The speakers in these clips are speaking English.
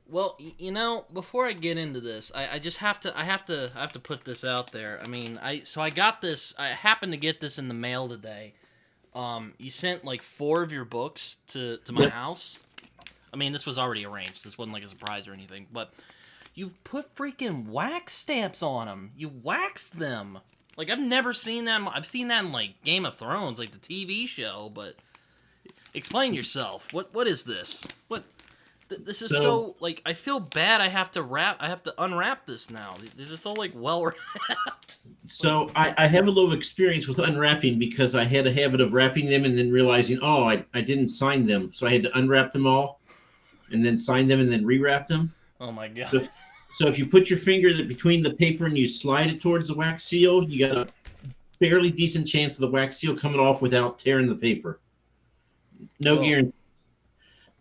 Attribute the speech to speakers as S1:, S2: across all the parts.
S1: Well, before I get into this, I just I have to put this out there. I mean, I got this. I happened to get this in the mail today. You sent like four of your books to my
S2: Yep.
S1: house. I mean, this was already arranged. This wasn't like a surprise or anything. But you put freaking wax stamps on them. You waxed them. Like I've never seen that. I've seen that in like Game of Thrones, like the TV show. But explain yourself. What is this? This is
S2: So,
S1: so like I feel bad. I have to unwrap this now. These are so like well wrapped. Like
S2: so I have a little experience with unwrapping because I had a habit of wrapping them and then realizing, oh, I didn't sign them. So I had to unwrap them all and then sign them and then rewrap them.
S1: oh my god.
S2: So if you put your finger between the paper and you slide it towards the wax seal, you got a fairly decent chance of the wax seal coming off without tearing the paper. No
S1: Whoa.
S2: guarantee,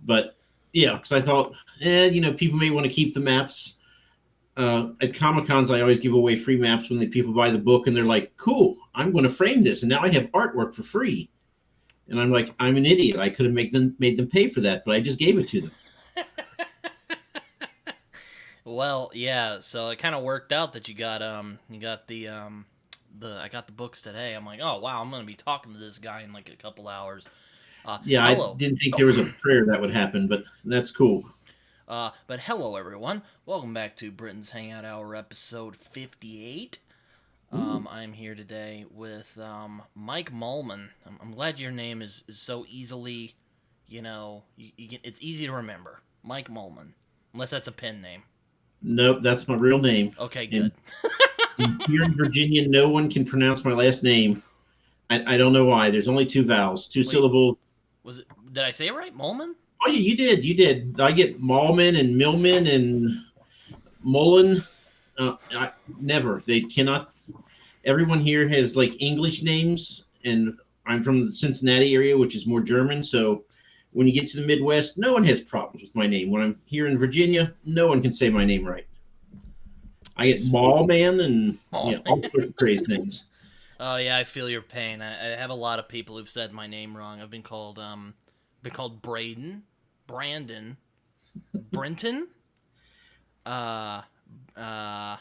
S2: but yeah, because I thought, people may want to keep the maps. At Comic Cons, I always give away free maps when the people buy the book, and they're like, "Cool, I'm going to frame this, and now I have artwork for free." And I'm like, "I'm an idiot. I could have made them pay for that, but I just gave it to them."
S1: Well, yeah. So it kind of worked out that you got the I got the books today. I'm like, oh wow, I'm gonna be talking to this guy in like a couple hours.
S2: Yeah, I
S1: Hello.
S2: didn't think
S1: Oh,
S2: there was a prayer that would happen, but that's cool.
S1: but hello everyone. Welcome back to Britton's Hangout Hour, episode 58.
S2: Ooh.
S1: I'm here today with Mike Mollman. I'm glad your name is so easily, it's easy to remember. Mike Mollman. Unless that's a pen name.
S2: Nope, that's my real name.
S1: Okay, good.
S2: And here in Virginia, no one can pronounce my last name. I don't know why. There's only two vowels, two
S1: Wait,
S2: syllables.
S1: was it? Did I say it right? Mollman?
S2: Oh yeah, you did. You did. I get Mallman and Millman and Mullen. Never. They cannot. Everyone here has like English names, and I'm from the Cincinnati area, which is more German. So when you get to the Midwest, no one has problems with my name. When I'm here in Virginia, no one can say my name right. I get Mallman and
S1: Mollman.
S2: all sorts of crazy things.
S1: Oh yeah, I feel your pain. I have a lot of people who've said my name wrong. I've been called Braden, Brandon, Brenton. Uh, uh,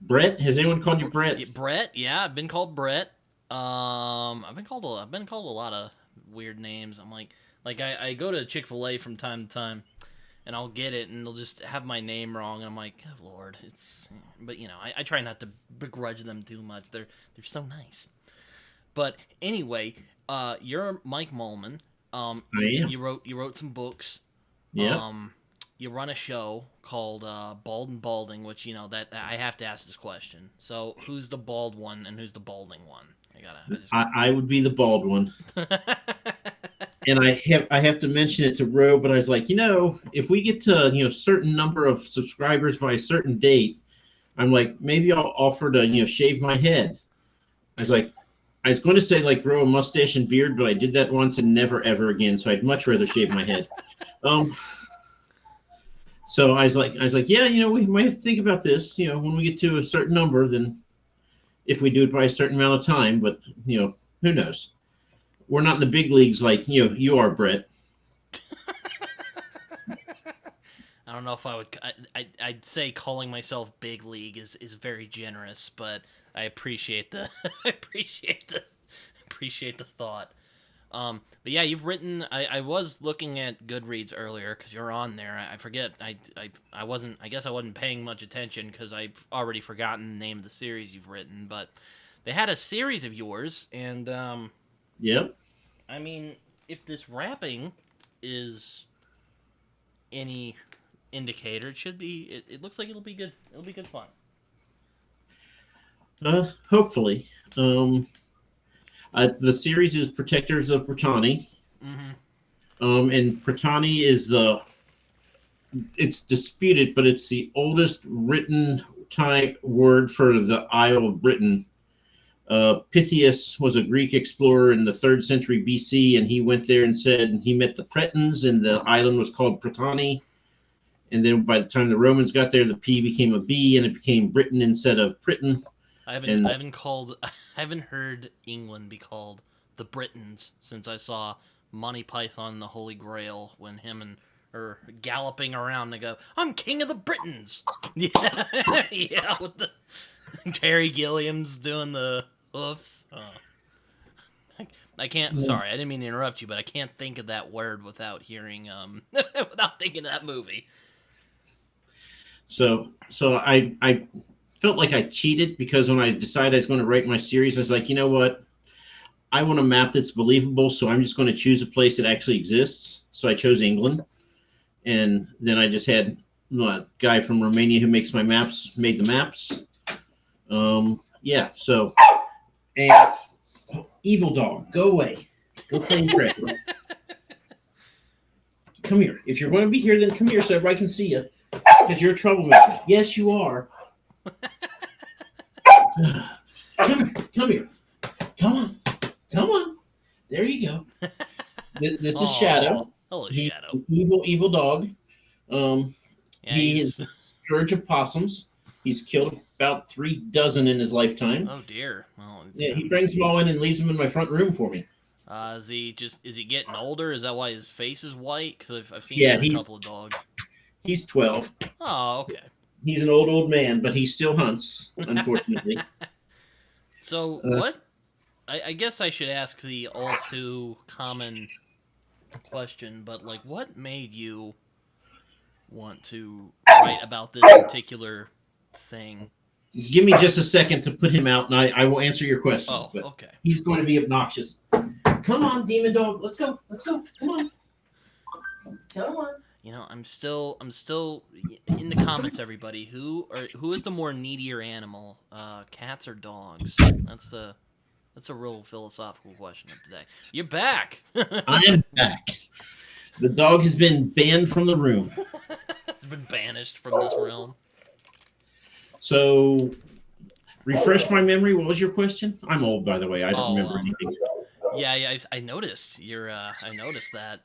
S2: Brett, has anyone called you Brett?
S1: Brett. Yeah, I've been called Brett. I've been called a lot of weird names. I go to Chick-fil-A from time to time, and I'll get it, and they'll just have my name wrong, and I'm like, oh, Lord, it's. But I try not to begrudge them too much. They're so nice. But anyway, you're Mike Mollman.
S2: I am.
S1: You wrote some books.
S2: Yep.
S1: Um, you run a show called Bald and Balding, which that I have to ask this question. So who's the bald one and who's the balding one? I just.
S2: I would be the bald one. And I have to mention it to Ro, but I was like, if we get to certain number of subscribers by a certain date, I'm like, maybe I'll offer to shave my head. I was like, I was going to say like grow a mustache and beard, but I did that once and never ever again. So I'd much rather shave my head. Um, so I was like, yeah, we might have to think about this. When we get to a certain number, then if we do it by a certain amount of time, but who knows? We're not in the big leagues like you are, Brett.
S1: I don't know if I would. I'd say calling myself big league is very generous, but I appreciate the I appreciate the thought. But yeah, you've written. I was looking at Goodreads earlier because you're on there. I forget. I wasn't. I guess I wasn't paying much attention because I've already forgotten the name of the series you've written. But they had a series of yours, and
S2: Yep.
S1: I mean, if this rapping is any indicator, it should be. It looks like it'll be good. It'll be good fun.
S2: Hopefully. The series is Protectors of Pretanni.
S1: Mm-hmm.
S2: And Pretanni is it's disputed, but it's the oldest written type word for the Isle of Britain. Pythias was a Greek explorer in the 3rd century BC, and he went there and said he met the Bretons, and the island was called Pretanni. And then by the time the Romans got there, the P became a B, and it became Britain instead of Britain.
S1: I
S2: And
S1: haven't called I haven't heard England be called the Britons since I saw Monty Python and the Holy Grail when him and or galloping around and go, "I'm king of the Britons." Yeah, yeah, with the Terry Gilliam's doing the hoofs. Oh. I can't. Sorry, I didn't mean to interrupt you, but I can't think of that word without hearing without thinking of that movie.
S2: So I felt like I cheated because when I decided I was going to write my series, I was like, you know what? I want a map that's believable, so I'm just going to choose a place that actually exists. So I chose England, and then I just had a guy from Romania who makes my maps, made the maps. Yeah. So, and evil dog, go away, go play in Fred. Come here. If you're going to be here, then come here so everybody can see you. Because you're a troublemaker. Yes, you are. Come here. Come on. Come on. There you go. This is Shadow.
S1: Hello, Shadow.
S2: Evil dog.
S1: Yeah,
S2: He is a scourge of possums. He's killed about 36 in his lifetime.
S1: Oh dear. Well,
S2: Yeah, he brings them all in and leaves them in my front room for me.
S1: Is he getting older? Is that why his face is white? Because I've seen a couple of dogs.
S2: He's 12.
S1: Oh, okay.
S2: So he's an old man, but he still hunts, unfortunately.
S1: So what? I guess I should ask the all too common question, but like, what made you want to write about this particular thing?
S2: Give me just a second to put him out, and I will answer your question.
S1: Oh, okay.
S2: He's going to be obnoxious. Come on, demon dog. Let's go. Let's go. Come on. Come on.
S1: You know, I'm still in the comments, everybody. Who is the more needier animal, cats or dogs? That's a real philosophical question of today. You're back.
S2: I am back. The dog has been banned from the room.
S1: It's been banished from this realm.
S2: So, refresh my memory. What was your question? I'm old, by the way. I don't remember anything.
S1: Yeah, I noticed. I noticed that.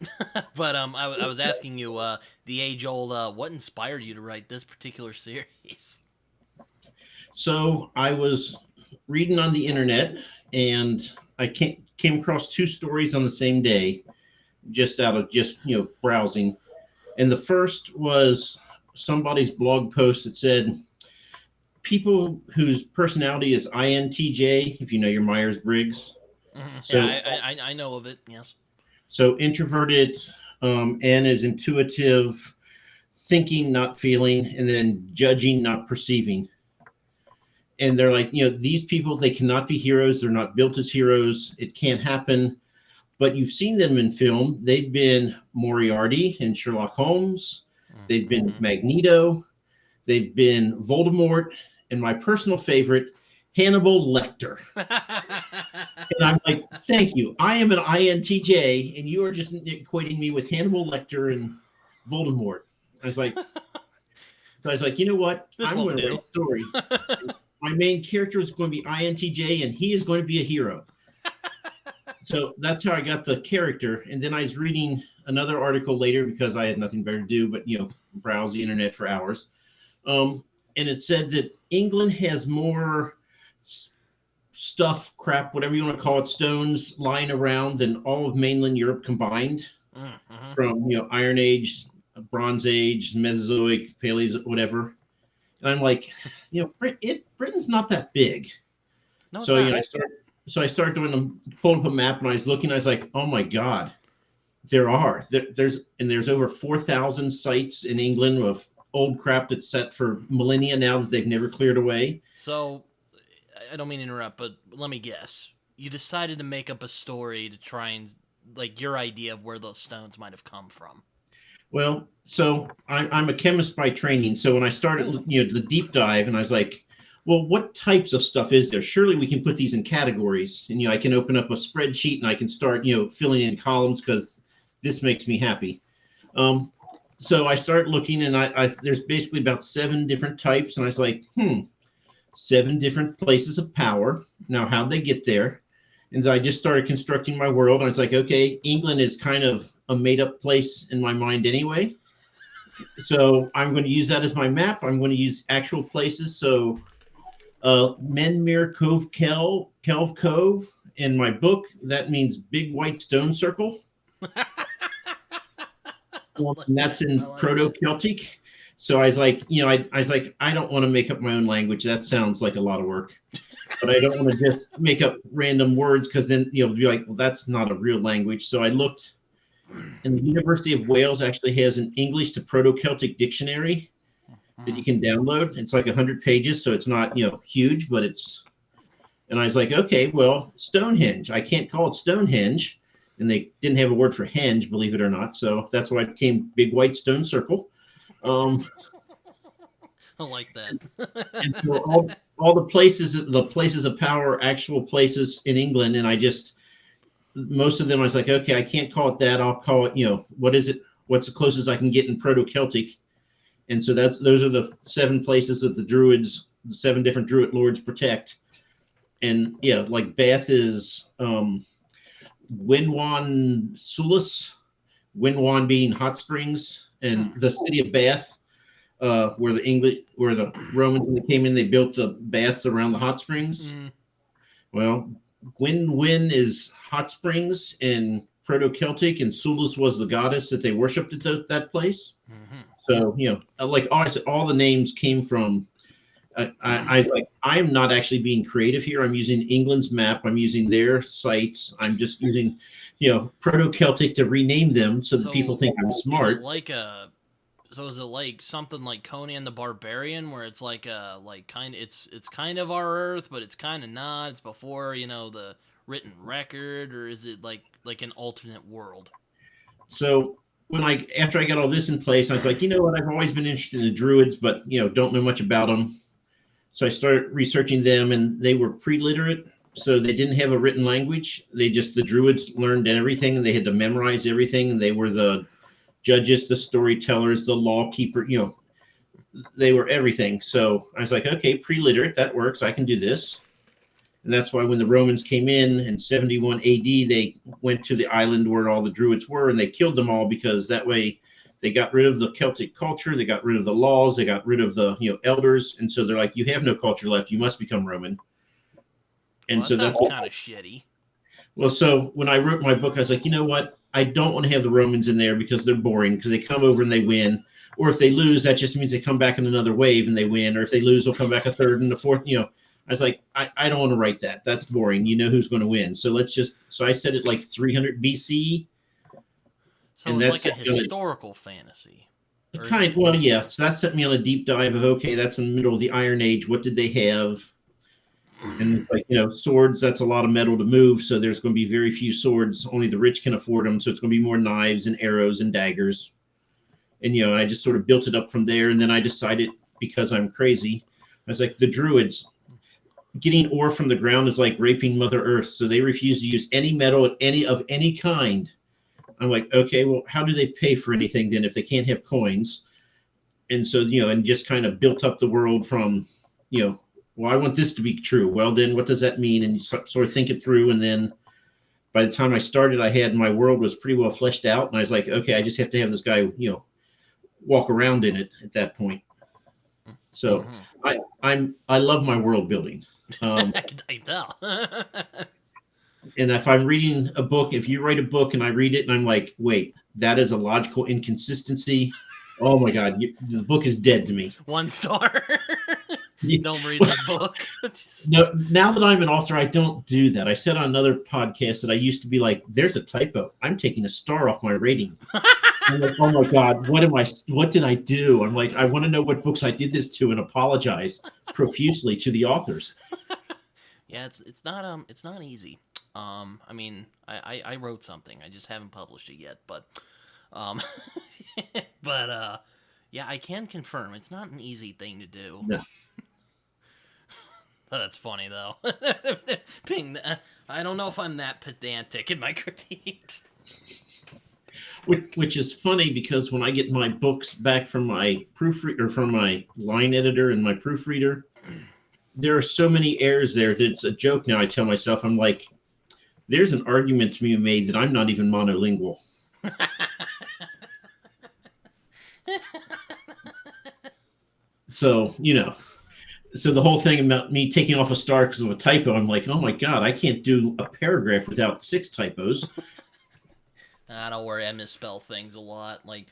S1: But I was asking you the age-old. What inspired you to write this particular series?
S2: So I was reading on the internet, and I came across 2 stories on the same day, just out of browsing. And the first was somebody's blog post that said, people whose personality is INTJ, if you know your Myers-Briggs.
S1: Mm-hmm. So, yeah, I know of it, yes.
S2: So introverted, N is intuitive, thinking, not feeling, and then judging, not perceiving. And they're like, these people, they cannot be heroes. They're not built as heroes. It can't happen. But you've seen them in film. They've been Moriarty in Sherlock Holmes. They've been Magneto. They've been Voldemort. And my personal favorite, Hannibal Lecter. And I'm like, thank you. I am an INTJ, and you are just equating me with Hannibal Lecter and Voldemort. I was like, you know what? I'm going to write a story. My main character is going to be INTJ, and he is going to be a hero. So that's how I got the character. And then I was reading another article later because I had nothing better to do but, browse the internet for hours. And it said that England has more stuff, crap, whatever you want to call it, stones lying around than all of mainland Europe combined. From, Iron Age, Bronze Age, Mesozoic, Paleozoic, whatever. And I'm like, Britain's not that big.
S1: No,
S2: so I started pulled up a map, and I was looking. I was like, oh my god, there's over 4,000 sites in England of old crap that's set for millennia now that they've never cleared away.
S1: So, I don't mean to interrupt, but let me guess. You decided to make up a story to try and your idea of where those stones might have come from.
S2: Well, so I'm a chemist by training. So when I started, the deep dive, and I was like, well, what types of stuff is there? Surely we can put these in categories. And, I can open up a spreadsheet and I can start, filling in columns because this makes me happy. So I started looking, and there's basically about 7 different types. And I was like, 7 different places of power. Now, how'd they get there? And so I just started constructing my world. I was like, okay, England is kind of a made-up place in my mind anyway. So I'm going to use that as my map. I'm going to use actual places. So Menmere Cove Kelv Cove. In my book, that means big white stone circle. And that's in Proto-Celtic. So I was like, I don't want to make up my own language. That sounds like a lot of work. But I don't want to just make up random words because then, be like, well, that's not a real language. So I looked, and the University of Wales actually has an English to Proto-Celtic dictionary that you can download. It's like 100 pages, so it's not, huge, but it's, and I was like, okay, well, Stonehenge. I can't call it Stonehenge. And they didn't have a word for henge, believe it or not. So that's why it became Big White Stone Circle. I
S1: like that.
S2: And so all the places of power are actual places in England. And most of them, I was like, okay, I can't call it that. I'll call it, what is it? What's the closest I can get in Proto-Celtic? And so those are the 7 places that the 7 different Druid lords protect. And yeah, like Bath is Gwynwan Sulis, Gwynwan being hot springs, and the city of Bath, where the Romans, when they came in, they built the baths around the hot springs. Well, Gwyn is hot springs in Proto-Celtic, and Sulis was the goddess that they worshipped at that place. So, like all the names came from. I was like, I'm not actually being creative here. I'm using England's map. I'm using their sites. I'm just using, Proto-Celtic to rename them so that people think I'm smart.
S1: Is it like something like Conan the Barbarian, where it's like it's kind of our Earth, but it's kind of not. It's before the written record, or is it like an alternate world?
S2: So after I got all this in place, I was like, you know what? I've always been interested in the Druids, but don't know much about them. So I started researching them, and they were pre-literate, so they didn't have a written language. The Druids learned everything, and they had to memorize everything, and they were the judges, the storytellers, the law keeper, they were everything. So I was like, okay, pre-literate, that works. I can do this. And that's why when the Romans came in 71 AD, they went to the island where all the Druids were, and they killed them all, because that way they got rid of the Celtic culture, they got rid of the laws, they got rid of the elders, and so they're like, you have no culture left, you must become Roman. And so that's
S1: kind of shitty.
S2: Well, so when I wrote my book, I was like, you know what? I don't want to have the Romans in there because they're boring, because they come over and they win. Or if they lose, that just means they come back in another wave and they win. Or if they lose, they'll come back a third and a fourth. I was like, I don't want to write that. That's boring. You know who's going to win. So so I said it like 300 BC.
S1: So and it's like a historical fantasy.
S2: Well, yeah. So that set me on a deep dive of, okay, that's in the middle of the Iron Age. What did they have? And it's like, swords, that's a lot of metal to move. So there's going to be very few swords. Only the rich can afford them. So it's going to be more knives and arrows and daggers. And, I just sort of built it up from there. And then I decided, because I'm crazy, I was like, the Druids, getting ore from the ground is like raping Mother Earth. So they refuse to use any metal of any kind. I'm like, okay, well, how do they pay for anything then if they can't have coins? And so, and just kind of built up the world from, well, I want this to be true. Well, then what does that mean? And you sort of think it through. And then by the time I started, my world was pretty well fleshed out. And I was like, okay, I just have to have this guy, walk around in it at that point. So I love my world building.
S1: I can tell.
S2: And if I'm reading a book, if you write a book and I read it and I'm like, wait, that is a logical inconsistency. Oh my God, the book is dead to me.
S1: 1 star. Don't read the book.
S2: No, now that I'm an author, I don't do that. I said on another podcast that I used to be like, there's a typo. I'm taking a star off my rating. I'm like, oh my God, what did I do? I'm like, I want to know what books I did this to and apologize profusely to the authors.
S1: Yeah, it's not easy. I mean, I wrote something. I just haven't published it yet, but yeah, I can confirm it's not an easy thing to do.
S2: No.
S1: That's funny though. I don't know if I'm that pedantic in my critique.
S2: Which is funny, because when I get my books back from my proofreader, or from my line editor and my proofreader, there are so many errors there that it's a joke now. I tell myself, I'm like, there's an argument to be made that I'm not even monolingual. So, so the whole thing about me taking off a star because of a typo, I'm like, oh my God, I can't do a paragraph without 6 typos.
S1: kind of where I misspell things a lot. Like,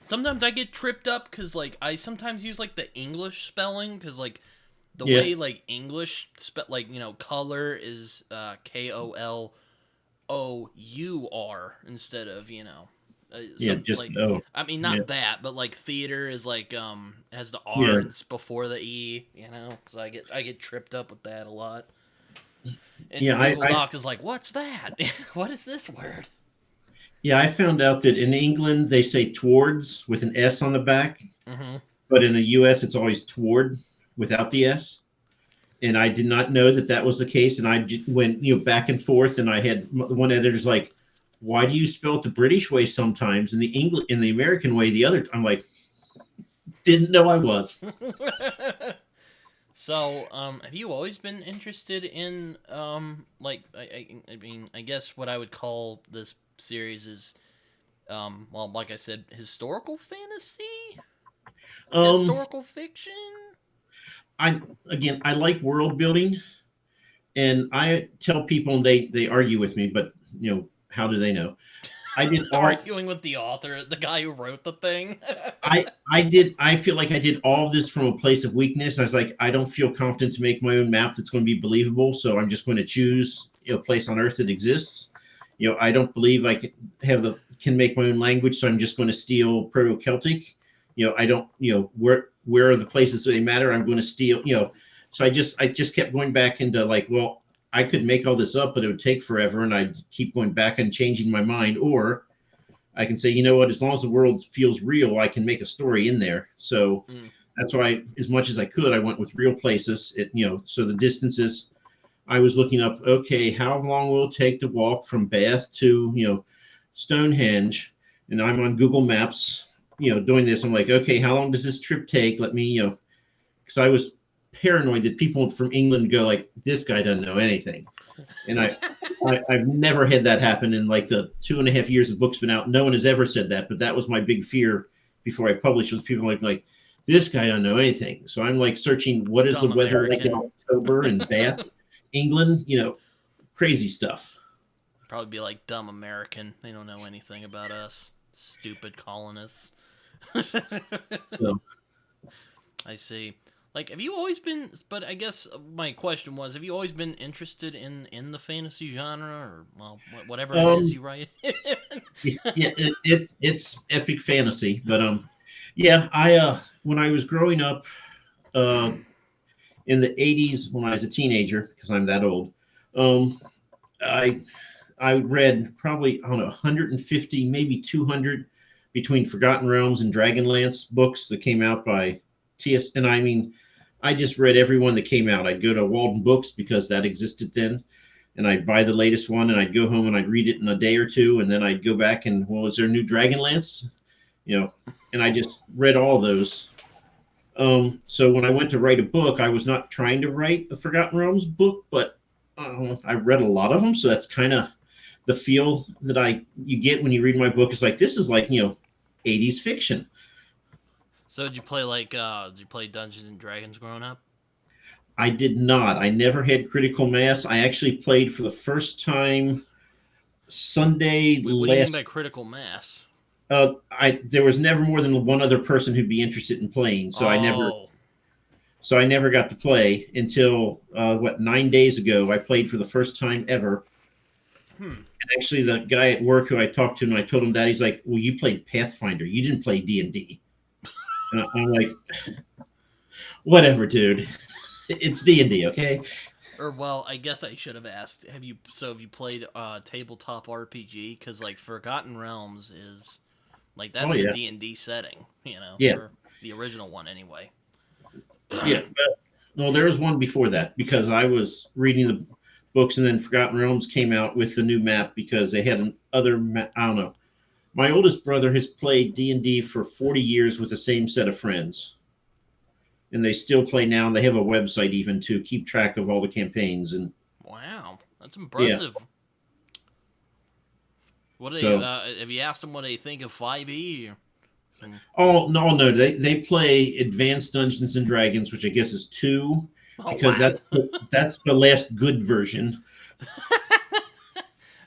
S1: sometimes I get tripped up because, like, I sometimes use, like, the English spelling because, like, the
S2: Yeah.
S1: way, like, English, like, color is KOLOUR instead of,
S2: Yeah, just
S1: like,
S2: oh.
S1: I mean,
S2: Yeah.
S1: not that, but, like, theater is, like, has the R
S2: Yeah.
S1: before the E, so I get tripped up with that a lot. And
S2: Yeah,
S1: Google
S2: I
S1: Docs is like, what's that? What is this word?
S2: yeah, I found out that in England they say towards with an S on the back,
S1: Mm-hmm.
S2: but in the US it's always toward without the S. And I did not know that that was the case. And I went, back and forth. And I had one editor's like, "Why do you spell it the British way sometimes, and the American way the other?" I'm like, didn't know I was.
S1: So, have you always been interested in, like, I mean, I guess what I would call this series is, well, like I said, historical fantasy,
S2: Um,
S1: historical fiction.
S2: I like world building, and I tell people, and they argue with me, but how do they know? I did all
S1: Arguing with the author, the guy who wrote the thing.
S2: I feel like I did all of this from a place of weakness. I was like, I don't feel confident to make my own map that's going to be believable, so I'm just going to choose a place on Earth that exists. I don't believe I can make my own language, so I'm just going to steal Proto-Celtic. I don't, where are the places that they matter? I'm going to steal, So I just kept going back into like, well, I could make all this up, but it would take forever, and I'd keep going back and changing my mind, or I can say, you know what, as long as the world feels real, I can make a story in there. So that's why, as much as I could, I went with real places. So the distances, I was looking up, okay, how long will it take to walk from Bath to, Stonehenge? And I'm on Google Maps, doing this. I'm like, okay, how long does this trip take? Let me, because I was paranoid that people from England go like, this guy doesn't know anything. And I've never had that happen in like the 2.5 years the book's been out. No one has ever said that, but that was my big fear before I published, was people like this guy don't know anything. So I'm like searching, what is
S1: Dumb
S2: the weather like in
S1: American.
S2: October in Bath, England? Crazy stuff.
S1: Probably be like, dumb American. They don't know anything about us. Stupid colonists.
S2: So
S1: I see. Like, have you always been? But I guess my question was: have you always been interested in the fantasy genre, or whatever it is you write?
S2: yeah, it's epic fantasy, but yeah, I when I was growing up uh in the 80s, when I was a teenager, because I'm that old, um I I read probably, I don't know, 150, maybe 200 between Forgotten Realms and Dragonlance books that came out by TS. And I mean, I just read every one that came out. I'd go to Walden Books because that existed then, and I'd buy the latest one, and I'd go home and I'd read it in a day or two, and then I'd go back and, well, is there a new Dragonlance? And I just read all those. So when I went to write a book, I was not trying to write a Forgotten Realms book, but I read a lot of them, so that's kind of the feel that you get when you read my book. Is like, this is like 80s fiction.
S1: So did you play Dungeons and Dragons growing up?
S2: I did not. I never had critical mass. I actually played for the first time Sunday
S1: What do you mean
S2: last.
S1: by critical mass?
S2: There was never more than one other person who'd be interested in playing, so
S1: Oh,
S2: I never got to play until 9 days ago. I played for the first time ever. And actually, the guy at work who I talked to, and I told him that, he's like, "Well, you played Pathfinder. You didn't play D&D." And I'm like, "Whatever, dude. It's D&D, okay?"
S1: or well, I guess I should have asked. Have you played tabletop RPG? Because like Forgotten Realms is like
S2: Oh
S1: that's the
S2: yeah,
S1: D&D setting,
S2: yeah,
S1: or the original one anyway.
S2: yeah. Well, there was one before that because I was reading the books, and then Forgotten Realms came out with the new map because they had another. I don't know. My oldest brother has played D&D for 40 years with the same set of friends, and they still play now. And they have a website even to keep track of all the campaigns. And
S1: Wow, that's
S2: yeah,
S1: impressive. What do they?
S2: so
S1: Have you asked them what they think of 5e?
S2: oh no, they play Advanced Dungeons and Dragons, which I guess is 2,
S1: Oh
S2: because
S1: wow.
S2: that's the last good version.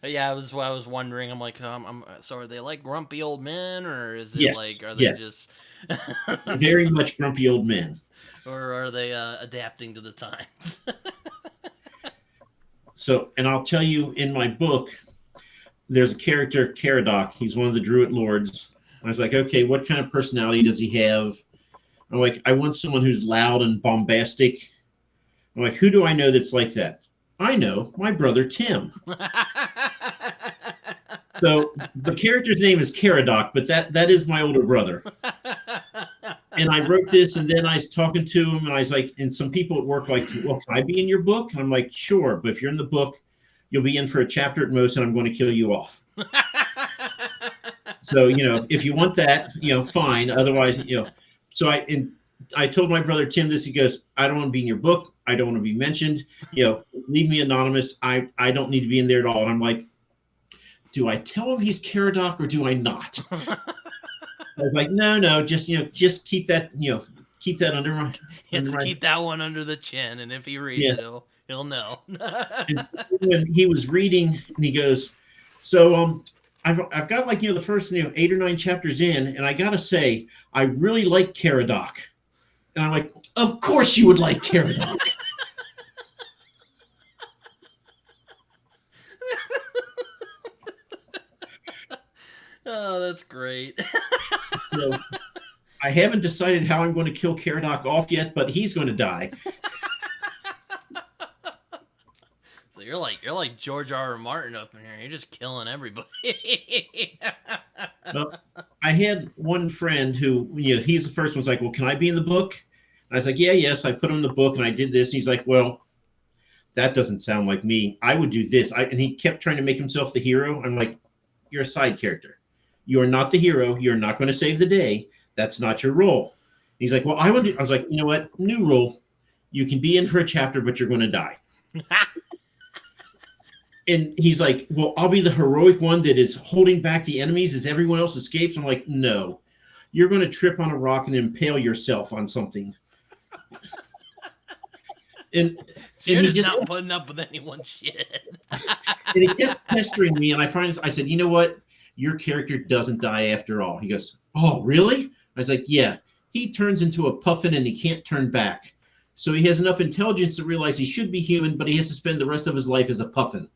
S1: Yeah, I was wondering. I'm like, so are they like grumpy old men, or is it
S2: Yes,
S1: like, are they
S2: yes,
S1: just,
S2: very much grumpy old men.
S1: or are they adapting to the times?
S2: So, and I'll tell you, in my book, there's a character, Caradoc. He's one of the Druid lords. I was like, okay, what kind of personality does he have? I'm like, I want someone who's loud and bombastic. I'm like, who do I know that's like that? I know my brother Tim. So the character's name is Caradoc, but that is my older brother. And I wrote this, and then I was talking to him, and I was like, and some people at work like, well, can I be in your book? And I'm like, sure, but if you're in the book, you'll be in for a chapter at most, and I'm going to kill you off. So, if you want that, fine. Otherwise, so I told my brother Tim this. He goes, I don't want to be in your book. I don't want to be mentioned. Leave me anonymous. I don't need to be in there at all. And I'm like, do I tell him he's Caradoc or do I not? I was like, no, just keep that, keep that under my.
S1: Keep that one under the chin, and if he reads it, he'll know.
S2: And so when he was reading, and he goes, so I've got like the first 8 or 9 chapters in, and I gotta say, I really like Caradoc. And I'm like, of course you would like Caradoc.
S1: Oh, that's great.
S2: So I haven't decided how I'm going to kill Caradoc off yet, but he's going to die.
S1: So you're like George R. R. Martin up in here. You're just killing everybody.
S2: Well, I had one friend who, he's the first one. Was like, well, can I be in the book? And I was like, yes. I put him in the book, and I did this. And he's like, well, that doesn't sound like me. I would do this. And he kept trying to make himself the hero. I'm like, you're a side character. You are not the hero. You're not going to save the day. That's not your role. He's like, well, I was like, you know what? New rule. You can be in for a chapter, but you're going to die. And he's like, well, I'll be the heroic one that is holding back the enemies as everyone else escapes. I'm like, no, you're going to trip on a rock and impale yourself on something. And
S1: you're just not putting up with anyone's shit.
S2: And he kept pestering me, and I said, you know what? Your character doesn't die after all. He goes, oh, really? I was like, yeah. He turns into a puffin, and he can't turn back. So he has enough intelligence to realize he should be human, but he has to spend the rest of his life as a puffin.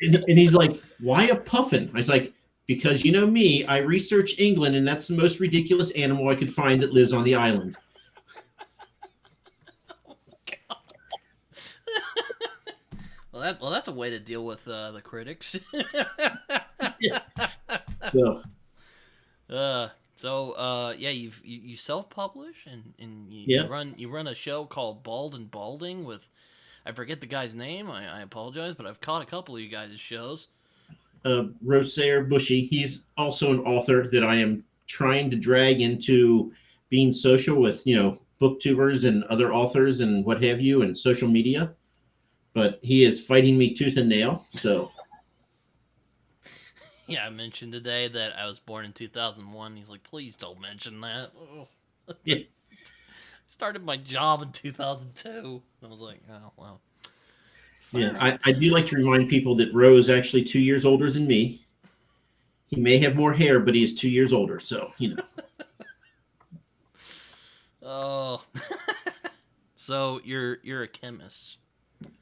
S2: And he's like, why a puffin? I was like, because you know me, I research England, and that's the most ridiculous animal I could find that lives on the island.
S1: Well, that's a way to deal with the critics.
S2: Yeah. So
S1: you self-publish and you run a show called Bald and Balding with, I forget the guy's name. I apologize, but I've caught a couple of you guys' shows.
S2: Rosaire Bushley, he's also an author that I am trying to drag into being social with, booktubers and other authors and what have you, and social media. But he is fighting me tooth and nail. So,
S1: yeah, I mentioned today that I was born in 2001. He's like, please don't mention that.
S2: Yeah.
S1: Started my job in 2002. I was like, oh well.
S2: Sorry. Yeah, I do like to remind people that Ro is actually 2 years older than me. He may have more hair, but he is 2 years older. So,
S1: Oh. So you're a chemist.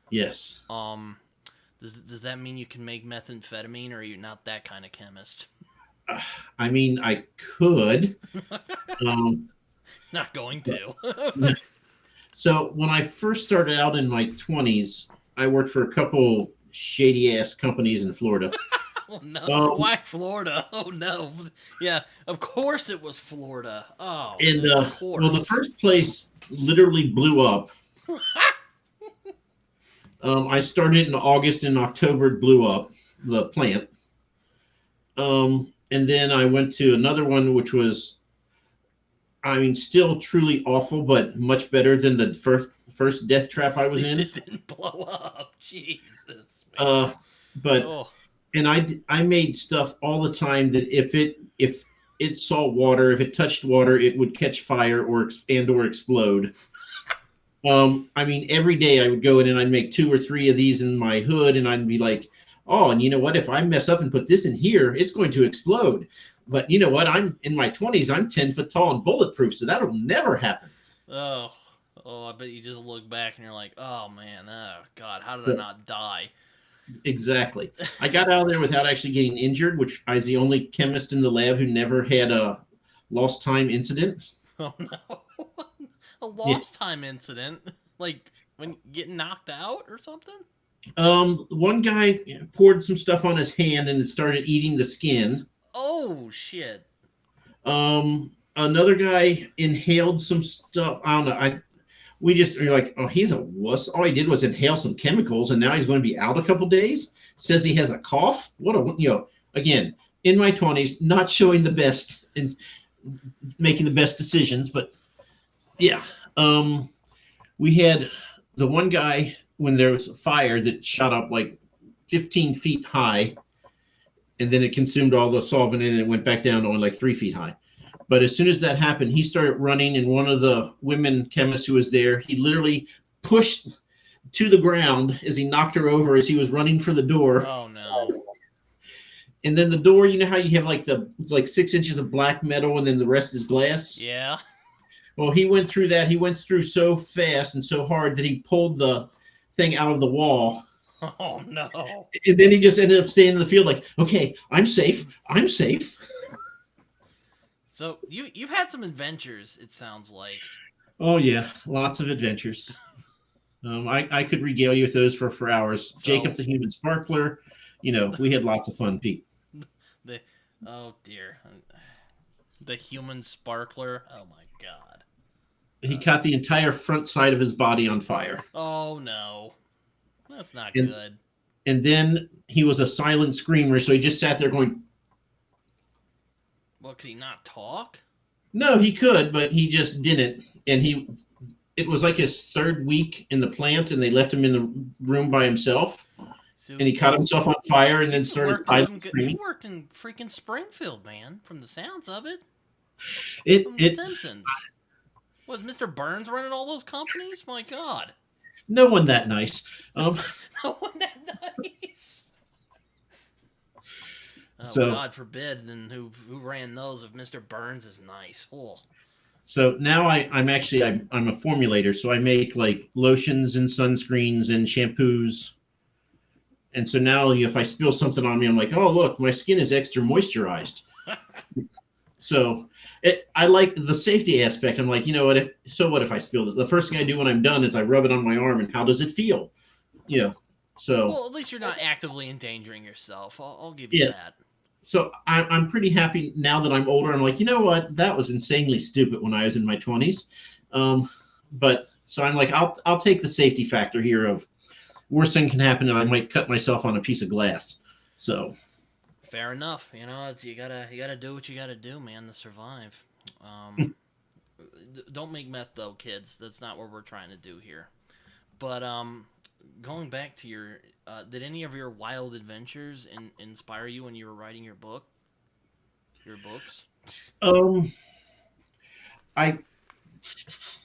S2: Yes.
S1: Does that mean you can make methamphetamine, or are you not that kind of chemist?
S2: I mean, I could.
S1: Not going to.
S2: So when I first started out in my 20s, I worked for a couple shady ass companies in Florida.
S1: Oh no! Why Florida? Oh no! Yeah, of course it was Florida. Oh,
S2: and
S1: of course.
S2: Well, the first place literally blew up. I started in August and October it blew up, the plant. And then I went to another one, which was, I mean, still truly awful, but much better than the first death trap I was in.
S1: It didn't blow up. Jesus.
S2: And I made stuff all the time that if it saw water, if it touched water, it would catch fire or explode. I mean, every day I would go in and I'd make 2 or 3 of these in my hood, and I'd be like, "Oh, and you know what? If I mess up and put this in here, it's going to explode." But you know what? I'm in my 20s. I'm 10 foot tall and bulletproof, so that'll never happen.
S1: Oh, oh, I bet you just look back and you're like, oh man, oh god, how did I
S2: So
S1: not die?
S2: exactly, I got out of there without actually getting injured, which I was the only chemist in the lab who never had a lost time incident.
S1: Oh no, a
S2: Yeah.
S1: lost time incident, like when getting knocked out or something.
S2: One guy poured some stuff on his hand and it started eating the skin.
S1: Oh shit.
S2: Another guy inhaled some stuff. I don't know. We just are like, oh, he's a wuss. All he did was inhale some chemicals, and now he's going to be out a couple days. Says he has a cough. What a again in my 20s, not showing the best and making the best decisions, but yeah. We had the one guy when there was a fire that shot up like 15 feet high, and then it consumed all the solvent and it went back down to only like 3 feet high. But as soon as that happened, he started running, and one of the women chemists who was there, he literally pushed to the ground as he knocked her over as he was running for the door.
S1: Oh no.
S2: And then the door, you know how you have like 6 inches of black metal and then the rest is glass?
S1: Yeah.
S2: Well, he went through that. He went through so fast and so hard that he pulled the thing out of the wall.
S1: Oh no.
S2: And then he just ended up staying in the field like, okay, I'm safe. I'm safe.
S1: So you've had some adventures. It sounds like.
S2: Oh yeah, lots of adventures. I could regale you with those for hours.
S1: So
S2: Jacob the Human Sparkler, we had lots of fun, Pete.
S1: the oh dear, the human sparkler. Oh my god.
S2: He caught the entire front side of his body on fire.
S1: Oh no, that's not
S2: and,
S1: good.
S2: And then he was a silent screamer, so he just sat there going.
S1: Well, could he not talk?
S2: No, he could, but he just didn't. And it was like his third week in the plant, and they left him in the room by himself.
S1: So
S2: And he caught himself on fire, and then started
S1: he worked in freaking Springfield, man. From the sounds of it, from The
S2: It
S1: Simpsons. Was Mr. Burns running all those companies? My God.
S2: No one that nice.
S1: No one that nice. Oh,
S2: so
S1: God forbid. Then who ran those if Mr. Burns is nice? Oh.
S2: So now I'm a formulator, so I make like lotions and sunscreens and shampoos. And so now if I spill something on me, I'm like, oh look, my skin is extra moisturized. So I like the safety aspect. I'm like, you know what? So what if I spill this? The first thing I do when I'm done is I rub it on my arm, and how does it feel? So
S1: well, at least you're not actively endangering yourself. I'll give you that.
S2: So I'm pretty happy now that I'm older. I'm like, you know what? That was insanely stupid when I was in my 20s. But so I'm like, I'll take the safety factor here of worst thing can happen, and I might cut myself on a piece of glass. So
S1: fair enough. You gotta do what you gotta do, man, to survive. Don't make meth though, kids. That's not what we're trying to do here. But going back to your, did any of your wild adventures inspire you when you were writing your books?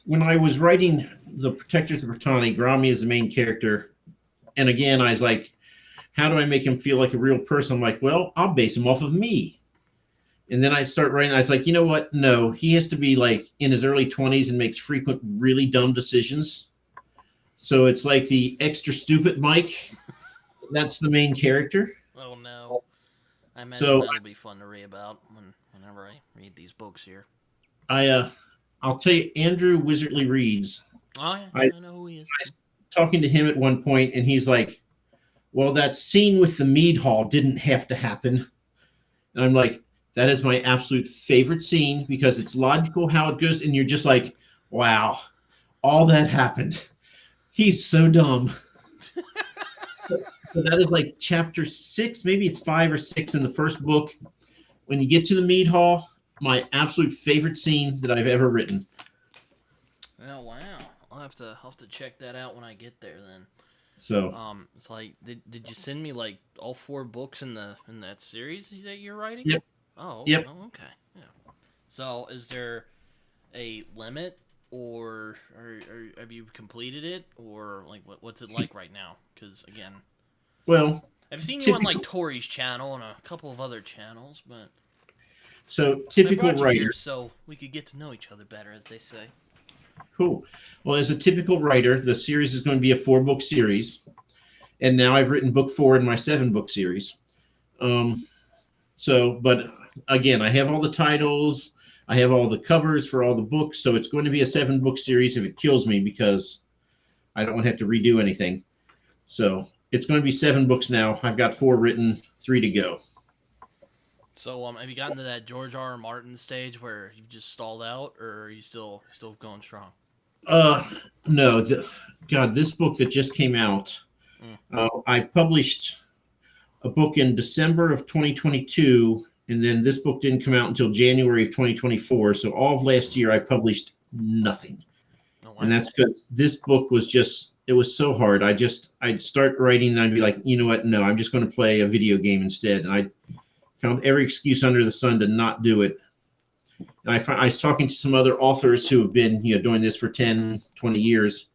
S2: When I was writing the Protectors of Pretanni, Grami is the main character, and again, I was like, how do I make him feel like a real person? I'm like, well, I'll base him off of me. And then I start writing. I was like, you know what? No, he has to be like in his early 20s and makes frequent, really dumb decisions. So it's like the extra stupid Mike. That's the main character.
S1: Oh no! I imagine that'll be fun to read about whenever I read these books here.
S2: I'll tell you, Andrew Wizardly reads.
S1: Oh yeah, I know who he is.
S2: I was talking to him at one point, and he's like, well, that scene with the mead hall didn't have to happen. And I'm like, that is my absolute favorite scene because it's logical how it goes. And you're just like, wow, all that happened. He's so dumb. So that is like chapter 6, maybe it's 5 or 6 in the first book. When you get to the mead hall, my absolute favorite scene that I've ever written.
S1: Oh wow! I'll have to check that out when I get there then.
S2: So
S1: it's like, did you send me like all 4 books in that series that you're writing?
S2: Yep.
S1: Oh.
S2: Yep.
S1: Oh, okay. Yeah. So is there a limit or have you completed it, or like what's it like right now? Because again,
S2: Well,
S1: I've seen you on like
S2: typical.
S1: Tori's channel and a couple of other channels, but
S2: So
S1: I
S2: typical
S1: brought you
S2: writer.
S1: here so we could get to know each other better, as they say.
S2: Cool. Well, as a typical writer, the series is going to be a 4-book series, and now I've written book 4 in my 7-book series. Um, but again, I have all the titles, I have all the covers for all the books, so it's going to be a 7-book series if it kills me because I don't want to have to redo anything. So it's going to be 7 books now. I've got 4 written, 3 to go.
S1: So, have you gotten to that George R. R. Martin stage where you've just stalled out, or are you still going strong?
S2: Uh, no, God, this book that just came out,
S1: Mm.
S2: I published a book in December of 2022, and then this book didn't come out until January of 2024. So all of last year, I published nothing,
S1: Oh
S2: and
S1: wow.
S2: that's because this book was it was so hard. I'd start writing, and I'd be like, you know what? No, I'm just going to play a video game instead. And I found every excuse under the sun to not do it. And I was talking to some other authors who have been, doing this for 10, 20 years,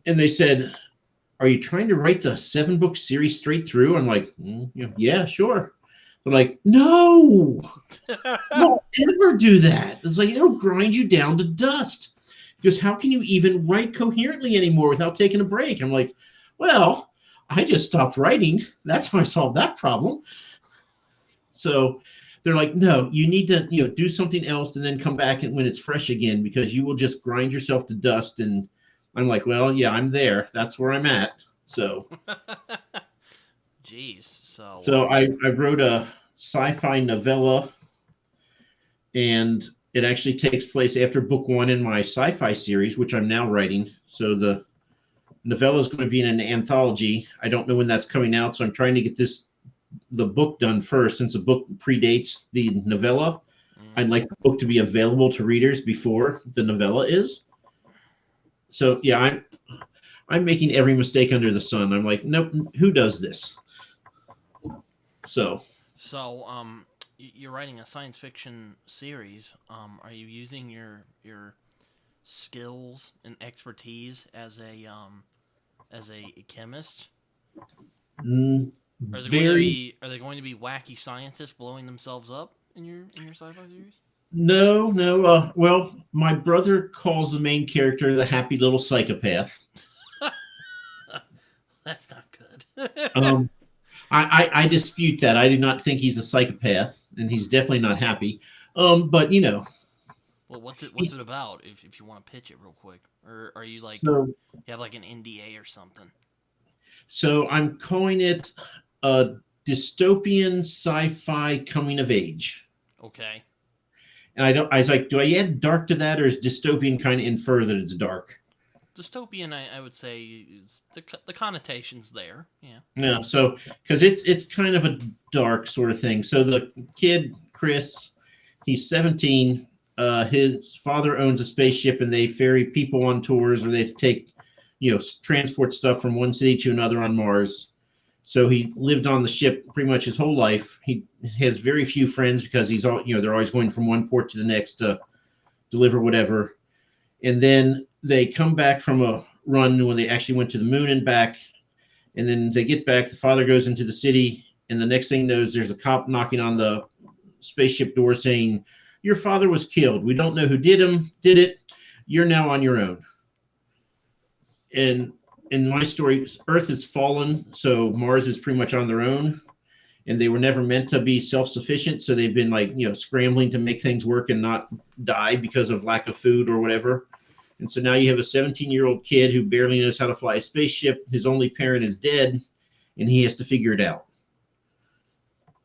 S2: and they said, are you trying to write the 7-book series straight through? I'm like, yeah, sure. They're like, no, don't ever do that. It's like, it'll grind you down to dust. Because how can you even write coherently anymore without taking a break? I'm like, well, I just stopped writing. That's how I solved that problem. So they're like, no, you need to, do something else and then come back and when it's fresh again, because you will just grind yourself to dust. And I'm like, well, yeah, I'm there. That's where I'm at. So
S1: Jeez. So,
S2: So I wrote a sci-fi novella, and it actually takes place after book 1 in my sci-fi series, which I'm now writing. So the novella is going to be in an anthology. I don't know when that's coming out, so I'm trying to get the book done first, since the book predates the novella.
S1: mm.
S2: I'd like the book to be available to readers before the novella is. So yeah, I'm making every mistake under the sun. I'm like, nope, who does this? So
S1: So, you're writing a science fiction series. Are you using your skills and expertise as a chemist?
S2: mm,
S1: Or is it going to
S2: very
S1: be are they going to be wacky scientists blowing themselves up in your sci-fi series?
S2: No, no. Well, my brother calls the main character the happy little psychopath.
S1: That's not good.
S2: Um, I dispute that. I do not think he's a psychopath, and he's definitely not happy. But
S1: Well, what's
S2: he,
S1: it about? If you want to pitch it real quick, or are you like
S2: so
S1: you have like an NDA or something?
S2: so I'm calling it a dystopian sci-fi coming of age.
S1: Okay.
S2: And I was like, do I add dark to that, or is dystopian kind of infer that it's dark?
S1: Dystopian, I would say, is the connotations there. Yeah.
S2: No, so because it's kind of a dark sort of thing. So the kid Chris, he's 17. His father owns a spaceship, and they ferry people on tours, or they take, transport stuff from one city to another on Mars. So he lived on the ship pretty much his whole life. He has very few friends because they're always going from one port to the next to deliver whatever. And then they come back from a run when they actually went to the moon and back. And then they get back. The father goes into the city, and the next thing knows, there's a cop knocking on the spaceship door saying, "Your father was killed. We don't know who did it. You're now on your own." And in my story, Earth has fallen, so Mars is pretty much on their own, and they were never meant to be self-sufficient. So they've been scrambling to make things work and not die because of lack of food or whatever. And so now you have a 17-year-old kid who barely knows how to fly a spaceship. His only parent is dead, and he has to figure it out.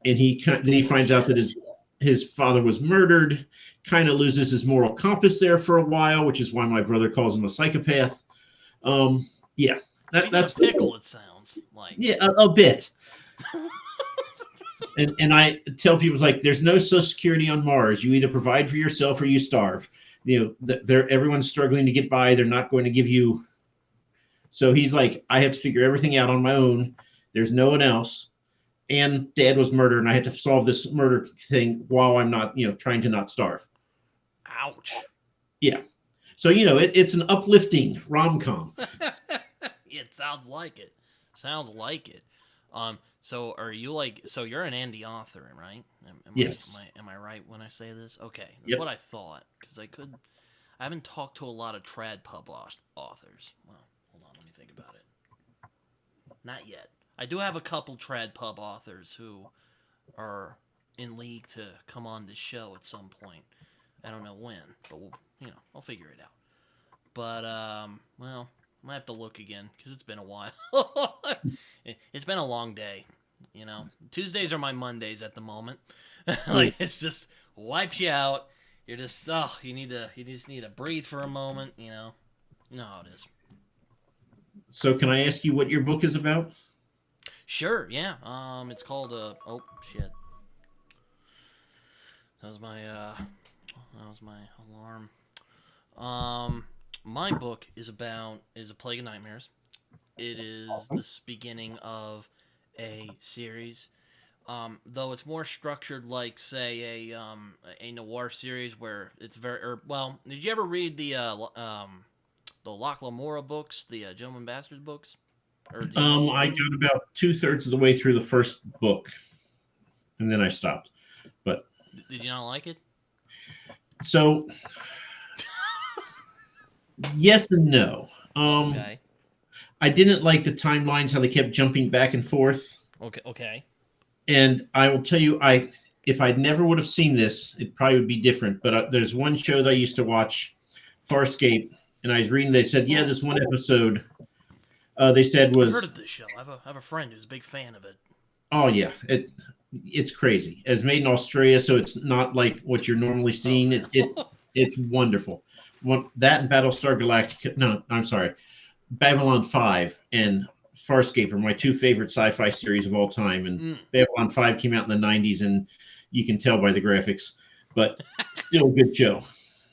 S2: And then he
S1: Oh
S2: finds out
S1: shit.
S2: that his father was murdered. Kind of loses his moral compass there for a while, which is why my brother calls him a psychopath. Yeah,
S1: So he's in a
S2: that's
S1: pickle. It sounds like.
S2: yeah, a bit. And I tell people, it's like, there's no social security on Mars. You either provide for yourself or you starve. Everyone's struggling to get by. They're not going to give you. So he's like, I have to figure everything out on my own. There's no one else. And dad was murdered, and I had to solve this murder thing while I'm not, trying to not starve.
S1: Ouch.
S2: Yeah. So it's an uplifting rom-com.
S1: It sounds like it. Sounds like it. So are you like? So you're an indie author, right?
S2: Yes.
S1: Am I right when I say this? Okay, that's
S2: Yep.
S1: what I thought because I haven't talked to a lot of trad pub authors. Well, hold on, let me think about it. Not yet. I do have a couple trad pub authors who are in league to come on this show at some point. I don't know when, but I'll figure it out. But well, I might have to look again because it's been a while. It's been a long day. Tuesdays are my Mondays at the moment. Like it's just wipes you out. You're just you just need to breathe for a moment. You know how it is.
S2: So can I ask you what your book is about?
S1: Sure, yeah. It's called oh shit. That was my alarm. My book is a Plague of Nightmares. It is the beginning of a series. Though it's more structured like, say, a noir series where it's well. Did you ever read the Locke Lamora books, the Gentleman Bastards books? Or do you know of
S2: I
S1: them?
S2: got about 2/3 of the way through the first book, and then I stopped. But
S1: Did you not like it?
S2: so yes and no.
S1: Okay.
S2: I didn't like the timelines, how they kept jumping back and forth.
S1: Okay. Okay.
S2: And I will tell you, if I never would have seen this, it probably would be different. But there's one show that I used to watch, Farscape, and I was reading. They said, yeah, this one episode, they said
S1: I've heard
S2: was,
S1: of this show. I have a friend who's a big fan of it.
S2: oh yeah, it's crazy. It's made in Australia, so it's not like what you're normally
S1: Oh
S2: seeing.
S1: no.
S2: It's wonderful. That and Battlestar Galactica. No, I'm sorry, Babylon 5 and Farscape are my two favorite sci-fi series of all time. And
S1: Mm.
S2: Babylon 5 came out in the 90s, and you can tell by the graphics, but still a good show.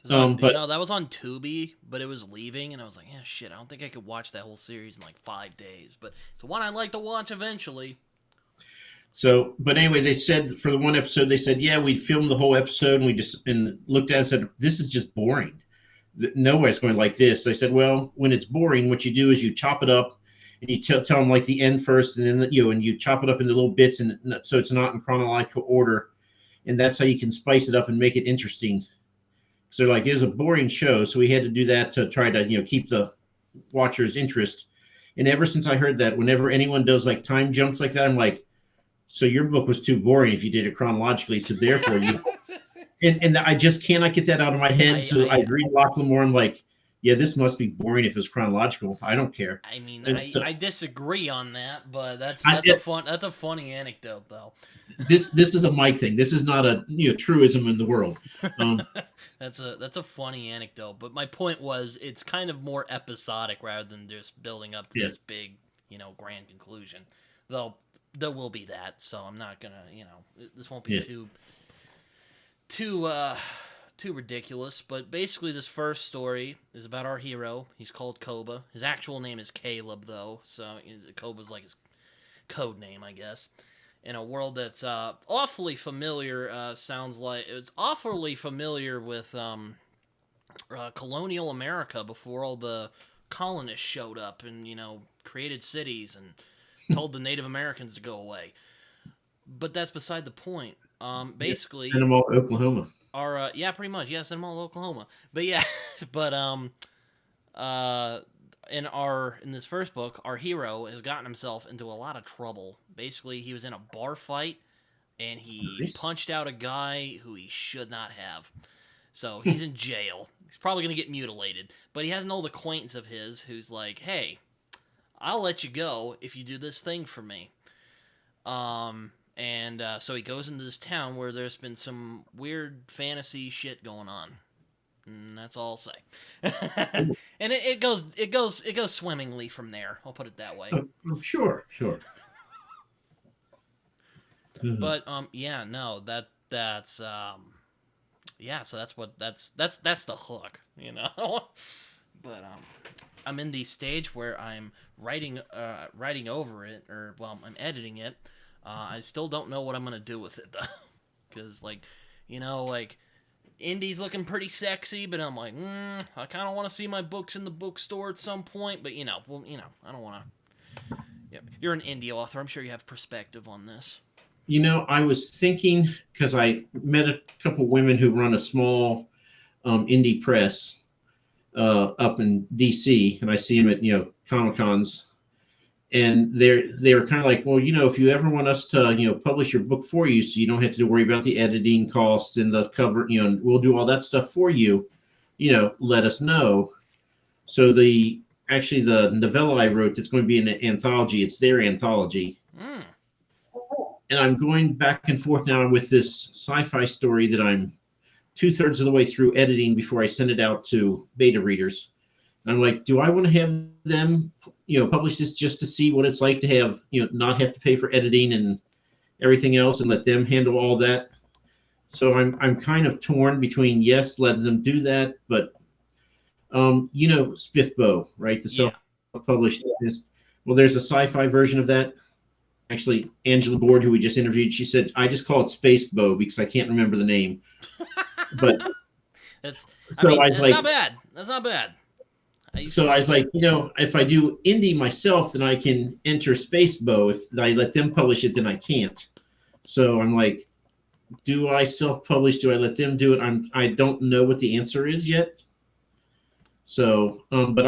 S2: But
S1: That was on Tubi, but it was leaving, and I was like, yeah, shit, I don't think I could watch that whole series in like 5 days. But it's one I'd like to watch eventually.
S2: but anyway, they said for the one episode, they said, yeah, we filmed the whole episode, and we just looked at it and said, this is just boring. Nobody's going like this. They said, well, when it's boring, what you do is you chop it up, and you tell them like the end first, and then and you chop it up into little bits, and so it's not in chronological order, and that's how you can spice it up and make it interesting. So like it was a boring show, so we had to do that to try to keep the watcher's interest. And ever since I heard that, whenever anyone does like time jumps like that, I'm like, so your book was too boring if you did it chronologically. So therefore, and I just cannot get that out of my head. So I read Locke Lamora, I'm like, yeah, this must be boring if it's chronological. I don't care.
S1: I mean,
S2: So
S1: I disagree on that, but that's a funny anecdote though.
S2: This is a Mike thing. This is not a truism in the world.
S1: That's a funny anecdote, but my point was it's kind of more episodic rather than just building up to this big, grand conclusion. Though there will be that, so I'm not gonna, this won't be too ridiculous. But basically, this first story is about our hero. He's called Koba. His actual name is Caleb, though, so Koba's like his code name, I guess. In a world that's awfully familiar, sounds like it's awfully familiar with colonial America before all the colonists showed up and created cities and told the Native Americans to go away. But that's beside the point. Basically,
S2: send them all to Oklahoma.
S1: Yeah, pretty much. Yeah, send them all to Oklahoma. But yeah, but in this first book, our hero has gotten himself into a lot of trouble. Basically, he was in a bar fight and he punched out a guy who he should not have. So he's in jail. He's probably going to get mutilated. But he has an old acquaintance of his who's like, hey, I'll let you go if you do this thing for me. So he goes into this town where there's been some weird fantasy shit going on. And that's all I'll say. And it goes swimmingly from there. I'll put it that way.
S2: Sure.
S1: But yeah, no, that's yeah, so that's the hook, But I'm in the stage where I'm writing over it, or I'm editing it. I still don't know what I'm gonna do with it though, because indie's looking pretty sexy, but I'm like, I kind of want to see my books in the bookstore at some point. But I don't want to. Yeah, you're an indie author. I'm sure you have perspective on this.
S2: I was thinking because I met a couple women who run a small indie press up in DC, and I see them at Comic Cons, and they were kind of like, well, if you ever want us to publish your book for you, so you don't have to worry about the editing costs and the cover, and we'll do all that stuff for you, let us know. So the novella I wrote that's going to be an anthology, it's their anthology. And I'm going back and forth now with this sci-fi story that I'm 2/3 of the way through editing before I send it out to beta readers. And I'm like, do I want to have them, publish this just to see what it's like to have, not have to pay for editing and everything else, and let them handle all that? So I'm kind of torn between letting them do that, but Spiffbo, right? The self-published. Well, there's a sci-fi version of that. Actually, Angela Board, who we just interviewed, she said, I just call it Space Bow because I can't remember the name. But
S1: that's not bad. That's not bad.
S2: So I was like, if I do indie myself, then I can enter Space Bow. If I let them publish it, then I can't. So I'm like, do I self-publish? Do I let them do it? I don't know what the answer is yet. So, but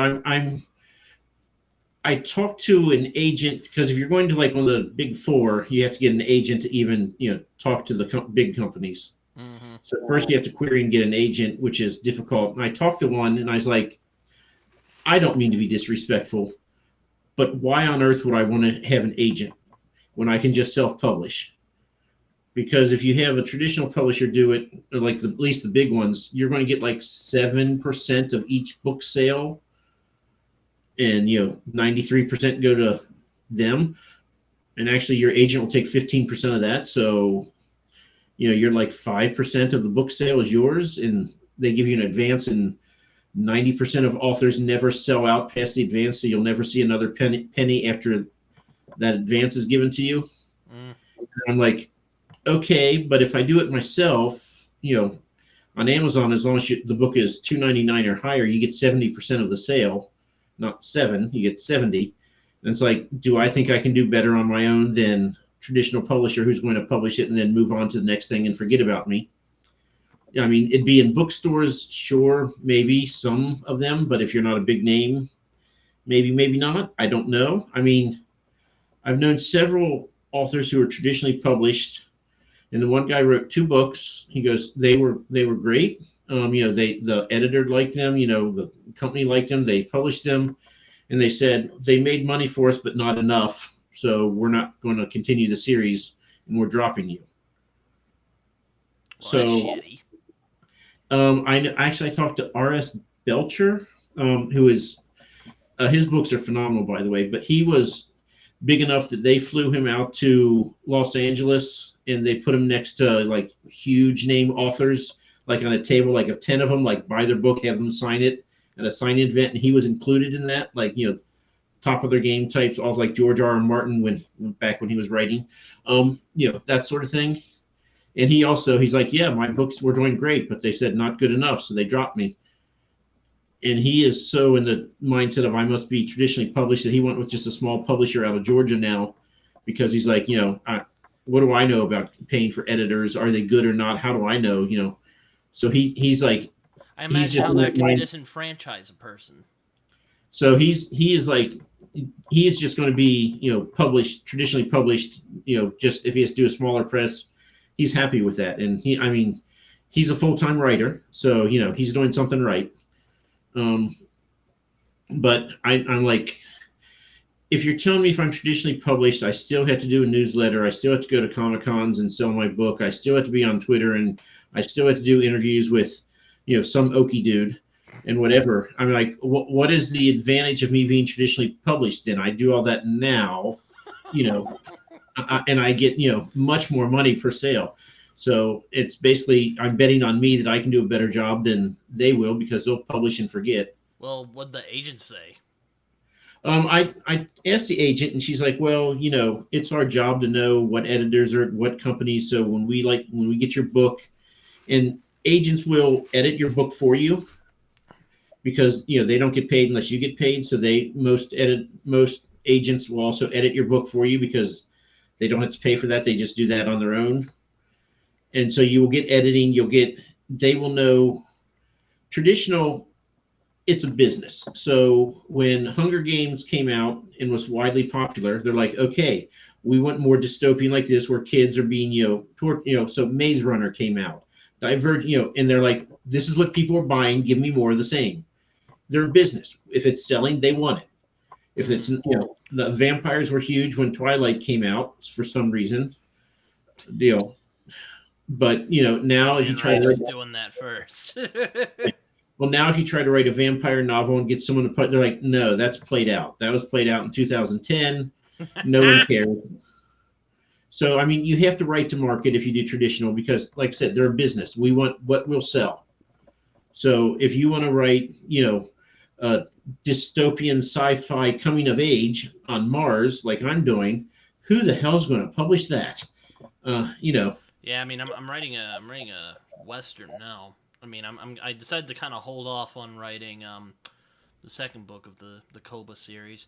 S2: I talked to an agent, because if you're going to like one of the big four, you have to get an agent to even talk to the big companies.
S1: Mm-hmm.
S2: So first you have to query and get an agent, which is difficult. And I talked to one, and I was like, I don't mean to be disrespectful, but why on earth would I want to have an agent when I can just self-publish? Because if you have a traditional publisher do it, or like at least the big ones, you're going to get like 7% of each book sale, and 93% go to them, and actually your agent will take 15% of that. So you're like 5% of the book sale is yours, and they give you an advance, and 90% of authors never sell out past the advance, so you'll never see another penny after that advance is given to you. And I'm like, okay, but if I do it myself, on Amazon, as long as the book is $2.99 or higher, you get 70% of the sale. Not 7, you get 70. And it's like, do I think I can do better on my own than traditional publisher who's going to publish it and then move on to the next thing and forget about me? I mean, it'd be in bookstores, sure, maybe some of them, but if you're not a big name, maybe not. I don't know. I mean, I've known several authors who are traditionally published, and the one guy wrote 2 books. He goes, they were great. The editor liked them. The company liked them. They published them, and they said they made money for us, but not enough. So we're not going to continue the series, and we're dropping you.
S1: Well, so that's shitty.
S2: I talked to R.S. Belcher, who is his books are phenomenal, by the way, but he was big enough that they flew him out to Los Angeles, and they put him next to like huge name authors, like on a table, like of 10 of them, like buy their book, have them sign it at a signing event, and he was included in that, like top of their game types, all like George R. R. Martin back when he was writing, that sort of thing. And he's like, yeah, my books were doing great, but they said not good enough, so they dropped me. And he is so in the mindset of I must be traditionally published that he went with just a small publisher out of Georgia now, because he's like, what do I know about paying for editors? Are they good or not? How do I know? So he's like,
S1: I imagine how that can disenfranchise a person.
S2: So he is just going to be published, traditionally published, just if he has to do a smaller press, he's happy with that. And he's a full-time writer, so he's doing something right. But I'm like, if you're telling me if I'm traditionally published, I still have to do a newsletter, I still have to go to Comic-Cons and sell my book, I still have to be on Twitter, and I still have to do interviews with some Okie dude and whatever. I'm like, what is the advantage of me being traditionally published? Then I do all that now, and I get much more money per sale. So it's basically, I'm betting on me that I can do a better job than they will, because they'll publish and forget.
S1: Well, what'd the agent say?
S2: I asked the agent, and she's like, well, it's our job to know what editors are at what companies. So when we get your book, and agents will edit your book for you because they don't get paid unless you get paid. So most agents will also edit your book for you because they don't have to pay for that. They just do that on their own. And so you will get editing. They will know traditional. It's a business. So when Hunger Games came out and was widely popular, they're like, okay, we want more dystopian like this where kids are being, so Maze Runner came out. Diverge, and they're like, this is what people are buying. Give me more of the same. They're a business. If it's selling, they want it. If it's, the vampires were huge when Twilight came out for some reason. But now if you try to
S1: was doing that first.
S2: well, now if you try to write a vampire novel and get someone to put, they're like, no, that's played out. That was played out in 2010. No one cares. So I mean, you have to write to market if you do traditional because, like I said, they're a business. We want what will sell. So if you want to write, dystopian sci-fi coming of age on Mars, like I'm doing, who the hell's going to publish that?
S1: Yeah, I mean, I'm writing a western now. I mean, I decided to kind of hold off on writing the second book of the Koba series.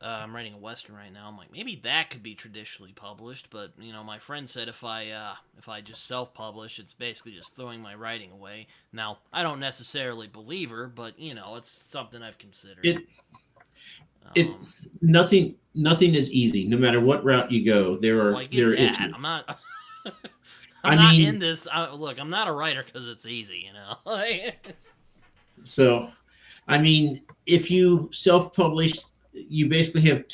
S1: I'm writing a western right now. I'm like, maybe that could be traditionally published, but my friend said if I just self-publish, it's basically just throwing my writing away. Now, I don't necessarily believe her, but it's something I've considered.
S2: Nothing is easy. No matter what route you go, there are issues.
S1: I'm not. I'm not in this. Look, I'm not a writer because it's easy,
S2: So, I mean, if you self-publish, you basically have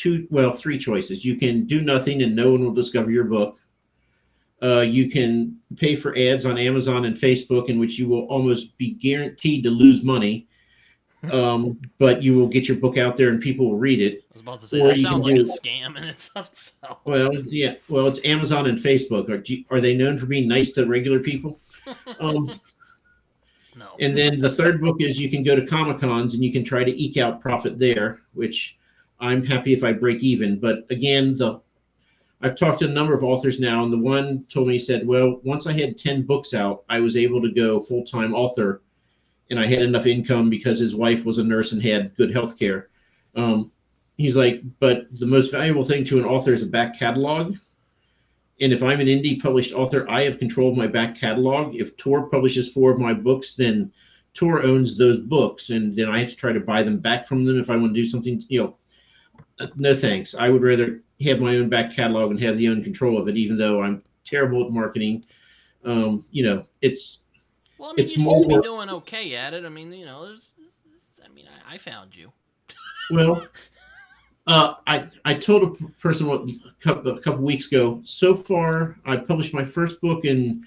S2: three choices. You can do nothing and no one will discover your book. You can pay for ads on Amazon and Facebook, in which you will almost be guaranteed to lose money. But you will get your book out there and people will read it.
S1: I was about to say, that sounds like a scam in itself.
S2: Well, yeah. Well, it's Amazon and Facebook. Are they known for being nice to regular people?
S1: No.
S2: And then the third book is you can go to Comic-Cons and you can try to eke out profit there, which I'm happy if I break even. But again, I've talked to a number of authors now, and the one told me, he said, well, once I had 10 books out, I was able to go full-time author, and I had enough income because his wife was a nurse and had good health care. He's like, but the most valuable thing to an author is a back catalog. And if I'm an indie published author, I have control of my back catalog. If Tor publishes 4 of my books, then Tor owns those books, and then I have to try to buy them back from them if I want to do something. No thanks. I would rather have my own back catalog and have the own control of it, even though I'm terrible at marketing. It's
S1: well, I mean, you seem to be doing okay at it. I mean, I found you.
S2: Well. I told a person a couple weeks ago. So far, I published my first book in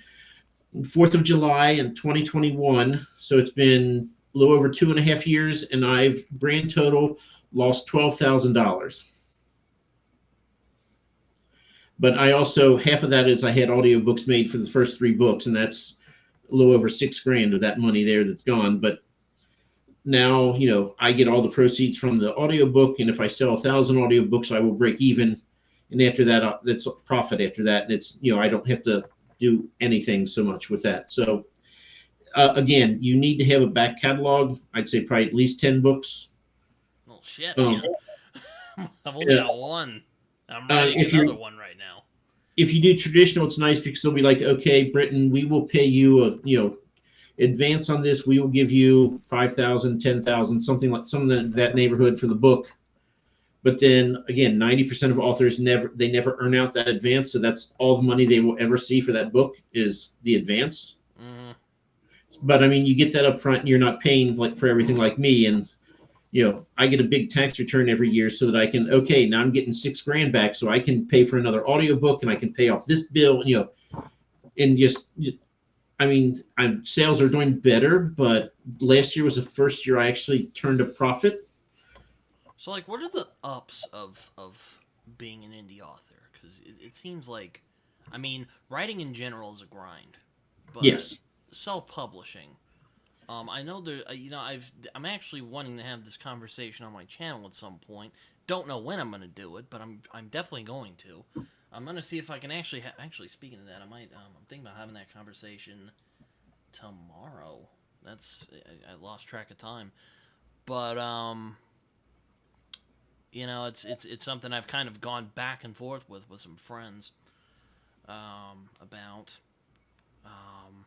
S2: 4th of July in 2021. So it's been a little over 2.5 years, and I've grand total lost $12,000. But I also, half of that is I had audiobooks made for the first 3 books, and that's a little over $6,000 of that money there that's gone. But now, I get all the proceeds from the audiobook, and if I sell 1,000 audiobooks, I will break even. And after that, that's profit after that. And it's, I don't have to do anything so much with that. So again, you need to have a back catalog. I'd say probably at least 10 books.
S1: Oh, shit. I've only got one. I'm writing another one right now.
S2: If you do traditional, it's nice because they'll be like, okay, Britton, we will pay you advance on this. We will give you 5,000, 10,000, something in that neighborhood for the book. But then again, 90% of authors never earn out that advance. So that's all the money they will ever see for that book is the advance.
S1: Mm-hmm.
S2: But I mean, you get that up front and you're not paying like for everything like me. And, I get a big tax return every year so that I can, okay, now I'm getting $6,000 back. So I can pay for another audiobook and I can pay off this bill, and just, I mean, sales are doing better, but last year was the first year I actually turned a profit.
S1: So, like, what are the ups of being an indie author? Because it seems like, I mean, writing in general is a grind. But
S2: yes.
S1: Self-publishing, I know there. I'm actually wanting to have this conversation on my channel at some point. Don't know when I'm going to do it, but I'm definitely going to. I'm gonna see if I can actually. Speaking of that, I might. I'm thinking about having that conversation tomorrow. That's I lost track of time, but it's something I've kind of gone back and forth with some friends about. Um,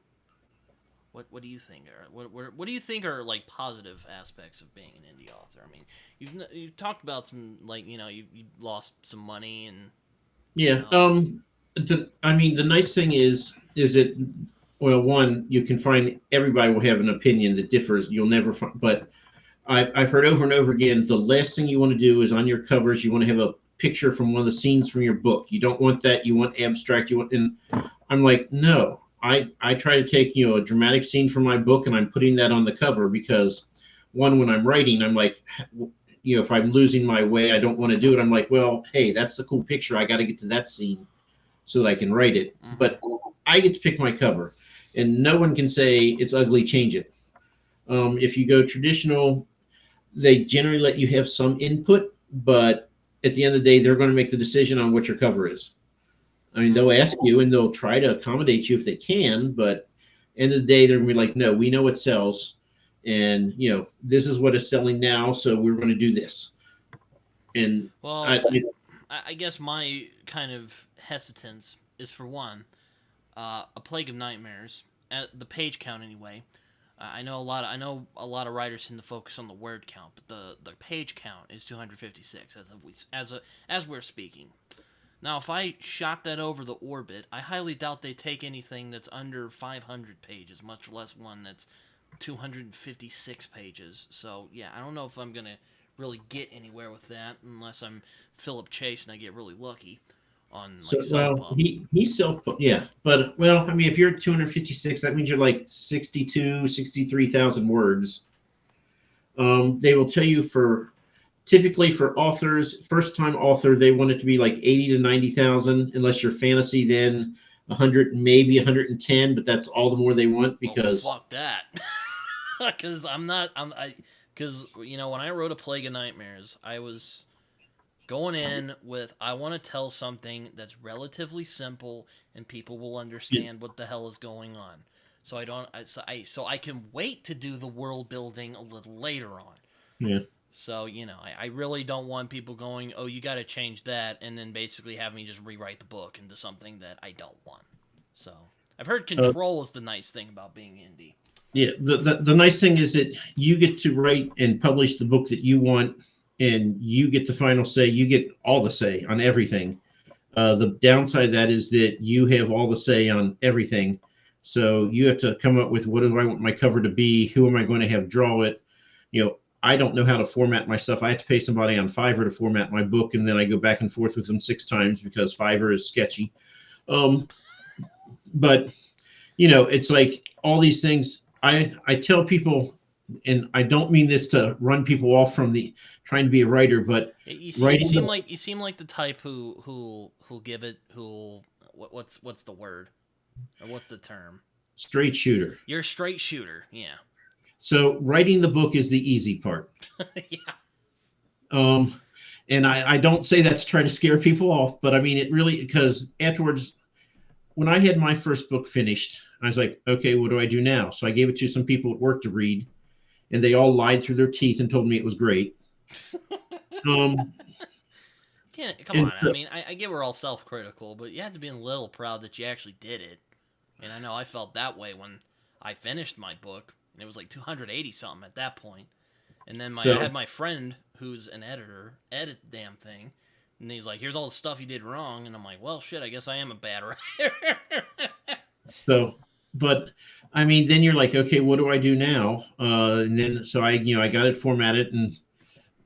S1: what do you think are what do you think are like positive aspects of being an indie author? I mean, you've talked about some like you lost some money and
S2: Yeah. I mean, the nice thing is that, well, one, you can find everybody will have an opinion that differs. You'll never find, but I've heard over and over again, the last thing you want to do is on your covers, you want to have a picture from one of the scenes from your book. You don't want that. You want abstract. You want, and I'm like, no. I try to take a dramatic scene from my book and I'm putting that on the cover because, one, when I'm writing, I'm like, if I'm losing my way, I don't want to do it. I'm like, well, hey, that's the cool picture. I got to get to that scene so that I can write it.
S1: Mm-hmm.
S2: But I get to pick my cover, and no one can say it's ugly. Change it. If you go traditional, they generally let you have some input, but at the end of the day, they're going to make the decision on what your cover is. I mean, they'll ask you and they'll try to accommodate you if they can, but end of the day, they're going to be like, no, we know what sells. And, this is what is selling now. So we're going to do this. And
S1: well, I guess my kind of hesitance is, for one, A Plague of Nightmares, at the page count anyway. I know a lot of writers tend to focus on the word count, but the page count is 256 as we're speaking. Now, if I shot that over the orbit, I highly doubt they take anything that's under 500 pages, much less one that's 256 pages. So, yeah, I don't know if I'm going to really get anywhere with that unless I'm Philip Chase and I get really lucky on self-pub.
S2: He's self-pub, yeah. But, well, I mean, if you're 256, that means you're like 62, 63,000 words. They will tell you typically for authors, first-time author, they want it to be like 80 to 90,000. Unless you're fantasy, then 100, maybe 110. But that's all the more they want because
S1: fuck that. Because because when I wrote A Plague of Nightmares, I was going in with I want to tell something that's relatively simple and people will understand what the hell is going on. So I can wait to do the world building a little later on.
S2: Yeah.
S1: So, I really don't want people going, oh, you got to change that, and then basically have me just rewrite the book into something that I don't want. So, I've heard control is the nice thing about being indie.
S2: Yeah, the nice thing is that you get to write and publish the book that you want, and you get the final say. You get all the say on everything. The downside of that is that you have all the say on everything. So you have to come up with, what do I want my cover to be? Who am I going to have draw it? I don't know how to format my stuff. I have to pay somebody on Fiverr to format my book, and then I go back and forth with them 6 times because Fiverr is sketchy. But it's like all these things. I tell people, and I don't mean this to run people off from the trying to be a writer, but
S1: you seem like the type who'll give it what's the word or what's the term?
S2: Straight shooter.
S1: You're a straight shooter, yeah.
S2: So writing the book is the easy part.
S1: Yeah.
S2: And I don't say that to try to scare people off, but I mean it really, because afterwards, when I had my first book finished, I was like, okay, what do I do now? So I gave it to some people at work to read, and they all lied through their teeth and told me it was great.
S1: Come on. I mean, I get we're all self-critical, but you have to be a little proud that you actually did it. And I know I felt that way when I finished my book, and it was like 280 something at that point. And then I had my friend who's an editor edit the damn thing, and he's like, "Here's all the stuff you did wrong," and I'm like, "Well, shit, I guess I am a bad writer."
S2: But I mean, then you're like, okay, what do I do now? And then so I got it formatted, and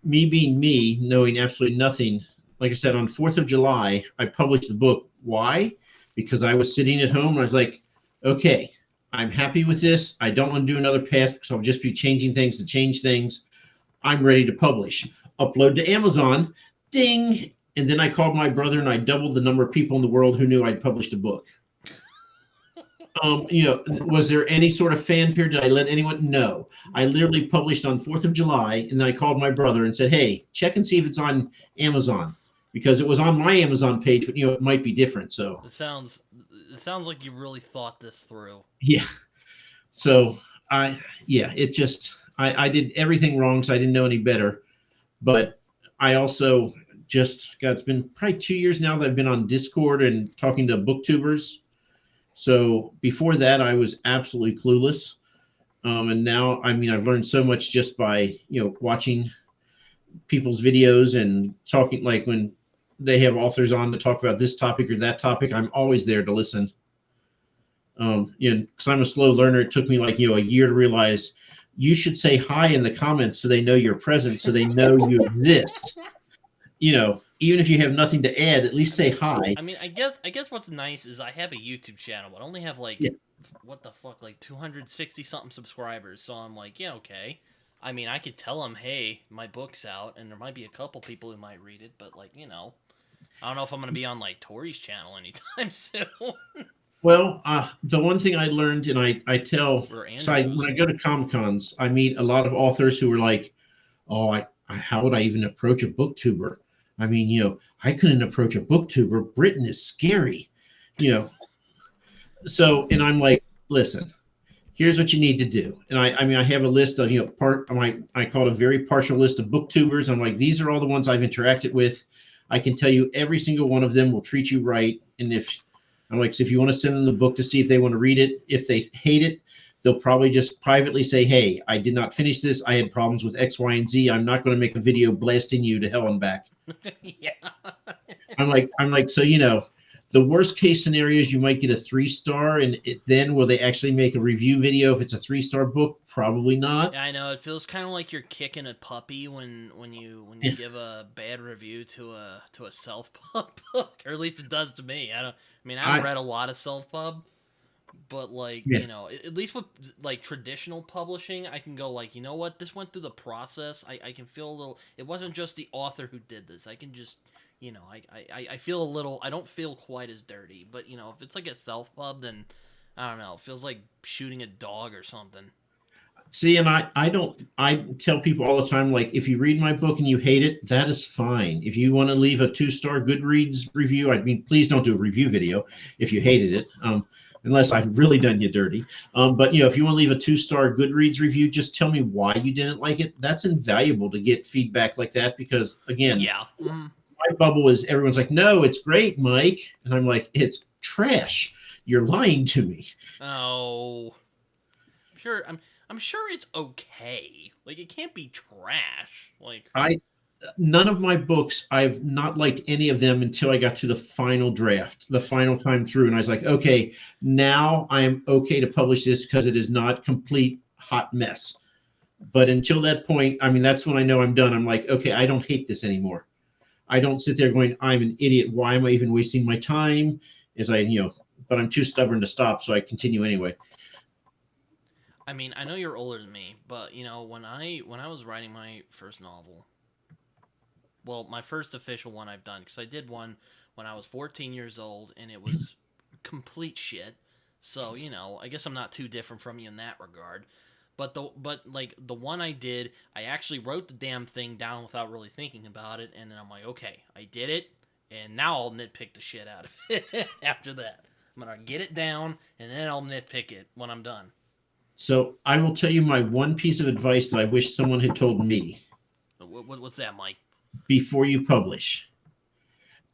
S2: me being me, knowing absolutely nothing. Like I said, on 4th of July, I published the book. Why? Because I was sitting at home and I was like, okay, I'm happy with this. I don't want to do another pass because I'll just be changing things to change things. I'm ready to publish. Upload to Amazon. Ding. And then I called my brother and I doubled the number of people in the world who knew I'd published a book. Was there any sort of fanfare? Did I let anyone? No. I literally published on 4th of July, and then I called my brother and said, hey, check and see if it's on Amazon, because it was on my Amazon page, but it might be different. So
S1: it sounds like you really thought this through.
S2: Yeah. So it just, I did everything wrong, so I didn't know any better. But I also just got, it's been probably 2 years now that I've been on Discord and talking to booktubers. So before that, I was absolutely clueless. And now, I mean, I've learned so much just by, watching people's videos and talking, like when they have authors on to talk about this topic or that topic, I'm always there to listen. Because I'm a slow learner. It took me like, a year to realize you should say hi in the comments so they know you're present, so they know you exist. Even if you have nothing to add, at least say hi.
S1: I mean, I guess what's nice is I have a YouTube channel, but I only have like,
S2: Yeah.
S1: what the fuck, like 260 something subscribers. So I'm like, yeah, okay. I mean, I could tell them, hey, my book's out, and there might be a couple people who might read it, but like, I don't know if I'm gonna be on like Tori's channel anytime soon.
S2: Well, the one thing I learned, and I tell,
S1: Or
S2: so
S1: Andrews.
S2: when I go to Comic Cons, I meet a lot of authors who are like, "Oh, how would I even approach a booktuber? I mean, I couldn't approach a booktuber. Britton is scary, you know." So, and I'm like, listen, here's what you need to do. And I mean, I have a list of, I call it a very partial list of booktubers. I'm like, these are all the ones I've interacted with. I can tell you every single one of them will treat you right. And so if you want to send them the book to see if they want to read it, if they hate it, they'll probably just privately say, hey, I did not finish this. I had problems with X, Y, and Z. I'm not going to make a video blasting you to hell and back.
S1: Yeah.
S2: I'm like, so, the worst case scenario is you might get a 3-star, and then will they actually make a review video if it's a 3-star book? Probably not.
S1: Yeah, I know. It feels kind of like you're kicking a puppy when you
S2: Yeah.
S1: give a bad review to a self pub book, or at least it does to me. I mean, I haven't read a lot of self pub, but like
S2: Yeah.
S1: at least with like traditional publishing, I can go like, you know what, this went through the process. I can feel a little. It wasn't just the author who did this. I can just. I feel a little. I don't feel quite as dirty, but if it's like a self pub, then I don't know. It feels like shooting a dog or something.
S2: See, and I tell people all the time, like, if you read my book and you hate it, that is fine. If you want to leave a 2-star Goodreads review, I mean, please don't do a review video if you hated it, unless I've really done you dirty. But if you want to leave a 2-star Goodreads review, just tell me why you didn't like it. That's invaluable to get feedback like that, because again,
S1: Yeah. Mm-hmm.
S2: my bubble is everyone's like, no, it's great, Mike, and I'm like, it's trash. You're lying to me.
S1: Oh, sure. I'm sure it's okay. Like it can't be trash. Like
S2: None of my books, I've not liked any of them until I got to the final draft, the final time through, and I was like, okay, now I am okay to publish this because it is not complete hot mess. But until that point, I mean, that's when I know I'm done. I'm like, okay, I don't hate this anymore. I don't sit there going, I'm an idiot. Why am I even wasting my time? But I'm too stubborn to stop, so I continue anyway.
S1: I mean, I know you're older than me, but when I was writing my first novel, well, my first official one I've done, because I did one when I was 14 years old, and it was complete shit. So I guess I'm not too different from you in that regard. But the one I did, I actually wrote the damn thing down without really thinking about it, and then I'm like, okay, I did it, and now I'll nitpick the shit out of it after that. I'm gonna get it down, and then I'll nitpick it when I'm done.
S2: So I will tell you my one piece of advice that I wish someone had told me
S1: What's that, Mike?
S2: before you publish.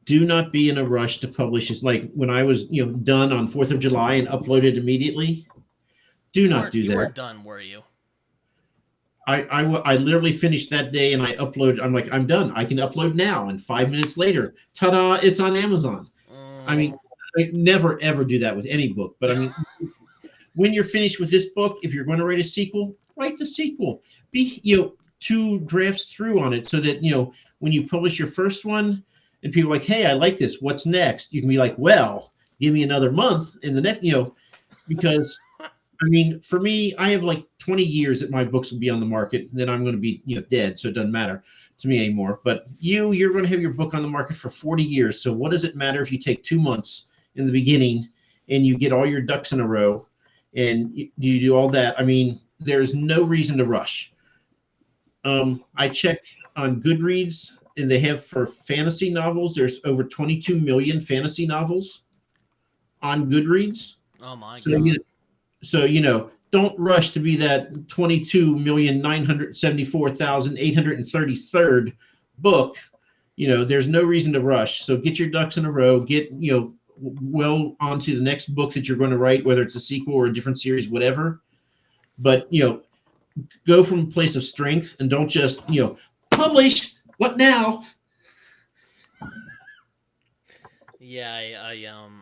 S2: Do not be in a rush to publish. It's like when I was, done on 4th of July and uploaded immediately. Do not do
S1: You
S2: that.
S1: weren't done, were you?
S2: I literally finished that day and I uploaded. I'm like, I'm done. I can upload now. And 5 minutes later, ta-da! It's on Amazon. I mean, I never ever do that with any book. But I mean, when you're finished with this book, if you're going to write a sequel, write the sequel. Be 2 drafts through on it, so that when you publish your first one, and people are like, hey, I like this. What's next? You can be like, well, give me another month in the next, because I mean, for me, I have like 20 years that my books will be on the market, and then I'm going to be, dead. So it doesn't matter to me anymore. But you're going to have your book on the market for 40 years. So what does it matter if you take 2 months in the beginning and you get all your ducks in a row and you do all that? I mean, there's no reason to rush. I check on Goodreads, and they have, for fantasy novels, there's over 22 million fantasy novels on Goodreads.
S1: Oh my
S2: So
S1: god.
S2: so don't rush to be that 22,974,833rd book. There's no reason to rush. So get your ducks in a row. Get well onto the next book that you're going to write, whether it's a sequel or a different series, whatever. But go from a place of strength and don't just publish. What now?
S1: Yeah,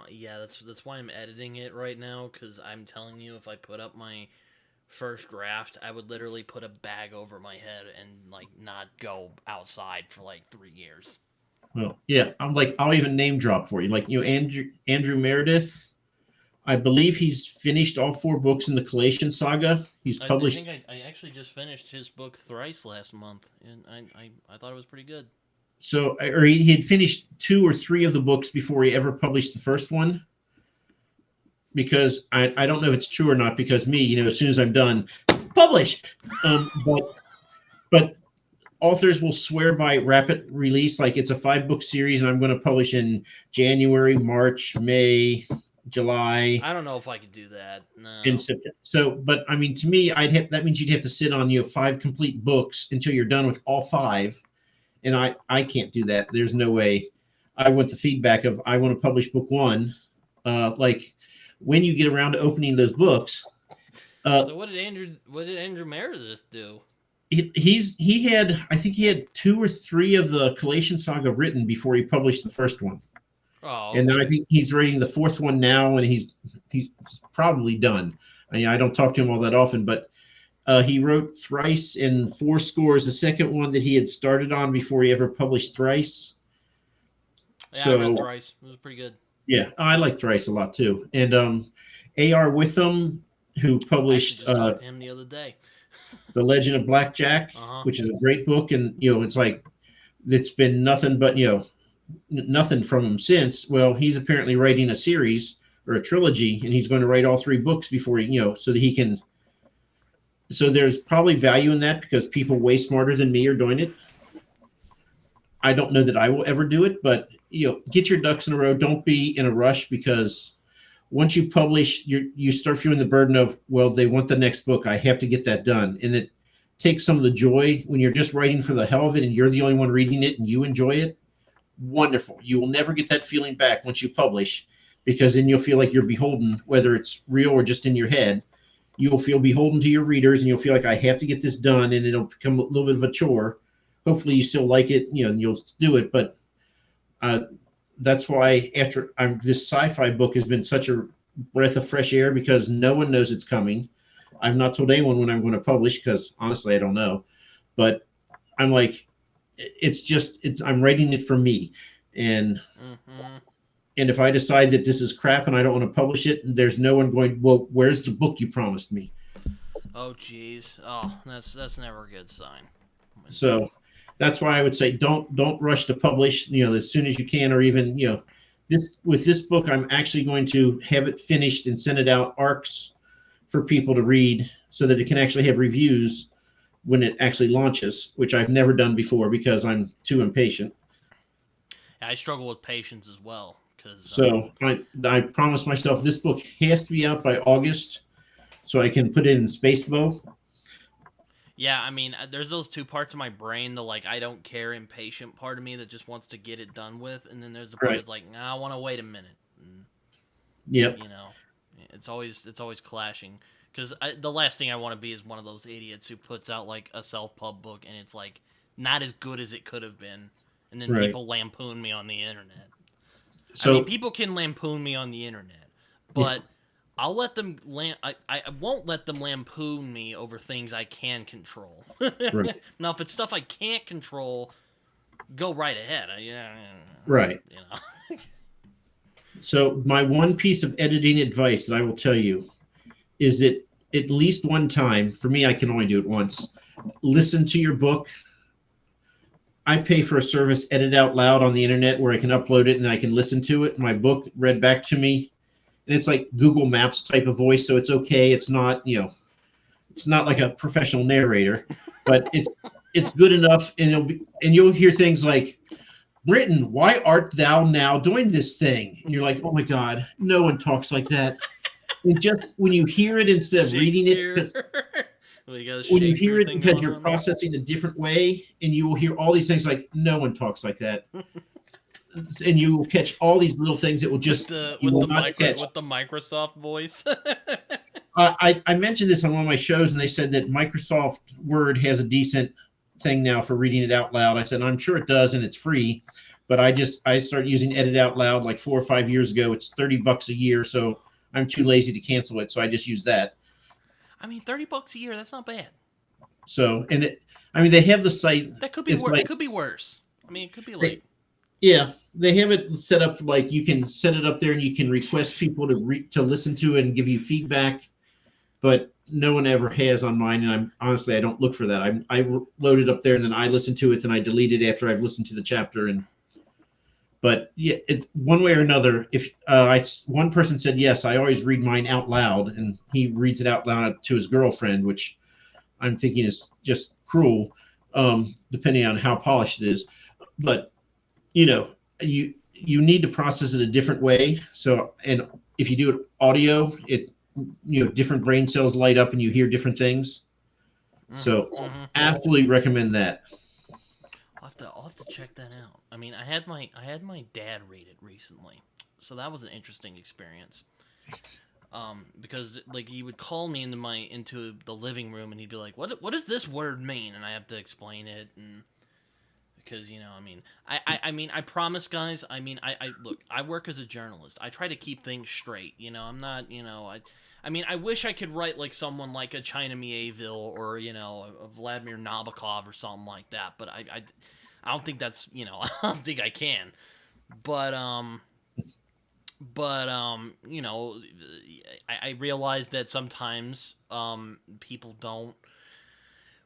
S1: yeah, that's why I'm editing it right now, because I'm telling you, if I put up my first draft, I would literally put a bag over my head and like not go outside for like 3 years.
S2: Well, yeah, I'll even name drop for you. Like, Andrew Meredith, I believe he's finished all 4 books in the Collation Saga. He's
S1: I
S2: published.
S1: think I actually just finished his book Thrice last month, and I thought it was pretty good.
S2: So, or he had finished 2 or 3 of the books before he ever published the first one. Because I don't know if it's true or not, because me, as soon as I'm done, publish. But authors will swear by rapid release, like it's a 5-book series and I'm going to publish in January, March, May, July.
S1: I don't know if I could do that. No.
S2: In September. So, but I mean, to me, that means you'd have to sit on 5 complete books until you're done with all 5, and I can't do that. There's no way. I want the feedback of I want to publish book 1, like when you get around to opening those books.
S1: So what did Andrew Meredith do?
S2: He had, I think he had 2 or 3 of the Collation Saga written before he published the first one.
S1: Oh,
S2: okay. And then I think he's writing the 4th one now, and he's probably done. I mean, I don't talk to him all that often, but he wrote Thrice and 4 Scores, the second one that he had started on before he ever published Thrice.
S1: Yeah, so, I read Thrice. It was pretty good.
S2: Yeah, I like Thrice a lot too. And A.R. Witham, who published
S1: I just talked to him the other day.
S2: The Legend of Blackjack, which is a great book, and it's like it's been nothing but nothing from him since. Well, he's apparently writing a series or a trilogy, and he's going to write all 3 books before so that he can. So there's probably value in that, because people way smarter than me are doing it. I don't know that I will ever do it, but get your ducks in a row. Don't be in a rush, because once you publish, you start feeling the burden of, well, they want the next book. I have to get that done. And it takes some of the joy when you're just writing for the hell of it and you're the only one reading it and you enjoy it. Wonderful. You will never get that feeling back once you publish, because then you'll feel like you're beholden, whether it's real or just in your head. You will feel beholden to your readers, and you'll feel like I have to get this done, and it'll become a little bit of a chore. Hopefully you still like it, and you'll do it. But that's why after this sci-fi book has been such a breath of fresh air, because no one knows it's coming. I've not told anyone when I'm going to publish, because honestly, I don't know. But I'm like, I'm writing it for me. And and if I decide that this is crap and I don't want to publish it, there's no one going, well, where's the book you promised me?
S1: Oh, geez. Oh, that's never a good sign.
S2: So that's why I would say don't rush to publish, as soon as you can, or even, with this book, I'm actually going to have it finished and send it out ARCs for people to read, so that it can actually have reviews when it actually launches, which I've never done before because I'm too impatient.
S1: I struggle with patience as well.
S2: So I promised myself this book has to be out by August, so I can put it in Spacebo.
S1: Yeah, I mean, there's those 2 parts of my brain, the like I don't care impatient part of me that just wants to get it done with, and then there's the part that's like, nah, I want to wait a minute. And,
S2: yep.
S1: It's always clashing, because the last thing I want to be is one of those idiots who puts out like a self-pub book and it's like not as good as it could have been, and then people lampoon me on the internet. So, I mean, people can lampoon me on the internet, but I'll let them I won't let them lampoon me over things I can control. Right. Now, if it's stuff I can't control, go right ahead.
S2: Right. So my one piece of editing advice that I will tell you is that at least one time, for me, I can only do it once, listen to your book. I pay for a service, Edit Out Loud, on the internet, where I can upload it and I can listen to it, my book read back to me. And it's like Google Maps type of voice, so it's okay. It's not, it's not like a professional narrator, but it's good enough, and you'll hear things like, Britton, why art thou now doing this thing? And you're like, oh my God, no one talks like that. And just when you hear it instead of reading it,
S1: Shakespeare.
S2: because
S1: Well, you got a
S2: when you
S1: Shakespeare
S2: hear it
S1: thing
S2: because
S1: going
S2: you're
S1: on.
S2: processing a different way, and you will hear all these things like no one talks like that, and you will catch all these little things that will
S1: with
S2: just
S1: the
S2: you will not catch.
S1: with the Microsoft voice.
S2: I mentioned this on one of my shows, and they said that Microsoft Word has a decent thing now for reading it out loud. I said I'm sure it does, and it's free. But I started using Edit Out Loud like 4 or 5 years ago. It's $30 a year, so I'm too lazy to cancel it, so I just use that.
S1: I mean, $30 a year. That's not bad.
S2: So I mean, they have the site.
S1: That could be
S2: It's
S1: It
S2: like
S1: could be worse. I mean, it could be
S2: they,
S1: like.
S2: yeah, they have it set up like you can set it up there, and you can request people to listen to it and give you feedback. But no one ever has on mine, and I'm honestly I don't look for that. I load it up there, and then I listen to it, and I delete it after I've listened to the chapter. And but yeah, one way or another, if one person said yes, I always read mine out loud, and he reads it out loud to his girlfriend, which I'm thinking is just cruel, depending on how polished it is. But you know, you need to process it a different way. So, and if you do it audio, different brain cells light up and you hear different things. So,
S1: Mm-hmm.
S2: absolutely recommend that.
S1: I'll have to check that out. I mean, I had my dad read it recently, so that was an interesting experience. Because like he would call me into the living room and he'd be like, "What does this word mean?" And I have to explain it, and because I mean, I mean, I promise, guys. I mean, I look, I work as a journalist. I try to keep things straight. I'm not, I mean, I wish I could write like someone like a China Mieville or a Vladimir Nabokov or something like that. But I don't think that's I don't think I can. But I realize that sometimes people don't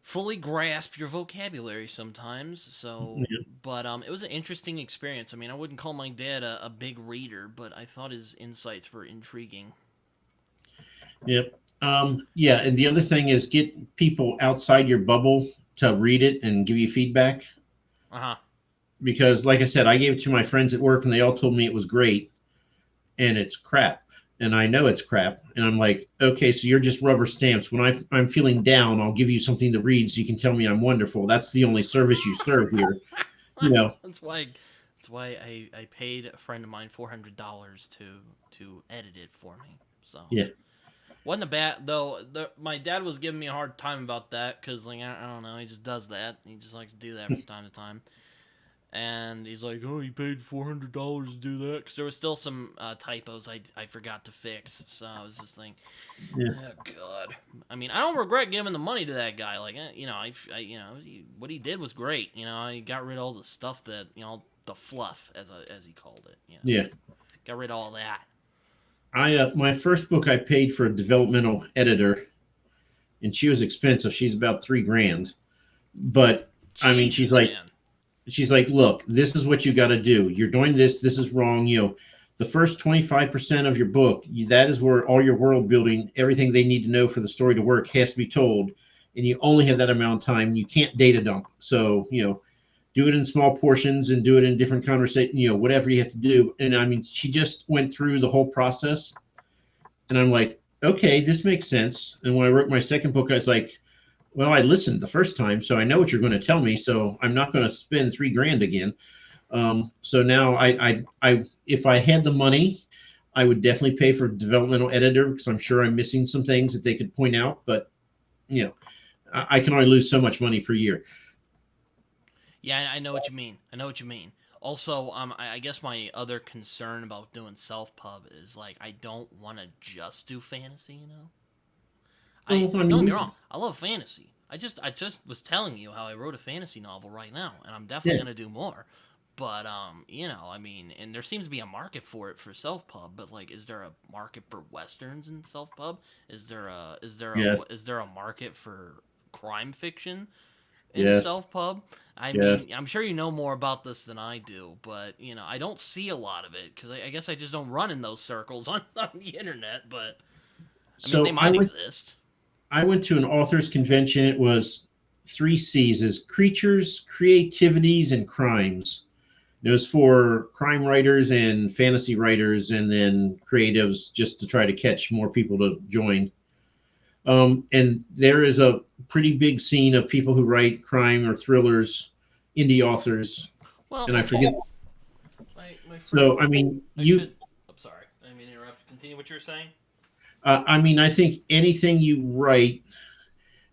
S1: fully grasp your vocabulary sometimes. So,
S2: Yeah.
S1: but it was an interesting experience. I mean, I wouldn't call my dad a big reader, but I thought his insights were intriguing.
S2: Yep. Yeah, and the other thing is get people outside your bubble to read it and give you feedback.
S1: Uh huh.
S2: Because, like I said, I gave it to my friends at work, and they all told me it was great, and it's crap. And I know it's crap. And I'm like, okay, so you're just rubber stamps. When I'm feeling down, I'll give you something to read so you can tell me I'm wonderful. That's the only service you serve here. You know,
S1: that's why. That's why I paid a friend of mine $400 to edit it for me. So
S2: yeah.
S1: wasn't a bad though. My dad was giving me a hard time about that because like I don't know, he just does that. He just likes to do that from time to time. And he's like, "Oh, you paid $400 to do that?" Because there was still some typos I forgot to fix. So I was just like,
S2: Yeah.
S1: "Oh God." I mean, I don't regret giving the money to that guy. Like, what he did was great. He got rid of all the stuff that the fluff as he called it.
S2: Yeah.
S1: Got rid of all that.
S2: My first book I paid for a developmental editor, and she was expensive. She's about $3,000. But I mean,
S1: Jesus, man.
S2: she's like, look, this is what you got to do. You're doing this. This is wrong. The first 25% of your book, that is where all your world building, everything they need to know for the story to work has to be told. And you only have that amount of time. You can't data dump. So, do it in small portions and do it in different conversation, whatever you have to do. And I mean, she just went through the whole process. And I'm like, okay, this makes sense. And when I wrote my second book, I was like, well, I listened the first time, so I know what you're going to tell me. So I'm not going to spend $3,000 again. So now if I had the money, I would definitely pay for a developmental editor because I'm sure I'm missing some things that they could point out. But I can only lose so much money per year.
S1: Yeah, I know what you mean. I know what you mean. Also, I guess my other concern about doing self pub is like I don't want to just do fantasy. I
S2: Well, I
S1: Don't get me
S2: mean,
S1: wrong. I love fantasy. I just was telling you how I wrote a fantasy novel right now, and I'm definitely
S2: yeah.
S1: gonna do more. But I mean, and there seems to be a market for it for self pub. But like, is there a market for westerns in self pub?
S2: Yes.
S1: Is there a market for crime fiction in
S2: Yes.
S1: self pub? I mean,
S2: Yes.
S1: I'm sure you know more about this than I do, but I don't see a lot of it because I guess I just don't run in those circles on the internet. But I mean, they
S2: So
S1: might exist.
S2: I went to an authors convention. It was three C's: is creatures, creativities, and crimes. It was for crime writers and fantasy writers, and then creatives, just to try to catch more people to join. And there is a pretty big scene of people who write crime or thrillers, indie authors,
S1: Well,
S2: and I
S1: okay.
S2: forget.
S1: My friend,
S2: So I mean,
S1: I
S2: you.
S1: should. I'm sorry. I mean, interrupt. Continue what you were saying.
S2: I mean, I think anything you write,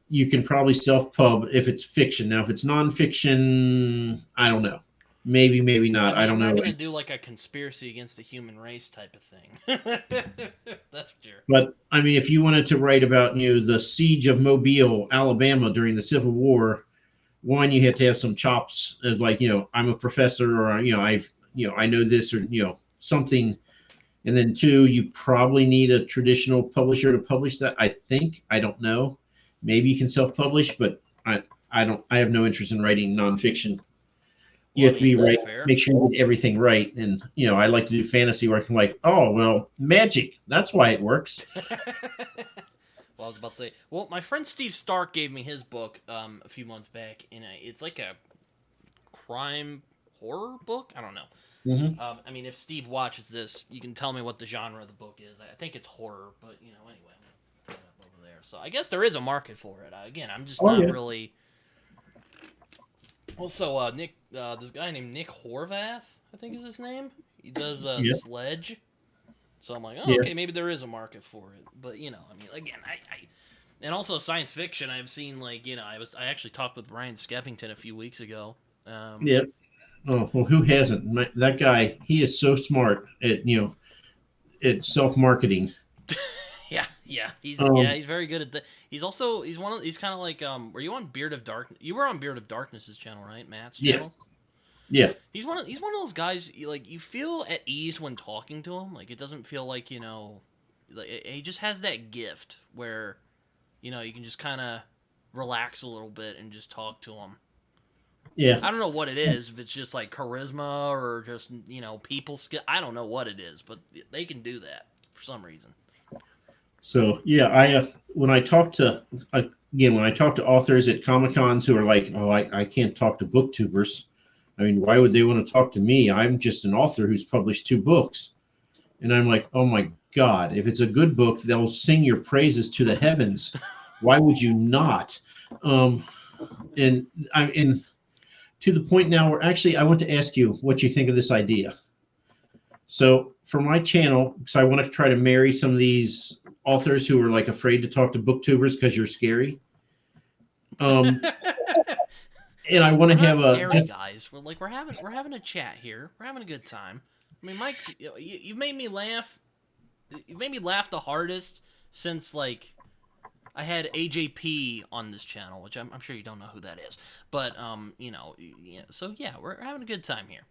S2: you can probably self-pub if it's fiction. Now, if it's nonfiction, I don't know. Maybe, maybe
S1: I
S2: not. I
S1: mean, I'm
S2: don't
S1: not
S2: know.
S1: gonna do like a conspiracy against the human race type of thing. That's for sure.
S2: But I mean, if you wanted to write about the siege of Mobile, Alabama during the Civil War, one, you had to have some chops of like I'm a professor, or I know this, or something. And then two, you probably need a traditional publisher to publish that. I think. I don't know. Maybe you can self-publish, but I have no interest in writing nonfiction. You
S1: Well, I
S2: have to be
S1: mean, that's
S2: right.
S1: fair.
S2: Make sure you get everything right. And I like to do fantasy work. I'm like, oh well, magic. That's why it works.
S1: Well, I was about to say. Well, my friend Steve Stark gave me his book a few months back, and it's like a crime horror book. I don't know.
S2: Mm-hmm.
S1: I mean, if Steve watches this, you can tell me what the genre of the book is. I think it's horror, but anyway, I'm gonna put it up over there. So I guess there is a market for it. Again, I'm just
S2: Oh
S1: not
S2: yeah.
S1: really. Also, Nick, this guy named Nick Horvath, I think is his name. He does
S2: Yeah.
S1: Sledge. So I'm like, oh,
S2: Yeah.
S1: okay, maybe there is a market for it. But I mean, again, and also science fiction. I've seen I actually talked with Brian Skeffington a few weeks ago.
S2: Yeah. Oh well, who hasn't? That guy, he is so smart at at self-marketing.
S1: He's very good at that. He's kind of like were you on Beard of Dark? You were on Beard of Darkness's channel, right? Matt's channel.
S2: Yes. Yeah.
S1: He's one of those guys you feel at ease when talking to him. Like it doesn't feel like he just has that gift where you can just kind of relax a little bit and just talk to him.
S2: Yeah.
S1: I don't know what it is. If it's just like charisma or just people skill. I don't know what it is, but they can do that for some reason.
S2: So yeah, I when I talk to when I talk to authors at Comic Cons who are like, oh, I can't talk to booktubers. I mean, why would they want to talk to me? I'm just an author who's published 2 books. And I'm like, oh my God, if it's a good book, they'll sing your praises to the heavens. Why would you not? And I'm in to the point now where actually I want to ask you what you think of this idea. So for my channel, because I want to try to marry some of these authors who are like afraid to talk to booktubers because you're scary. And I want to have
S1: scary guys. We're having a chat here. We're having a good time. I mean, Mike, you've made me laugh. You've made me laugh the hardest since I had AJP on this channel, which I'm sure you don't know who that is. But so yeah, we're having a good time here.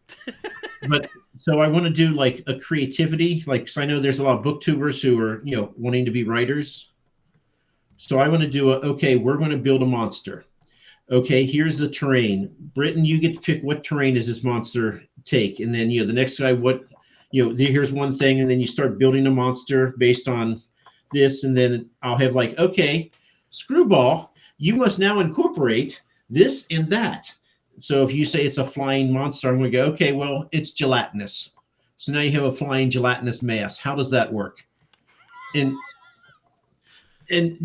S2: But so I want to do like a creativity, because I know there's a lot of booktubers who are wanting to be writers. So I want to do okay, we're going to build a monster. Okay, here's the terrain. Britton, you get to pick what terrain does this monster take, and then the next guy, here's one thing, and then you start building a monster based on this, and then I'll have okay, Screwball, you must now incorporate this and that. So if you say it's a flying monster, I'm going to go, okay, well, it's gelatinous. So now you have a flying gelatinous mass. How does that work? And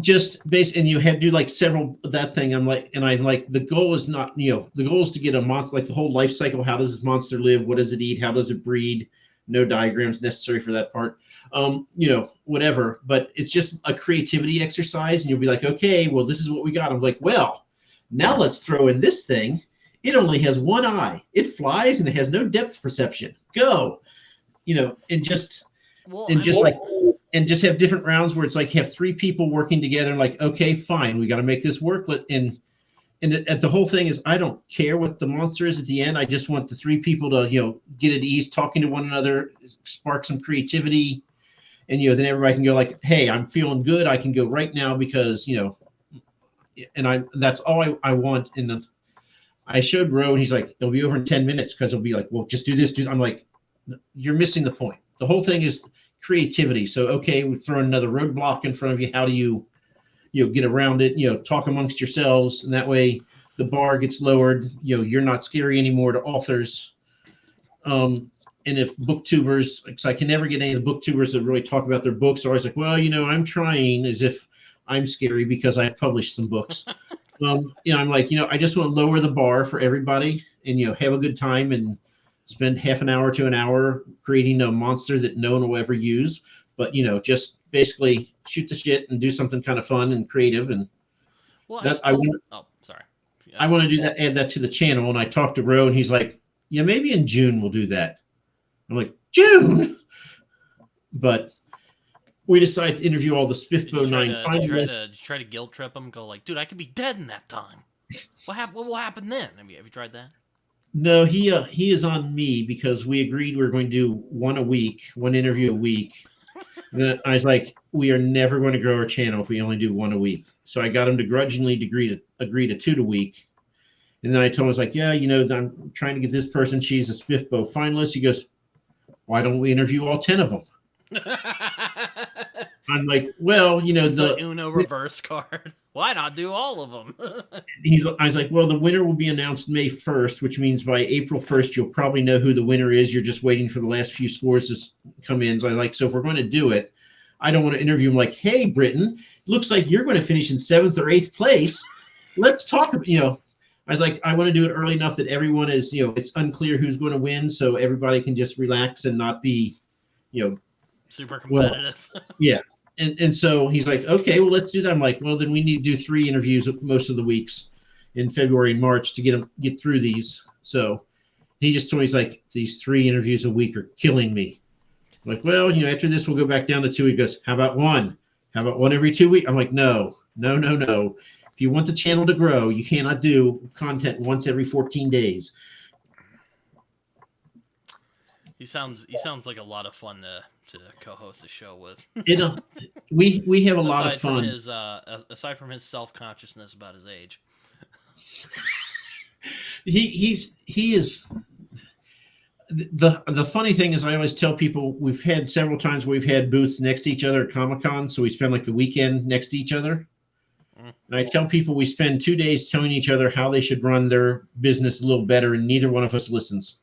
S2: just and you have to do several of that thing. I'm like, the goal is not, the goal is to get a monster, the whole life cycle. How does this monster live? What does it eat? How does it breed? No diagrams necessary for that part. Whatever, but it's just a creativity exercise. And you'll be like, okay, well, this is what we got. I'm like, well, now let's throw in this thing. It only has one eye. It flies and it has no depth perception. Go, and just, and just have different rounds where it's have 3 people working together and okay, fine, we got to make this work. And the whole thing is, I don't care what the monster is at the end. I just want the 3 people to, get at ease, talking to one another, spark some creativity. And, then everybody can go hey, I'm feeling good. I can go right now because, and that's all I want. And I showed Ro and he's like, it'll be over in 10 minutes because it'll be well, just do this. I'm like, you're missing the point. The whole thing is creativity. So, okay, we throw another roadblock in front of you. How do you get around it? Talk amongst yourselves. And that way the bar gets lowered. You're not scary anymore to authors. And if booktubers, because I can never get any of the booktubers that really talk about their books, are always like, well, I'm trying, as if I'm scary because I've published some books. I'm like, I just want to lower the bar for everybody and, have a good time and spend half an hour to an hour creating a monster that no one will ever use. But, just basically shoot the shit and do something kind of fun and creative. And
S1: Well, I
S2: that
S1: suppose. Oh, sorry.
S2: I want to do that, add that to the channel. And I talked to Ro and he's like, yeah, maybe in June we'll do that. I'm like, June? But we decided to interview all the Spiffbo 9 finalists.
S1: Did you try to guilt trip them? Go like, dude, I could be dead in that time. What will happen then? Have you tried that?
S2: No, he is on me because we agreed we were going to do one interview a week. And I was like, we are never going to grow our channel if we only do one a week. So I got him to grudgingly agree to 2 a week. And then I told him, I was like, yeah, I'm trying to get this person. She's a Spiffbo finalist. He goes, why don't we interview all 10 of them? I'm like, well,
S1: the Uno reverse card. Why not do all of them?
S2: I was like, well, the winner will be announced May 1st, which means by April 1st, you'll probably know who the winner is. You're just waiting for the last few scores to come in. So I like, so if we're going to do it, I don't want to interview him like, hey, Britton, looks like you're going to finish in 7th or 8th place. Let's talk. I was like, I want to do it early enough that everyone is, it's unclear who's going to win. So everybody can just relax and not be,
S1: super competitive.
S2: Well, yeah. And so he's like, okay, well, let's do that. I'm like, well, then we need to do 3 interviews most of the weeks in February and March to get through these. So he just told me, he's like, these 3 interviews a week are killing me. I'm like, well, after this, we'll go back down to 2. He goes, how about 1? How about 1 every 2 weeks? I'm like, no. If you want the channel to grow, you cannot do content once every 14 days.
S1: He sounds like a lot of fun to co-host a show with.
S2: We have a lot of fun.
S1: Aside from his self-consciousness about his age,
S2: he is. The funny thing is, I always tell people we've had several times where we've had booths next to each other at Comic-Con, so we spend like the weekend next to each other. And I tell people we spend 2 days telling each other how they should run their business a little better, and neither one of us listens.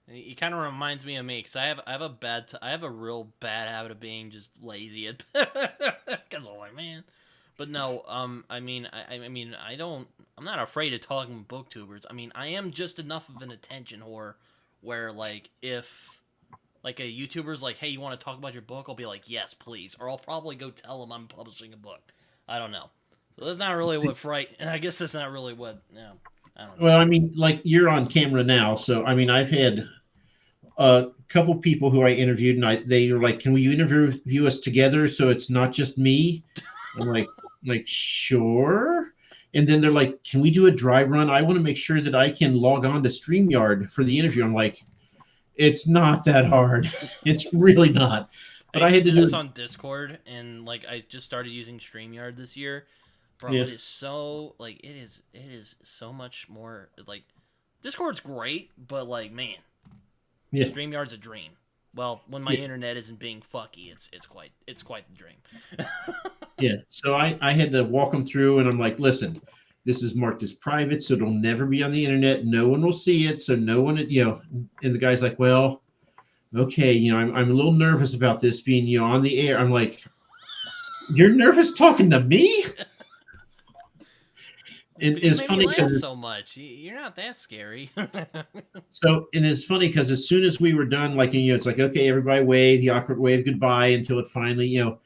S1: He kind of reminds me of me because I have a real bad habit of being just lazy at because I'm like, man. But no, I'm not afraid of talking with booktubers. I mean, I am just enough of an attention whore where like if like a YouTuber's like, hey, you want to talk about your book? I'll be like, yes, please, or I'll probably go tell them I'm publishing a book. I don't know. So that's not really what and I guess that's not really what. No, I don't know.
S2: Well, I mean, like you're on camera now, so I mean, I've had a couple people who I interviewed, and they were like, "Can you interview us together so it's not just me?" I'm like sure. And then they're like, "Can we do a dry run? I want to make sure that I can log on to StreamYard for the interview." I'm like, "It's not that hard. It's really not." But I had to do
S1: this on Discord, and like I just started using StreamYard this year. Bro, yeah. It is so like it is so much more like Discord's great, but like man. Yeah. StreamYard's a dream. Well, when my internet isn't being fucky, it's quite the dream.
S2: Yeah. So I had to walk them through, and I'm like, listen, this is marked as private, so it'll never be on the internet. No one will see it, so no one, And the guy's like, well, okay, I'm a little nervous about this being, on the air. I'm like, you're nervous talking to me? And it's funny because
S1: so much. You're not that scary.
S2: So, and it's funny because as soon as we were done, like, it's like, okay, everybody wave the awkward wave goodbye until it finally, and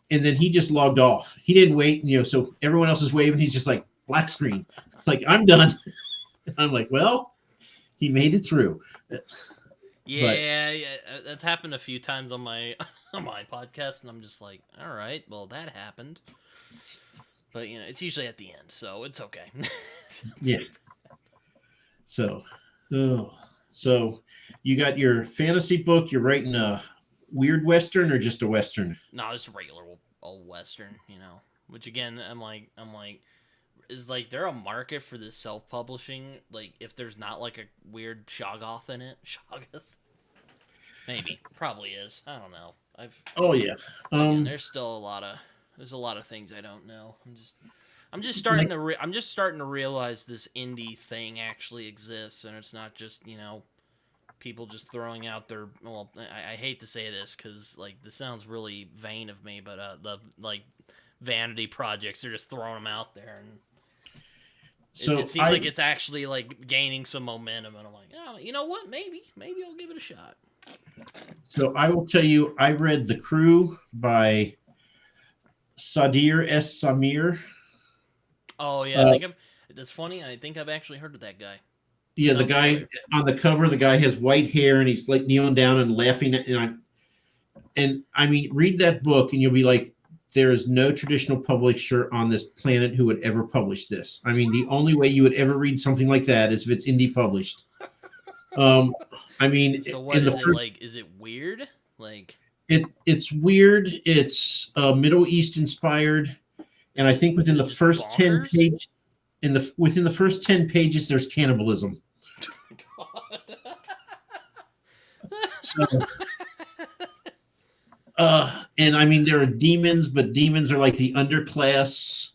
S2: then he just logged off. He didn't wait, so everyone else is waving. He's just like black screen, like I'm done. I'm like, well, he made it through.
S1: Yeah, that's happened a few times on my podcast, and I'm just like, all right, well, that happened. But, it's usually at the end, so it's okay.
S2: Yeah. So you got your fantasy book. You're writing a weird Western or just a Western?
S1: No, just a regular old Western, Which, again, I'm like, is, like, there a market for this self-publishing? Like, if there's not, like, a weird Shoggoth in it? Shoggoth? Maybe. Probably is. I don't know.
S2: Oh, yeah.
S1: There's still a lot of things I don't know. I'm just starting to I'm just starting to realize this indie thing actually exists, and it's not just people just throwing out their. Well, I hate to say this because like this sounds really vain of me, but the like vanity projects, they're just throwing them out there, and it seems like it's actually like gaining some momentum, and I'm like, oh, you know what? Maybe I'll give it a shot.
S2: So I will tell you, I read The Crew by Sadir S. Samir.
S1: Oh yeah, that's funny. I think I've actually heard of that guy.
S2: Yeah, the guy on the cover, the guy has white hair and he's like kneeling down and laughing at, and I mean, read that book and you'll be like, there is no traditional publisher on this planet who would ever publish this. I mean, the only way you would ever read something like that is if it's indie published. I mean,
S1: so what is it like? Is it weird? Like
S2: it's weird. It's Middle East inspired, and I think within the first
S1: bonkers?
S2: 10 pages, there's cannibalism.
S1: God.
S2: So, and I mean, there are demons, but demons are like the underclass,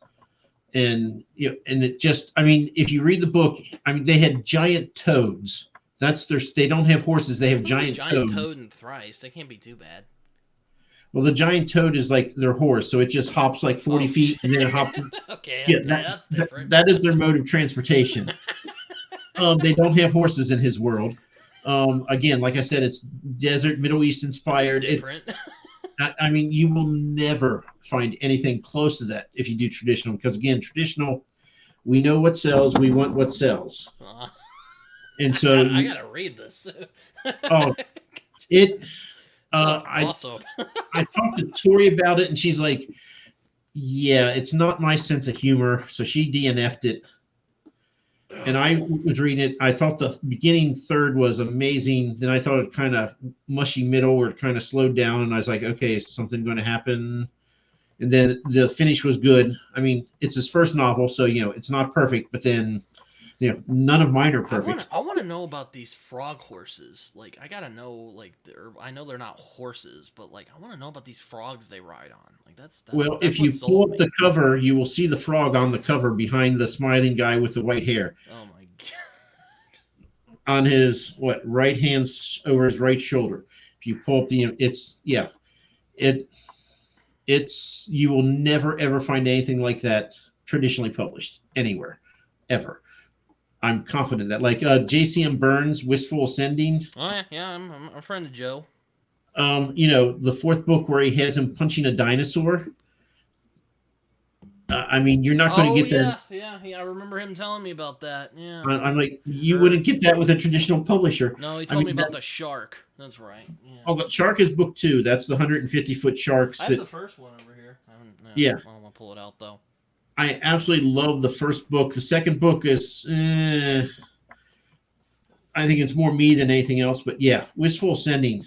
S2: and and it just, I mean, if you read the book, I mean, they had giant toads. They don't have horses. They have giant toads.
S1: Toad and thrice. They can't be too bad.
S2: Well, the giant toad is like their horse, so it just hops like 40 feet and then it hops.
S1: Okay,
S2: that's
S1: different.
S2: That is their mode of transportation. They don't have horses in his world. Again, like I said, it's desert, Middle East inspired.
S1: It's
S2: I mean, you will never find anything close to that if you do traditional, because again, traditional, we know what sells, we want what sells. And so
S1: I gotta read this.
S2: Awesome. I talked to Tori about it, and she's like, "Yeah, it's not my sense of humor." So she DNF'd it, and I was reading it. I thought the beginning third was amazing. Then I thought it kind of mushy middle, where it kind of slowed down, and I was like, "Okay, is something going to happen?" And then the finish was good. I mean, it's his first novel, so it's not perfect, but then. None of mine are perfect.
S1: I want to know about these frog horses. Like, I gotta know. Like, I know they're not horses, but like, I want to know about these frogs they ride on. Like, that's
S2: well. If you pull up the cover, you will see the frog on the cover behind the smiling guy with the white hair.
S1: Oh my god!
S2: On his right hand over his right shoulder. If you pull up it's you will never ever find anything like that traditionally published anywhere, ever. I'm confident that, like J.C.M. Burns' Wistful Ascending.
S1: Oh yeah, I'm a friend of Joe.
S2: The fourth book where he has him punching a dinosaur. I mean, you're not going to get that.
S1: Yeah. I remember him telling me about that. Yeah.
S2: I'm like, you wouldn't get that with a traditional publisher.
S1: No, he told me about the shark. That's right. Yeah.
S2: Oh, the shark is book 2. That's the 150-foot sharks.
S1: I have the first one over here. I don't want to pull it out though.
S2: I absolutely love the first book. The second book is, I think it's more me than anything else. But yeah, Wistful Ascending,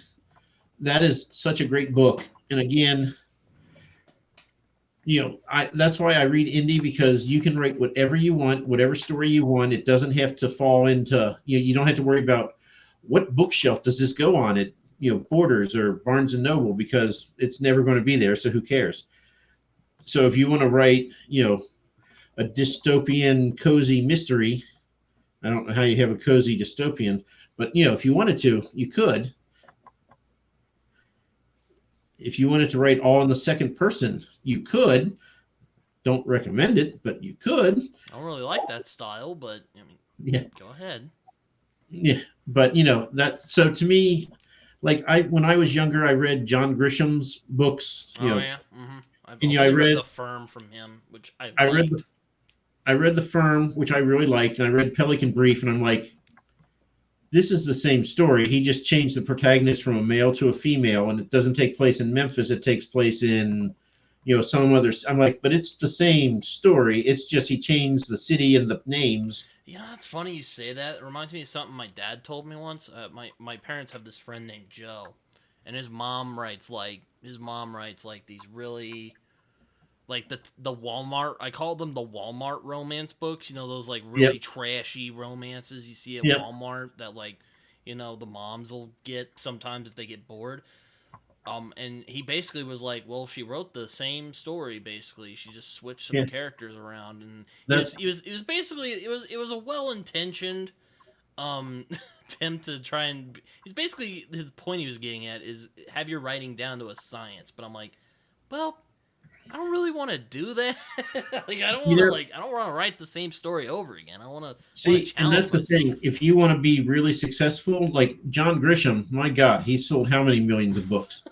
S2: that is such a great book. And again, that's why I read indie, because you can write whatever you want, whatever story you want. It doesn't have to fall into, you don't have to worry about what bookshelf does this go on at, Borders or Barnes and Noble, because it's never going to be there. So who cares? So if you want to write, a dystopian cozy mystery, I don't know how you have a cozy dystopian, but if you wanted to, you could. If you wanted to write all in the second person, you could. Don't recommend it, but you could.
S1: I don't really like that style, but I mean, go ahead.
S2: Yeah, but so to me, like when I was younger, I read John Grisham's books.
S1: Yeah. Mm-hmm.
S2: I
S1: read The Firm from him, which I
S2: read The Firm, which I really liked, and I read Pelican Brief, and I'm like, this is the same story. He just changed the protagonist from a male to a female, and it doesn't take place in Memphis. It takes place in, some other. I'm like, but it's the same story. It's just he changed the city and the names.
S1: It's funny you say that. It reminds me of something my dad told me once. My parents have this friend named Joe, and his mom writes like these really, like the Walmart. I call them the Walmart romance books. Those like really trashy romances you see at Walmart that like, the moms will get sometimes if they get bored. And he basically was like, well, she wrote the same story. Basically, she just switched some
S2: Yeah,
S1: characters around, and
S2: that's
S1: it was basically it was a well intentioned attempt to try and. He's basically his point he was getting at is have your writing down to a science. But I'm like, well, I don't really want to do that. Like
S2: you know.
S1: I don't want to write the same story over again. I want to
S2: See, and
S1: challenge
S2: that's the
S1: myself.
S2: thing. If you want to be really successful, like John Grisham, my God, he sold how many millions of books?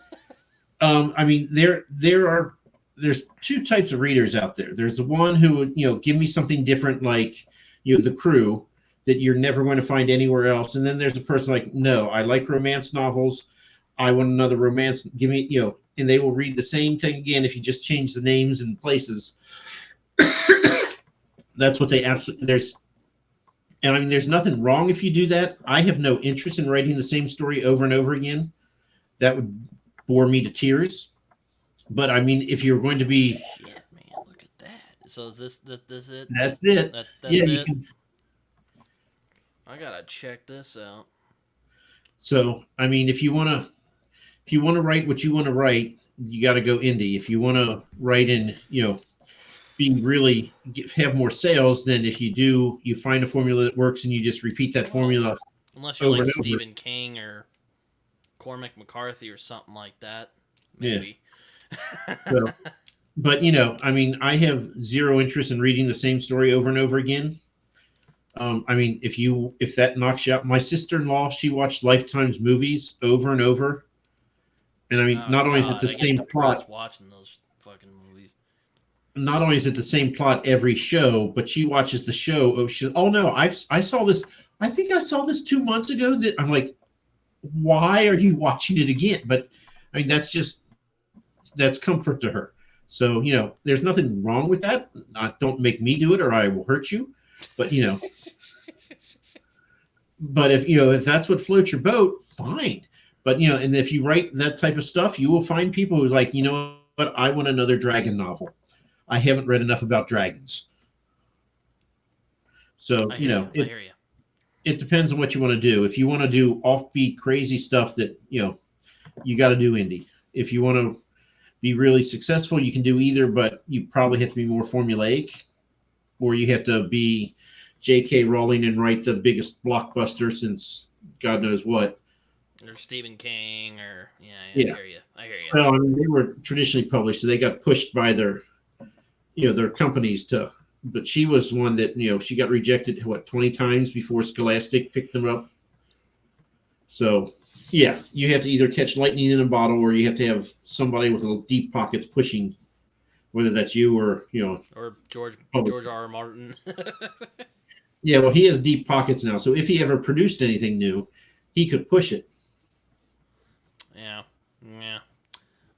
S2: I mean, there's two types of readers out there. There's the one who would, give me something different, like The Crew, that you're never going to find anywhere else. And then there's a person like, no, I like romance novels. I want another romance. Give me, and they will read the same thing again if you just change the names and places. That's what they absolutely there's. And I mean, there's nothing wrong if you do that. I have no interest in writing the same story over and over again. That would bore me to tears. But I mean, if you're going to be,
S1: Shit, man, look at that. So is this it?
S2: that's it. Yeah,
S1: That's
S2: you
S1: it.
S2: can.
S1: I gotta check this out.
S2: So I mean, if you want to write what you want to write, you got to go indie. If you want to write in, be really have more sales, then if you do, you find a formula that works and you just repeat that
S1: Well,
S2: formula
S1: unless you're
S2: over
S1: like
S2: and over.
S1: Stephen King or Cormac McCarthy or something like that,
S2: Yeah.
S1: maybe.
S2: So, but I mean, I have zero interest in reading the same story over and over again. I mean, if that knocks you out, my sister-in-law, she watched Lifetime's movies over and over, and I mean,
S1: Oh
S2: not only is it
S1: God,
S2: the
S1: I get
S2: same plot,
S1: depressed watching those fucking movies.
S2: not only is it the same plot every show, but she watches the show. Oh no, I saw this. I think I saw this 2 months ago. That I'm like, why are you watching it again? But I mean, that's comfort to her. So there's nothing wrong with that. Don't make me do it, or I will hurt you. But but if that's what floats your boat, fine. But and if you write that type of stuff, you will find people who's like, what, I want another dragon novel. I haven't read enough about dragons. So
S1: I hear you. I hear you.
S2: it depends on what you want to do. If you want to do offbeat, crazy stuff, that you got to do indie. If you want to be really successful, you can do either, but you probably have to be more formulaic, or you have to be J.K. Rowling and write the biggest blockbuster since God knows what.
S1: Or Stephen King, or yeah, I
S2: Yeah.
S1: hear you. I hear you.
S2: Well, I mean, they were traditionally published, so they got pushed by their companies to. But she was one that she got rejected 20 times before Scholastic picked them up. So yeah, you have to either catch lightning in a bottle, or you have to have somebody with deep pockets pushing, whether that's you or
S1: Or George
S2: publisher.
S1: R. R. Martin.
S2: Yeah, well, he has deep pockets now, so if he ever produced anything new, he could push it.
S1: Yeah, yeah.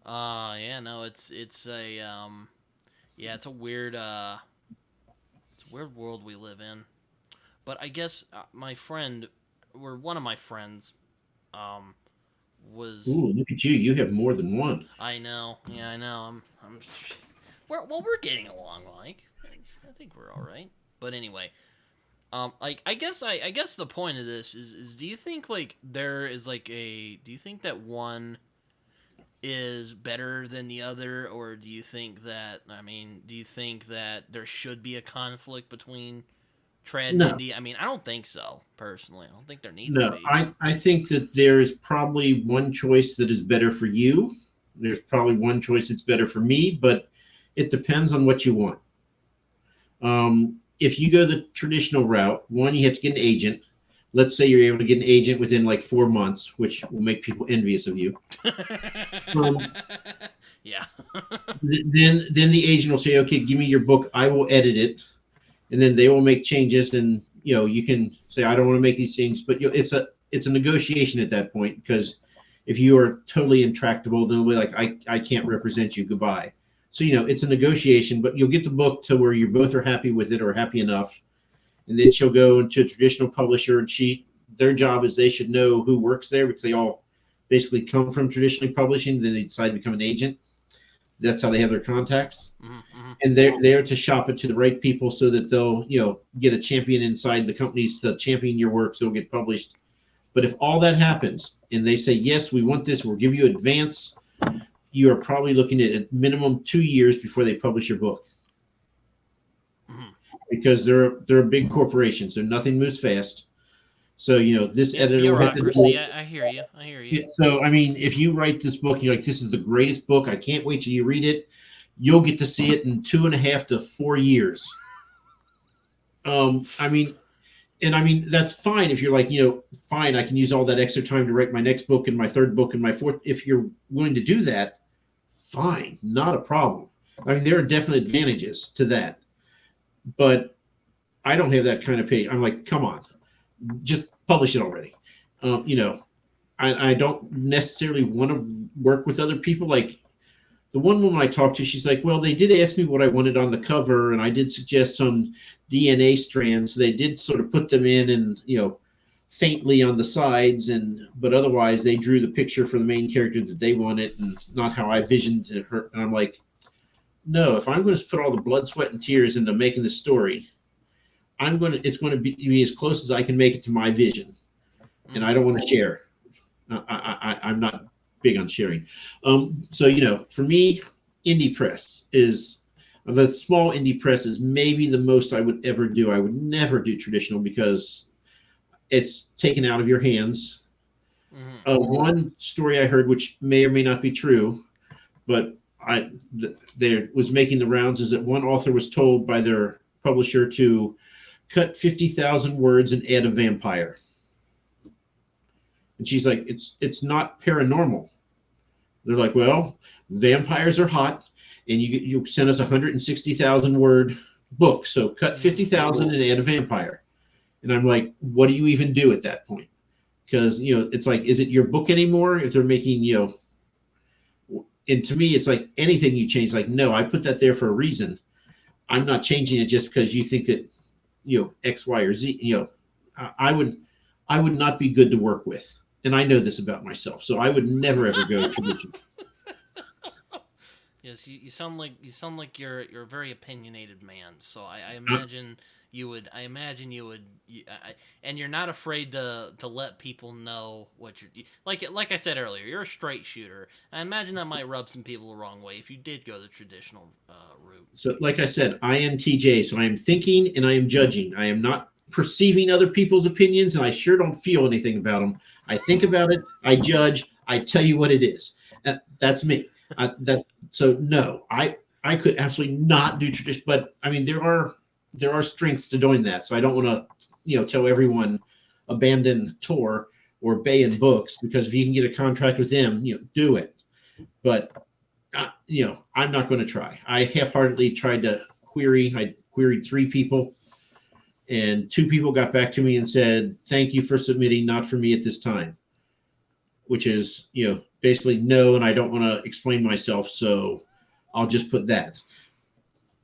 S1: Yeah. No, it's a yeah, it's a weird world we live in. But I guess my friend, or one of my friends, um, was.
S2: Ooh, look at you! You have more than one.
S1: I know. Yeah, I know. I'm. We're getting along, Mike. I think we're all right. But anyway, like I guess the point of this is do you think like there is like do you think that one is better than the other, or do you think that do you think that there should be a conflict between trad and
S2: No,
S1: indie? I mean, I don't think so personally. I don't think there needs to
S2: no.
S1: be.
S2: I think that there is probably one choice that is better for you. There's probably one choice that's better for me, but it depends on what you want. If you go the traditional route, one, you have to get an agent. Let's say you're able to get an agent within like 4 months, which will make people envious of you. Um,
S1: Yeah.
S2: then the agent will say, okay, give me your book. I will edit it. And then they will make changes. And, you can say, I don't want to make these things, but it's a negotiation at that point, because if you are totally intractable, they'll be like, I can't represent you. Goodbye. So, it's a negotiation, but you'll get the book to where you both are happy with it, or happy enough. And then she'll go into a traditional publisher, and their job is they should know who works there, because they all basically come from traditionally publishing. Then they decide to become an agent. That's how they have their contacts.
S1: Mm-hmm.
S2: And they're there to shop it to the right people, so that they'll, get a champion inside the companies to champion your work, so it'll get published. But if all that happens and they say, yes, we want this, we'll give you advance, you are probably looking at minimum 2 years before they publish your book. Because they're a big corporation, so nothing moves fast. So this editor will hit the
S1: bureaucracy. I hear you. I hear you.
S2: So I mean, if you write this book, and you're like, this is the greatest book, I can't wait till you read it, you'll get to see it in 2.5 to 4 years. I mean, that's fine if you're like, fine, I can use all that extra time to write my next book and my third book and my fourth. If you're willing to do that, fine, not a problem. I mean, there are definite advantages to that. But I don't have that kind of pay. I'm like, come on, just publish it already. I don't necessarily want to work with other people. Like the one woman I talked to, she's like, well, they did ask me what I wanted on the cover, and I did suggest some DNA strands. So they did sort of put them in and, faintly on the sides, but otherwise they drew the picture for the main character that they wanted and not how I visioned her. And I'm like, no, if I'm going to put all the blood, sweat, and tears into making this story, it's going to be as close as I can make it to my vision. And I don't want to share. I'm not big on sharing. So, for me, indie press the small indie press is maybe the most I would ever do. I would never do traditional because it's taken out of your hands. One story I heard, which may or may not be true, but there was making the rounds, is that one author was told by their publisher to cut 50,000 words and add a vampire. And she's like, it's not paranormal. They're like, well, vampires are hot, and you sent us 160,000 word book, so cut 50,000 and add a vampire. And I'm like, what do you even do at that point? Because it's like, is it your book anymore? If they're making and to me, it's like anything you change. Like, no, I put that there for a reason. I'm not changing it just because you think that X, Y, or Z. I would not be good to work with. And I know this about myself, so I would never ever go traditional.
S1: Yes, you sound like you're a very opinionated man. So I imagine you would. And you're not afraid to let people know what you're like I said earlier. You're a straight shooter. I imagine that might rub some people the wrong way if you did go the traditional route.
S2: So, like I said, INTJ. So I am thinking and I am judging. I am not perceiving other people's opinions, and I sure don't feel anything about them. I think about it, I judge, I tell you what it is. That's me. So no, I could absolutely not do tradition. But I mean, there are strengths to doing that. So I don't want to, tell everyone abandon Tor or Bay and Books, because if you can get a contract with them, do it. But I'm not going to try. I half-heartedly tried to query. I queried 3 people. And 2 people got back to me and said, thank you for submitting, not for me at this time, which is, basically no, and I don't want to explain myself, so I'll just put that.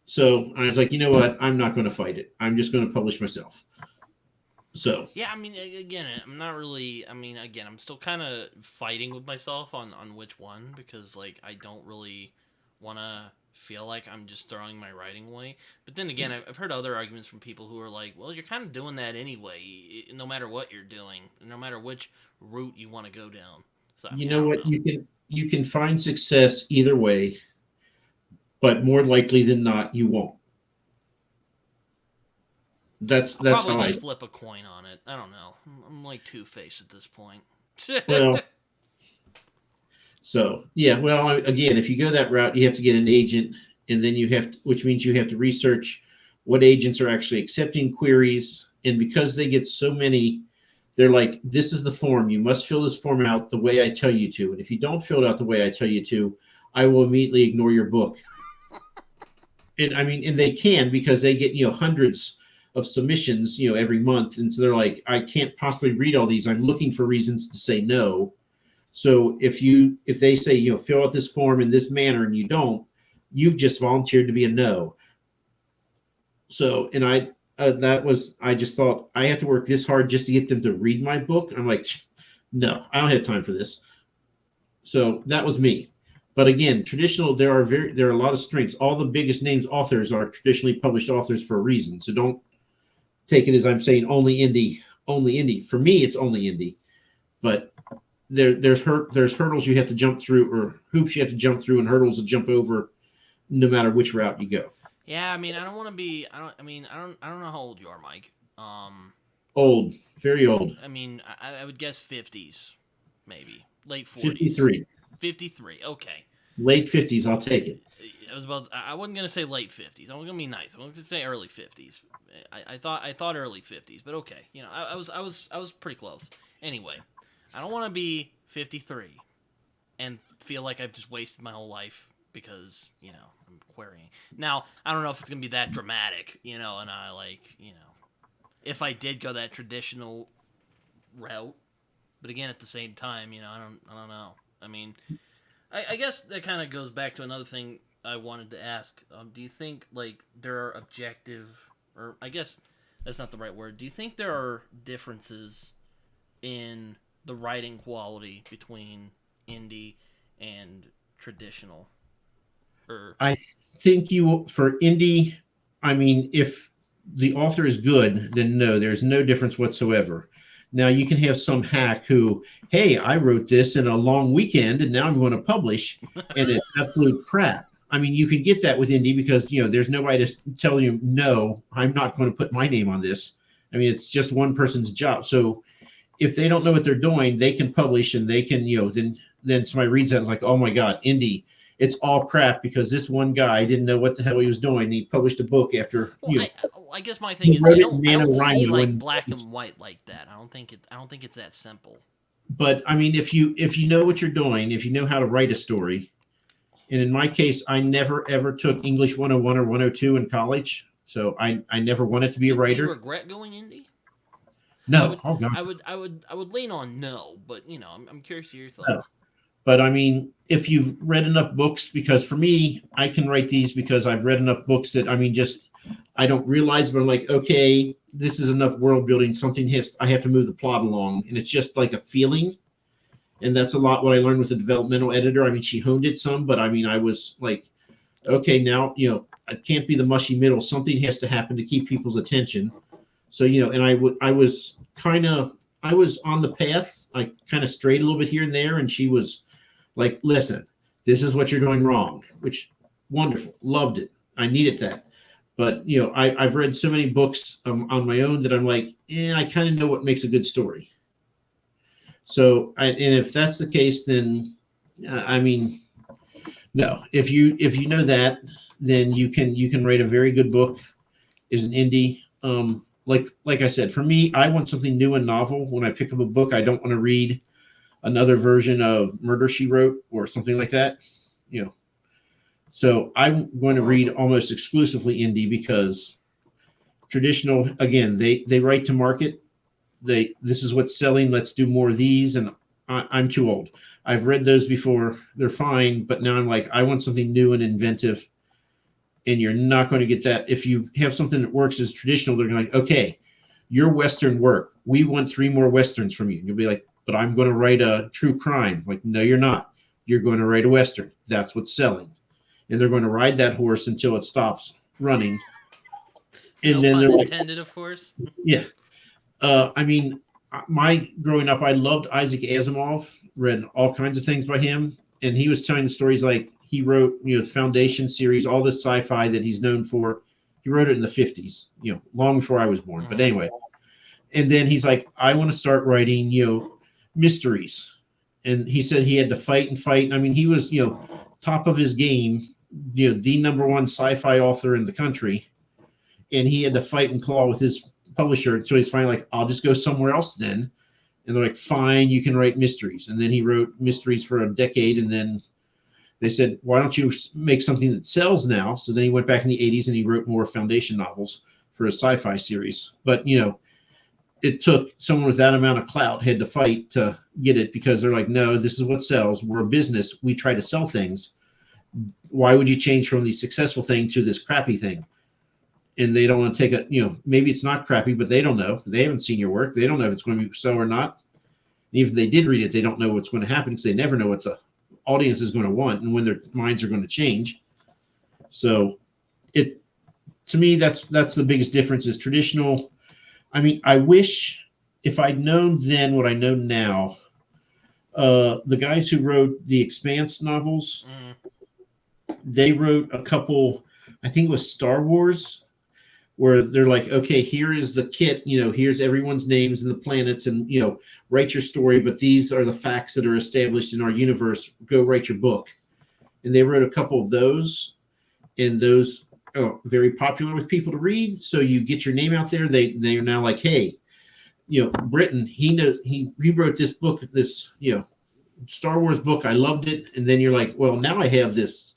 S2: So I was like, you know what? I'm not going to fight it. I'm just going to publish myself. So.
S1: Yeah, I mean, again, I'm not really, I'm still kind of fighting with myself on which one, because, I don't really want to feel like I'm just throwing my writing away. But then again, I've heard other arguments from people who are like, well, you're kind of doing that anyway, no matter what you're doing, no matter which route you want to go down. So
S2: you know what? You can find success either way, but more likely than not, you won't. That's
S1: probably
S2: how
S1: just flip a coin on it. I don't know. I'm like Two-Face at this point.
S2: Well. So, yeah, well, again, if you go that route, you have to get an agent, and then which means you have to research what agents are actually accepting queries. And because they get so many, they're like, this is the form. You must fill this form out the way I tell you to. And if you don't fill it out the way I tell you to, I will immediately ignore your book. And and they can, because they get, hundreds of submissions, every month. And so they're like, I can't possibly read all these. I'm looking for reasons to say no. So if they say, fill out this form in this manner and you don't, you've just volunteered to be a no. So, and I just thought, I have to work this hard just to get them to read my book. I'm like, no, I don't have time for this. So that was me. But again, traditional, there are a lot of strengths. All the biggest names authors are traditionally published authors for a reason. So don't take it as I'm saying only indie. For me, it's only indie. But there's hurdles you have to jump through, or hoops you have to jump through, and hurdles to jump over, no matter which route you go.
S1: Yeah, I mean, I don't want to be. I don't. I mean, I don't know how old you are, Mike.
S2: Old, very old.
S1: I mean, I would guess 50s, maybe late 40s.
S2: 53.
S1: 53. Okay.
S2: Late 50s, I'll take it.
S1: I was about. I wasn't gonna say late 50s. I was gonna be nice. I was gonna say early 50s. I thought early 50s, but okay. You know, I was pretty close. Anyway, I don't want to be 53 and feel like I've just wasted my whole life because I'm querying. Now I don't know if it's gonna be that dramatic, and I if I did go that traditional route, but again at the same time, I don't know. I mean, I guess that kind of goes back to another thing I wanted to ask. Do you think there are objective, or I guess that's not the right word. Do you think there are differences in the writing quality between indie and traditional?
S2: I think for indie, I mean, if the author is good, then no, there's no difference whatsoever. Now you can have some hack who, hey, I wrote this in a long weekend and now I'm going to publish, and it's absolute crap. I mean, you can get that with indie because there's nobody to tell you, no, I'm not going to put my name on this. I mean, it's just one person's job. So if they don't know what they're doing, they can publish, and they can then somebody reads that and is like, oh my God, indie, it's all crap because this one guy didn't know what the hell he was doing. He published a book after
S1: I guess my thing is I don't see black and white like that. I don't think it's that simple.
S2: But I mean, if you know what you're doing, if you know how to write a story, and in my case, I never ever took English 101 or 102 in college, so I never wanted to be a writer.
S1: Do you regret going indie?
S2: No.
S1: I would lean on no, but I'm curious to your thoughts. No.
S2: But I mean, if you've read enough books, because for me, I can write these because I've read enough books that, I mean, just, I don't realize, but I'm like, okay, this is enough world building. I have to move the plot along. And it's just like a feeling. And that's a lot what I learned with the developmental editor. I mean, she honed it some, but I mean, I was like, okay, now, it can't be the mushy middle. Something has to happen to keep people's attention. So, and I was on the path. I kind of strayed a little bit here and there. And she was like, listen, this is what you're doing wrong, which wonderful. Loved it. I needed that. But, I've read so many books on my own that I'm like, I kind of know what makes a good story. So, and if that's the case, then, I mean, no, if you know that, then you can write a very good book as an indie. Like I said, for me, I want something new and novel. When I pick up a book, I don't want to read another version of Murder, She Wrote or something like that, So I'm going to read almost exclusively indie because traditional, again, they write to market. This is what's selling. Let's do more of these. And I'm too old. I've read those before. They're fine. But now I'm like, I want something new and inventive. And you're not going to get that. If you have something that works as traditional, they're going to like, okay, your Western work. We want 3 more Westerns from you. And you'll be like, but I'm going to write a true crime. Like, no, you're not. You're going to write a Western. That's what's selling. And they're going to ride that horse until it stops running. And
S1: no
S2: then
S1: pun
S2: they're
S1: intended, of course.
S2: Yeah. I mean, my growing up, I loved Isaac Asimov, read all kinds of things by him. And he was telling the stories like he wrote, the Foundation series, all this sci-fi that he's known for. He wrote it in the 50s, long before I was born. But anyway. And then he's like, I want to start writing, mysteries. And he said he had to fight and fight. I mean, he was, top of his game, the #1 sci-fi author in the country. And he had to fight and claw with his publisher. So he's finally like, I'll just go somewhere else then. And they're like, fine, you can write mysteries. And then he wrote mysteries for a decade. And then they said, why don't you make something that sells now? So then he went back in the 80s and he wrote more Foundation novels for a sci-fi series. But, it took someone with that amount of clout had to fight to get it because they're like, no, this is what sells. We're a business. We try to sell things. Why would you change from the successful thing to this crappy thing? And they don't want to take maybe it's not crappy, but they don't know. They haven't seen your work. They don't know if it's going to sell or not. And even if they did read it, they don't know what's going to happen because they never know what the audience is going to want and when their minds are going to change. So to me, that's the biggest difference is traditional. I mean, I wish if I'd known then what I know now, The guys who wrote the Expanse novels, they wrote a couple. I think it was Star Wars, where they're like, okay, here is the kit. Here's everyone's names and the planets, and write your story. But these are the facts that are established in our universe. Go write your book. And they wrote a couple of those, and those are very popular with people to read. So you get your name out there. They are now like, hey, Britton, he knows he wrote this book, this Star Wars book. I loved it. And then you're like, well, now I have this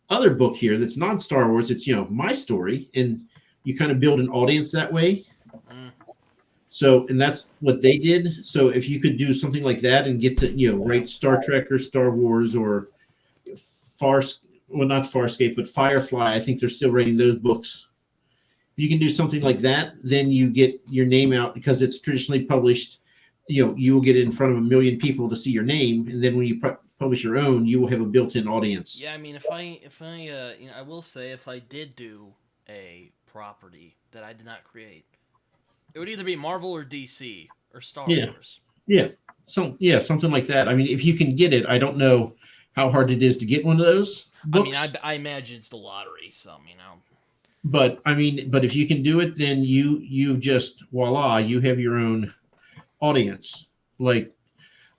S2: other book here that's non Star Wars. It's my story, and you kind of build an audience that way. So, and that's what they did. So if you could do something like that and get to write Star Trek or Star Wars or not Farscape, but Firefly. I think they're still writing those books. If you can do something like that, then you get your name out because it's traditionally published. You will get it in front of 1 million people to see your name, and then when you publish your own, you will have a built-in audience.
S1: Yeah, I mean, if I I will say if I did do a property that I did not create, it would either be Marvel or DC or Star Wars.
S2: Yeah, something like that. I mean, if you can get it, I don't know how hard it is to get one of those books.
S1: I mean, I imagine it's the lottery, so
S2: But if you can do it, then you've just voila, you have your own audience. Like,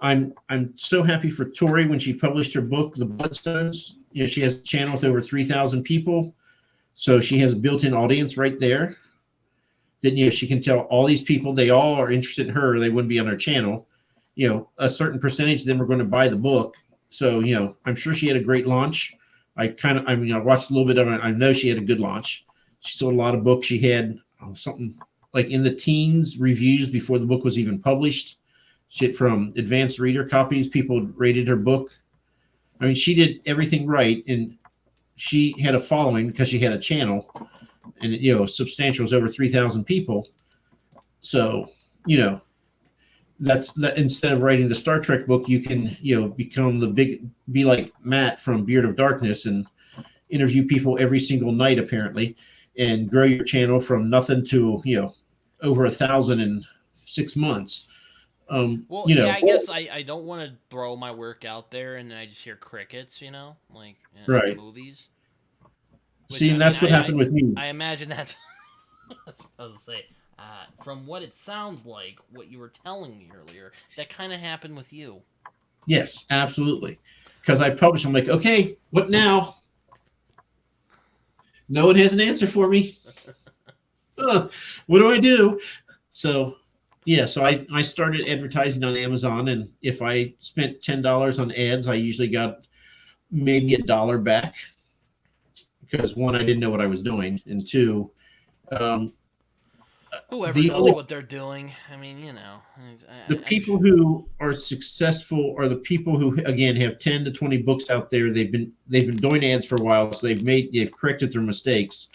S2: I'm so happy for Tori when she published her book, The Bloodstones. She has a channel with over 3,000 people, so she has a built-in audience right there. Then she can tell all these people they all are interested in her. They wouldn't be on her channel. A certain percentage of them are going to buy the book. So I'm sure she had a great launch. I watched a little bit of it. I know she had a good launch. She sold a lot of books. She had something like in the teens reviews before the book was even published. Shit from advanced reader copies. People rated her book. I mean, she did everything right, and she had a following because she had a channel, and substantial, was over 3,000 people. So that's that. Instead of writing the Star Trek book, you can be like Matt from Beard of Darkness and interview people every single night apparently, and grow your channel from nothing to over 1,000 in 6 months.
S1: I guess I don't want to throw my work out there and then I just hear crickets, like in movies.
S2: See, and that's what happened with me.
S1: I imagine that's what I was going to say. From what it sounds like, what you were telling me earlier, that kind of happened with you.
S2: Yes, absolutely. Because I published, I'm like, okay, what now? No one has an answer for me. What do I do? So, so I started advertising on Amazon, and if I spent $10 on ads, I usually got maybe $1 back. Because one, I didn't know what I was doing, and two,
S1: whoever knows what they're doing. I mean,
S2: the people who are successful are the people who, again, have 10 to 20 books out there. They've been doing ads for a while, so they've corrected their mistakes.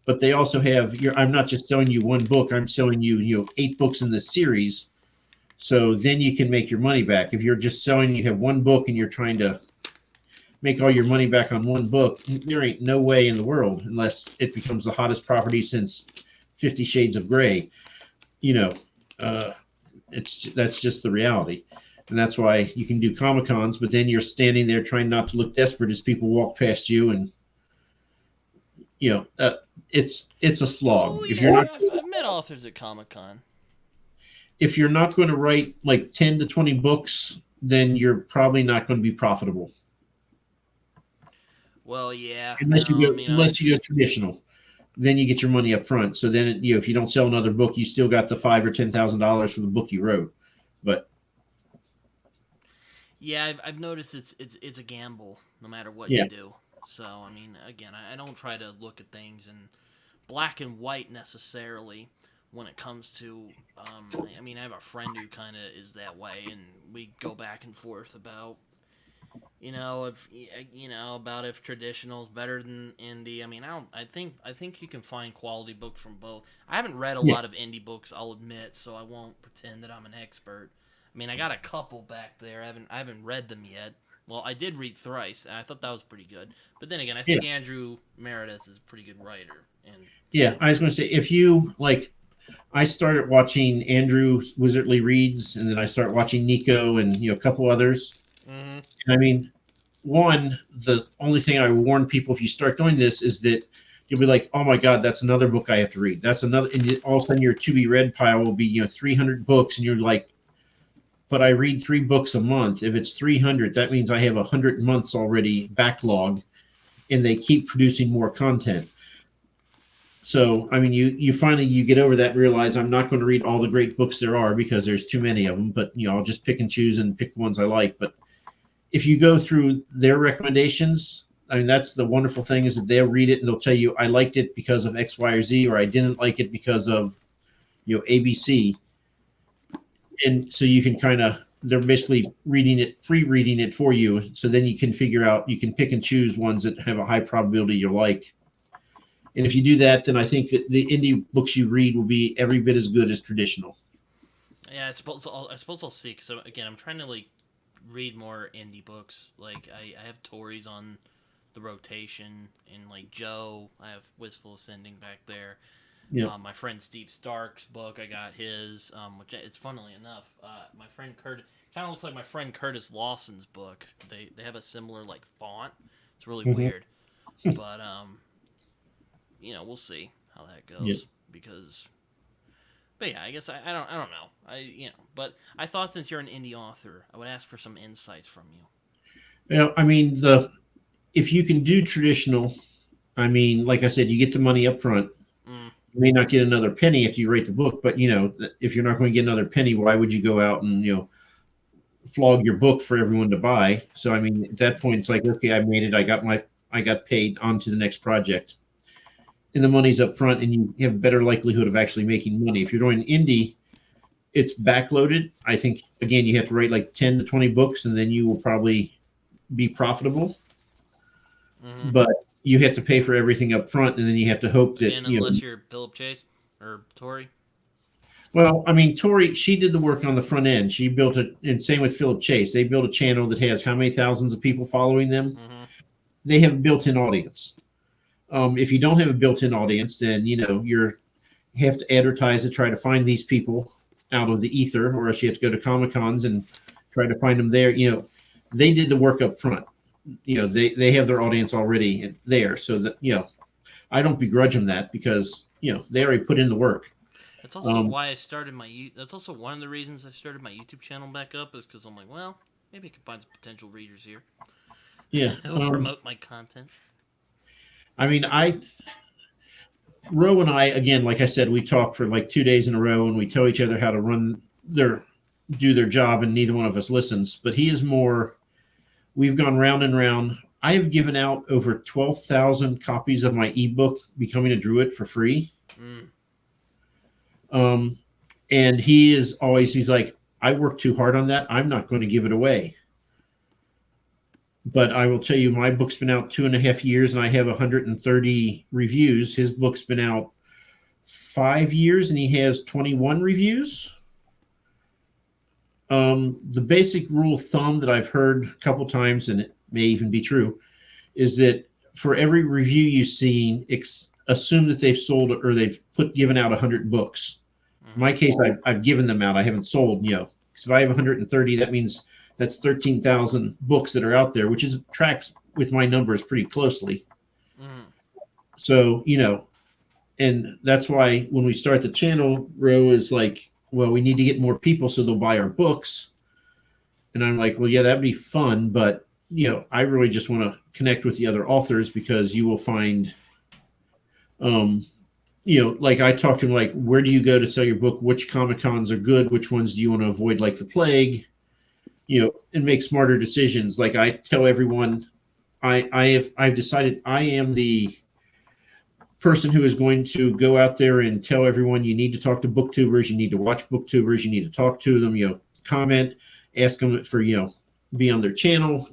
S2: But they also have. I'm not just selling you one book. I'm selling you 8 books in this series. So then you can make your money back. If you're just selling, you have one book and you're trying to make all your money back on one book, there ain't no way in the world, unless it becomes the hottest property since 50 Shades of Grey. That's just the reality. And that's why you can do Comic-Cons, but then you're standing there trying not to look desperate as people walk past you, and it's a slog.
S1: Oh, yeah, I've met authors at Comic-Con.
S2: If you're not going to write like 10 to 20 books, then you're probably not going to be profitable.
S1: Well, yeah.
S2: Unless you go traditional, then you get your money up front. So then, if you don't sell another book, you still got the $5,000 or $10,000 for the book you wrote. But
S1: yeah, I've noticed it's a gamble no matter what you do. So I mean, again, I don't try to look at things in black and white necessarily when it comes to. I mean, I have a friend who kind of is that way, and we go back and forth about. About if traditional is better than indie. I mean, I think you can find quality books from both. I haven't read a lot of indie books, I'll admit, so I won't pretend that I'm an expert. I mean, I got a couple back there. I haven't read them yet. Well, I did read Thrice, and I thought that was pretty good. But then again, I think Andrew Meredith is a pretty good writer. And
S2: I was going to say, if you like, I started watching Andrew Wizardly Reads, and then I started watching Nico and a couple others.
S1: Mm-hmm.
S2: And I mean, one, the only thing I warn people if you start doing this is that you'll be like, oh my God, that's another book I have to read. That's another, and all of a sudden your to be read pile will be 300 books, and you're like, but I read 3 books a month. If it's 300, that means I have 100 months already backlog, and they keep producing more content. So, I mean, you finally you get over that and realize I'm not going to read all the great books there are because there's too many of them. But I'll just pick and choose and pick the ones I like. But if you go through their recommendations, I mean, that's the wonderful thing is that they'll read it and they'll tell you I liked it because of X, Y, or Z, or I didn't like it because of ABC. And so you can kind of they're basically pre-reading it for you. So then you can figure out you can pick and choose ones that have a high probability you like. And if you do that, then I think that the indie books you read will be every bit as good as traditional.
S1: Yeah, I suppose I'll see. Cause again, I'm trying to like read more indie books. Like I have Tori's on the rotation, and like Joe, I have Wistful Ascending back there.
S2: Yeah.
S1: My friend Steve Stark's book, I got his. Which it's funnily enough, my friend Kurt kind of looks like my friend Curtis Lawson's book. They have a similar like font. It's really weird, but we'll see how that goes
S2: Yeah.
S1: because. But yeah, I guess I don't know. But I thought since you're an indie author, I would ask for some insights from you.
S2: Well, I mean, if you can do traditional, I mean, like I said, you get the money up front.
S1: Mm.
S2: You may not get another penny after you write the book, but if you're not going to get another penny, why would you go out and flog your book for everyone to buy? So I mean, at that point, it's like, okay, I made it. I got paid. On to the next project, and the money's up front, and you have a better likelihood of actually making money. If you're doing indie, it's backloaded. I think again, you have to write like 10 to 20 books, and then you will probably be profitable.
S1: Mm-hmm.
S2: But you have to pay for everything up front, and then you have to hope that
S1: Again, unless you're Philip Chase or Tori.
S2: Well, I mean, Tori, she did the work on the front end. She built it, and same with Philip Chase. They built a channel that has how many thousands of people following them?
S1: Mm-hmm.
S2: They have a built-in audience. If you don't have a built-in audience, then you have to advertise to try to find these people out of the ether, or else you have to go to Comic Cons and try to find them there. They did the work up front. They have their audience already there, so that I don't begrudge them that because they already put in the work.
S1: That's also why I started that's also one of the reasons I started my YouTube channel back up is because I'm like, well, maybe I can find some potential readers here.
S2: Yeah,
S1: It'll promote my content.
S2: I mean, Ro and I, again, like I said, we talk for like 2 days in a row, and we tell each other how to do their job, and neither one of us listens. But he is more. We've gone round and round. I have given out over 12,000 copies of my ebook, Becoming a Druid, for free. And he's like, I worked too hard on that. I'm not going to give it away. But I will tell you, my book's been out 2.5 years, and I have 130 reviews. His book's been out 5 years, and he has 21 reviews. The basic rule of thumb that I've heard a couple times, and it may even be true, is that for every review you've seen, assume that they've sold or they've given out 100 books. In my case, I've given them out. I haven't sold, because if I have 130, that means that's 13,000 books that are out there, which tracks with my numbers pretty closely. So, and that's why when we start the channel, Ro is like, well, we need to get more people so they'll buy our books. And I'm like, well, yeah, that'd be fun. But, I really just want to connect with the other authors because you will find, like I talked to him, like, where do you go to sell your book? Which Comic Cons are good? Which ones do you want to avoid like the plague? And make smarter decisions. Like I tell everyone, I've decided I am the person who is going to go out there and tell everyone you need to talk to booktubers, you need to watch booktubers, you need to talk to them, comment, ask them for, be on their channel.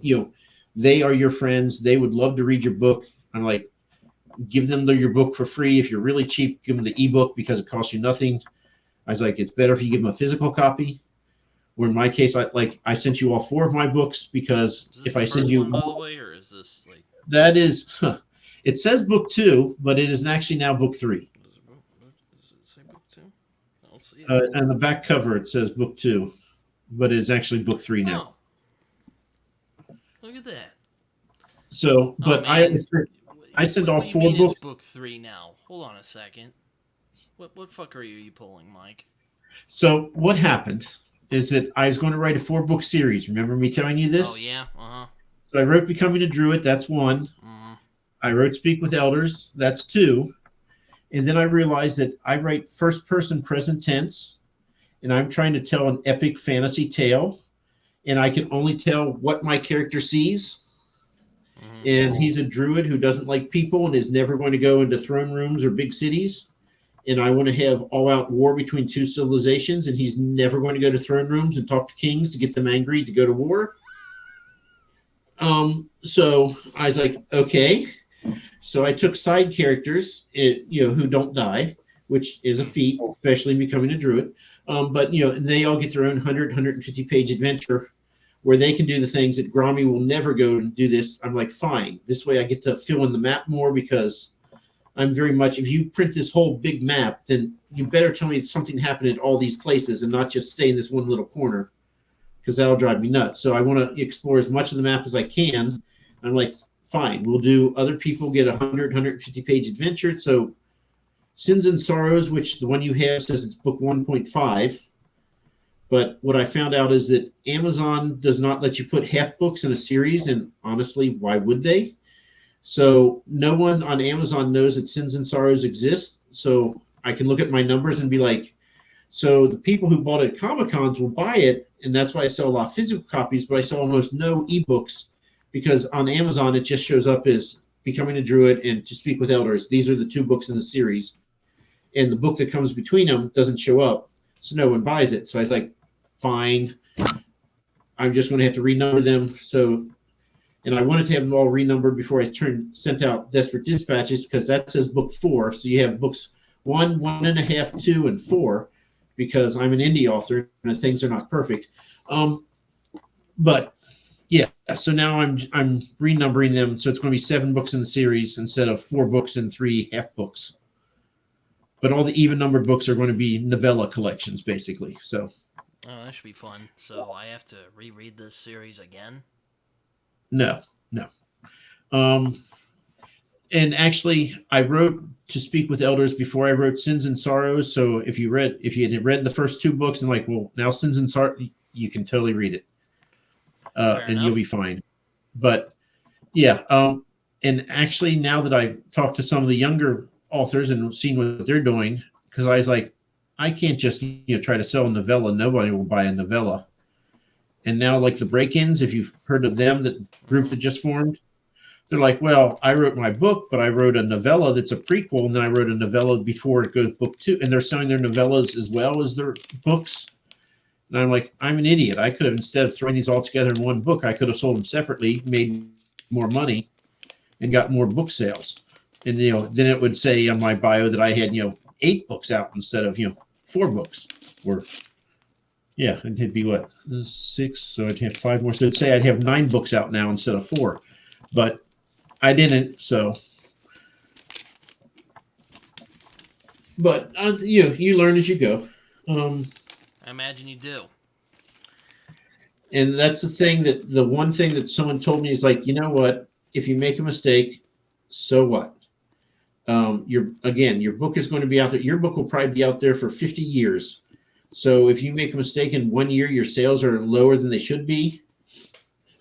S2: They are your friends. They would love to read your book. I'm like, give them your book for free. If you're really cheap, give them the ebook because it costs you nothing. I was like, it's better if you give them a physical copy. Or in my case, I sent you all 4 of my books because if I send you
S1: one, by the way, or is this like
S2: that is, it says book 2, but it is actually now book 3.
S1: Does it say book 2? don't see it.
S2: On the back cover, it says book 2, but it's actually book 3 now.
S1: Oh, look at that.
S2: So, but I send all
S1: What do you
S2: 4
S1: mean it's
S2: books.
S1: book 3 now? Hold on a second. What fuck are you pulling, Mike?
S2: So what happened is that I was going to write a 4-book series. Remember me telling you this?
S1: Oh yeah,
S2: So I wrote Becoming a Druid. That's 1. I wrote Speak with Elders. That's 2. And then I realized that I write first person present tense, and I'm trying to tell an epic fantasy tale, and I can only tell what my character sees. And he's a druid who doesn't like people and is never going to go into throne rooms or big cities. And I want to have all-out war between 2 civilizations, and he's never going to go to throne rooms and talk to kings to get them angry to go to war. So I was like, okay. So I took side characters, who don't die, which is a feat, especially in becoming a druid. But they all get their own 150-page adventure where they can do the things that Grommy will never go and do this. I'm like, fine. This way I get to fill in the map more, because I'm very much, if you print this whole big map, then you better tell me something happened at all these places and not just stay in this one little corner, because that'll drive me nuts. So I want to explore as much of the map as I can. I'm like, fine, we'll do other people get 150-page adventure. So Sins and Sorrows, which the one you have says it's book 1.5. But what I found out is that Amazon does not let you put half books in a series. And honestly, why would they? So no one on Amazon knows that Sins and Sorrows exist. So I can look at my numbers and be like, so the people who bought it at Comic-Cons will buy it. And that's why I sell a lot of physical copies, but I sell almost no ebooks, because on Amazon, it just shows up as Becoming a Druid and To Speak with Elders. These are the 2 books in the series. And the book that comes between them doesn't show up. So no one buys it. So I was like, fine. I'm just going to have to renumber them. So, and I wanted to have them all renumbered before I sent out Desperate Dispatches, because that says book 4. So you have books 1, 1.5, 2, and 4, because I'm an indie author and things are not perfect. But yeah, so now I'm renumbering them. So it's going to be 7 books in the series instead of 4 books and 3 half books. But all the even numbered books are going to be novella collections, basically. So.
S1: Oh, that should be fun. So I have to reread this series again?
S2: No. And actually, I wrote To Speak with Elders before I wrote Sins and Sorrows. So if you had read the first 2 books and like, well, now Sins and Sorrows, you can totally read it, and you'll be fine. But yeah, and actually, now that I've talked to some of the younger authors and seen what they're doing, because I was like, I can't just try to sell a novella. Nobody will buy a novella. And now, like the Break-Ins, if you've heard of them, that group that just formed, they're like, well, I wrote my book, but I wrote a novella that's a prequel, and then I wrote a novella before it goes book 2, and they're selling their novellas as well as their books. And I'm like, I'm an idiot. I could have, instead of throwing these all together in one book, I could have sold them separately, made more money, and got more book sales. And then it would say on my bio that I had 8 books out instead of 4 books. Or yeah, it'd be what, 6? So I'd have 5 more. So it'd say I'd have 9 books out now instead of 4. But I didn't. So, but you learn as you go.
S1: I imagine you do.
S2: And that's the one thing that someone told me is like, you know what? If you make a mistake, so what? Your book is going to be out there. Your book will probably be out there for 50 years. So if you make a mistake in 1 year, your sales are lower than they should be.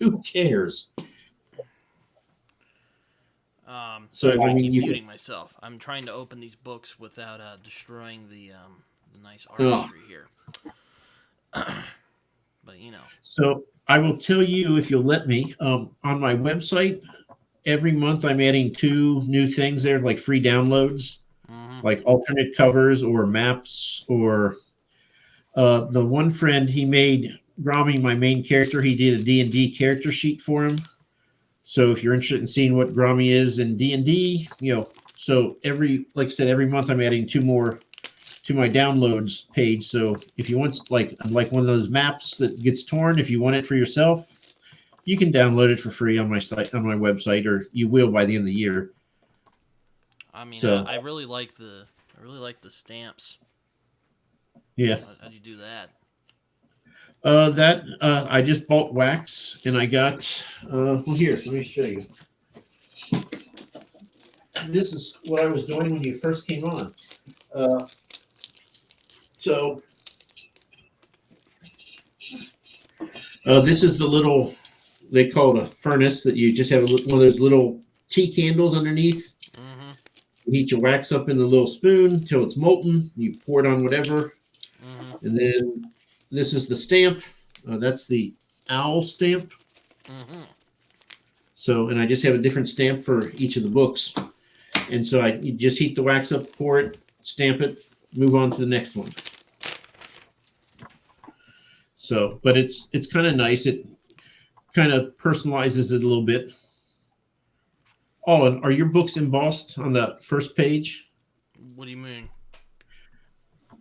S2: Who cares?
S1: So I keep muting myself. I'm trying to open these books without destroying the nice artistry here. But
S2: So I will tell you, if you'll let me, on my website, every month I'm adding 2 new things there, like free downloads, like alternate covers or maps, or the one friend, he made Grommy, my main character. He did a D&D character sheet for him. So if you're interested in seeing what Grommy is in D&D, so like I said, every month I'm adding 2 more to my downloads page. So if you want like one of those maps that gets torn, if you want it for yourself, you can download it for free on my site, on my website, or you will by the end of the year.
S1: I mean, so, I really like the stamps.
S2: Yeah.
S1: How'd you do that?
S2: I just bought wax and I got well here, let me show you. This is what I was doing when you first came on. Uh, so this is the little, they call it a furnace that you just have one of those little tea candles underneath.
S1: Mm-hmm.
S2: You heat your wax up in the little spoon till it's molten. You pour it on whatever.
S1: Mm-hmm.
S2: And then this is the stamp. That's the owl stamp.
S1: Mm-hmm.
S2: So, and I just have a different stamp for each of the books. And so you just heat the wax up, pour it, stamp it, move on to the next one. So, but it's kind of nice. It kind of personalizes it a little bit. Oh, and are your books embossed on the first page?
S1: What do you mean?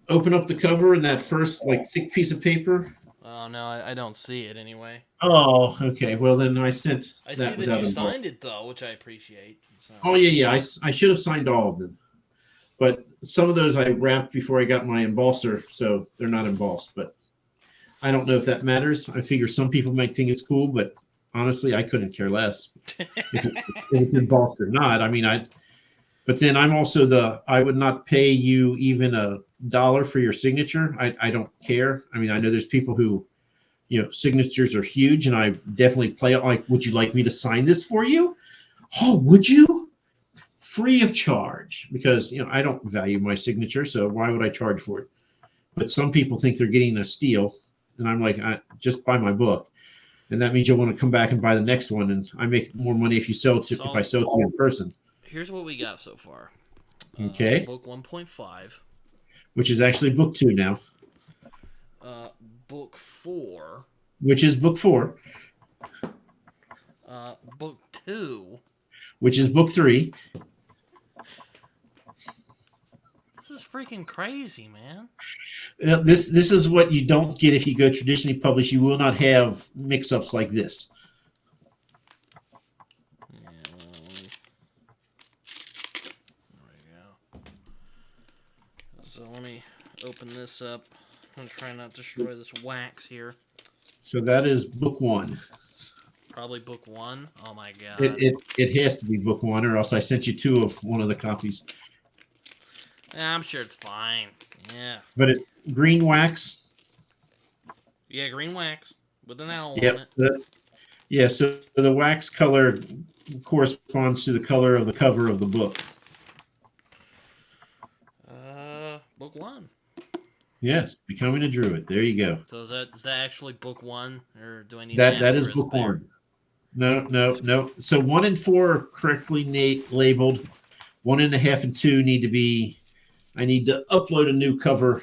S2: Open up the cover and that first like thick piece of paper.
S1: Oh no, I don't see it anyway.
S2: Oh, okay. Well, then I sent
S1: I see
S2: that
S1: that
S2: without
S1: you
S2: emboss.
S1: signed it though, which I appreciate. So.
S2: Oh yeah. I should have signed all of them, but some of those I wrapped before I got my embosser, so they're not embossed. But I don't know if that matters. I figure some people might think it's cool, but honestly, I couldn't care less if it's embossed or not. I mean, but then I'm also I would not pay you even $1 for your signature. I don't care. I mean, I know there's people who, signatures are huge, and I definitely play it like, would you like me to sign this for you? Oh, would you? Free of charge, because I don't value my signature, so why would I charge for it? But some people think they're getting a steal, and I'm like, just buy my book, and that means you'll want to come back and buy the next one, and I make more money if I sell it to you in person.
S1: Here's what we got so far.
S2: Okay.
S1: Book 1.5.
S2: Which is actually book 2 now.
S1: Book 4.
S2: Which is book 4.
S1: Book 2.
S2: Which is book 3.
S1: This is freaking crazy, man.
S2: This is what you don't get if you go traditionally published. You will not have mix-ups like this.
S1: Yeah, there we go. So let me open this up. I'm gonna try not to destroy this wax here.
S2: So that is book 1.
S1: Probably book 1. Oh my god.
S2: It has to be book 1, or else I sent you 2 of one of the copies.
S1: Yeah, I'm sure it's fine. Yeah.
S2: But green wax.
S1: Yeah, green wax with an owl
S2: Yep.
S1: on it.
S2: So the wax color corresponds to the color of the cover of the book.
S1: Book 1.
S2: Yes, Becoming a Druid. There you go.
S1: So is that actually book 1, or do I need
S2: that is book 1? No. So 1 and 4 are correctly labeled. 1.5 and 2 need to be. I need to upload a new cover,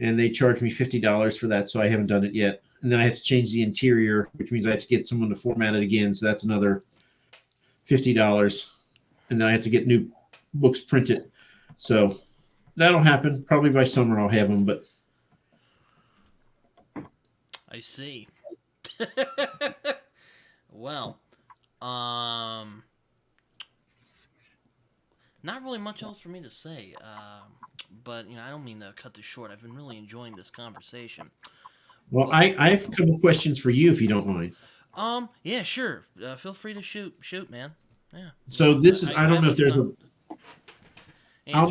S2: and they charge me $50 for that, so I haven't done it yet. And then I have to change the interior, which means I have to get someone to format it again, so that's another $50. And then I have to get new books printed. So that'll happen. Probably by summer I'll have them, but
S1: I see. Well, not really much else for me to say. But I don't mean to cut this short. I've been really enjoying this conversation.
S2: Well, I have a couple questions for you, if you don't mind.
S1: Yeah, sure. Feel free to shoot, man. Yeah.
S2: So this is I don't know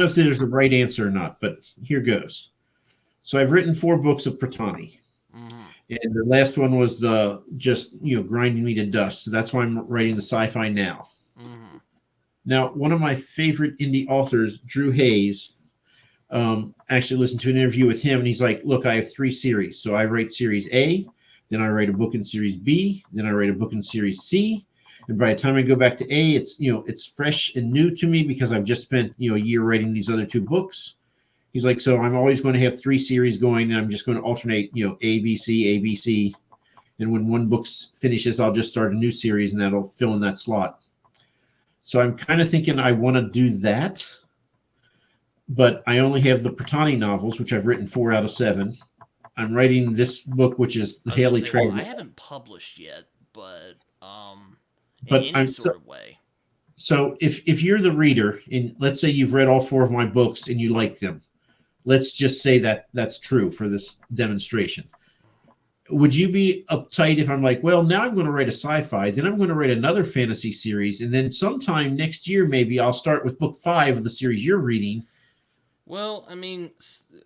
S2: if there's a right answer or not, but here goes. So I've written 4 books of Pretanni.
S1: Mm-hmm.
S2: And the last one was grinding me to dust. So that's why I'm writing the sci-fi now.
S1: Mm-hmm.
S2: Now, one of my favorite indie authors, Drew Hayes, actually listened to an interview with him, and he's like, look, I have 3 series. So I write series A, then I write a book in series B, then I write a book in series C. And by the time I go back to A, it's fresh and new to me because I've just spent, a year writing these other 2 books. He's like, so I'm always going to have 3 series going, and I'm just going to alternate, A, B, C, A, B, C. And when one book finishes, I'll just start a new series, and that'll fill in that slot. So I'm kind of thinking I want to do that, but I only have the Pretanni novels, which I've written 4 out of 7. I'm writing this book, which is the Haley Travel.
S1: Well, I haven't published yet, but in any sort of way.
S2: So if you're the reader, and let's say you've read all 4 of my books and you like them, let's just say that that's true for this demonstration. Would you be uptight if I'm like, well, now I'm going to write a sci-fi, then I'm going to write another fantasy series, and then sometime next year maybe I'll start with book 5 of the series you're reading?
S1: Well, I mean,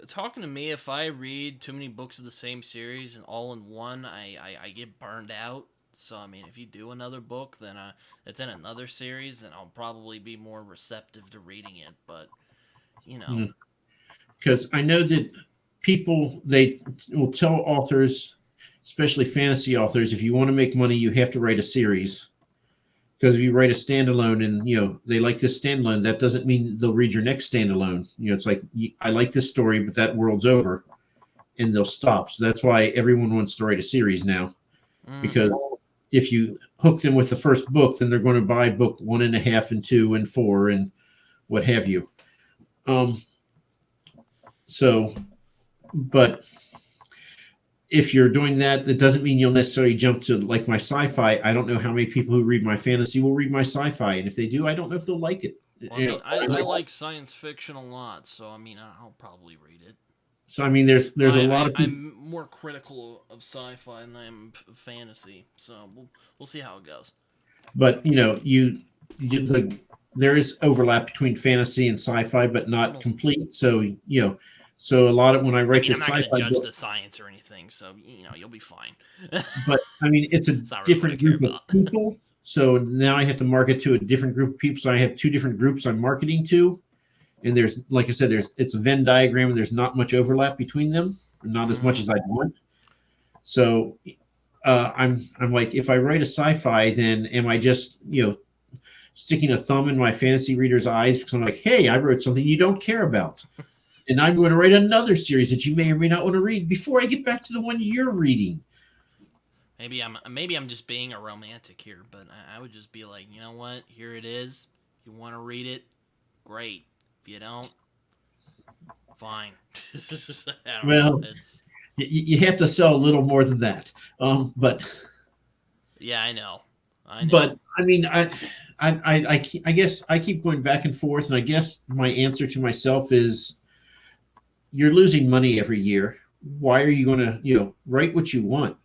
S1: talking to me, if I read too many books of the same series and all in one, I get burned out. So, I mean, if you do another book, then it's in another series, then I'll probably be more receptive to reading it. But, you know.
S2: Because I know that people, they will tell authors, especially fantasy authors, if you want to make money, you have to write a series. Because if you write a standalone and they like this standalone, that doesn't mean they'll read your next standalone. It's like, I like this story, but that world's over, and they'll stop. So that's why everyone wants to write a series now. Because if you hook them with the first book, then they're going to buy book 1.5 and 2 and 4 and what have you. So, but if you're doing that, it doesn't mean you'll necessarily jump to like my sci-fi. I don't know how many people who read my fantasy will read my sci-fi, and if they do, I don't know if they'll like it.
S1: Well, I mean, I like science fiction a lot, so I mean, I'll probably read it.
S2: So I mean, there's a lot of people.
S1: I'm more critical of sci-fi than I am fantasy, so we'll see how it goes.
S2: But there is overlap between fantasy and sci-fi, but not complete. So so a lot of when I write this
S1: I'm not
S2: sci-fi
S1: going to judge
S2: book,
S1: the science or anything, so you'll be fine.
S2: but I mean, it's a different
S1: really
S2: group of people. So now I have to market to a different group of people. So I have 2 different groups I'm marketing to, and there's, like I said, it's a Venn diagram, and there's not much overlap between them, not as much as I'd want. So I'm like, if I write a sci-fi, then am I just sticking a thumb in my fantasy reader's eyes because I'm like, hey, I wrote something you don't care about, and I'm going to write another series that you may or may not want to read before I get back to the one you're reading.
S1: Maybe I'm just being a romantic here, but I would just be like, you know what? Here it is. If you want to read it, great. If you don't, fine.
S2: Well, you have to sell a little more than that. But
S1: yeah, I know.
S2: But I mean, I guess I keep going back and forth, and I guess my answer to myself is, you're losing money every year. Why are you going to write what you want?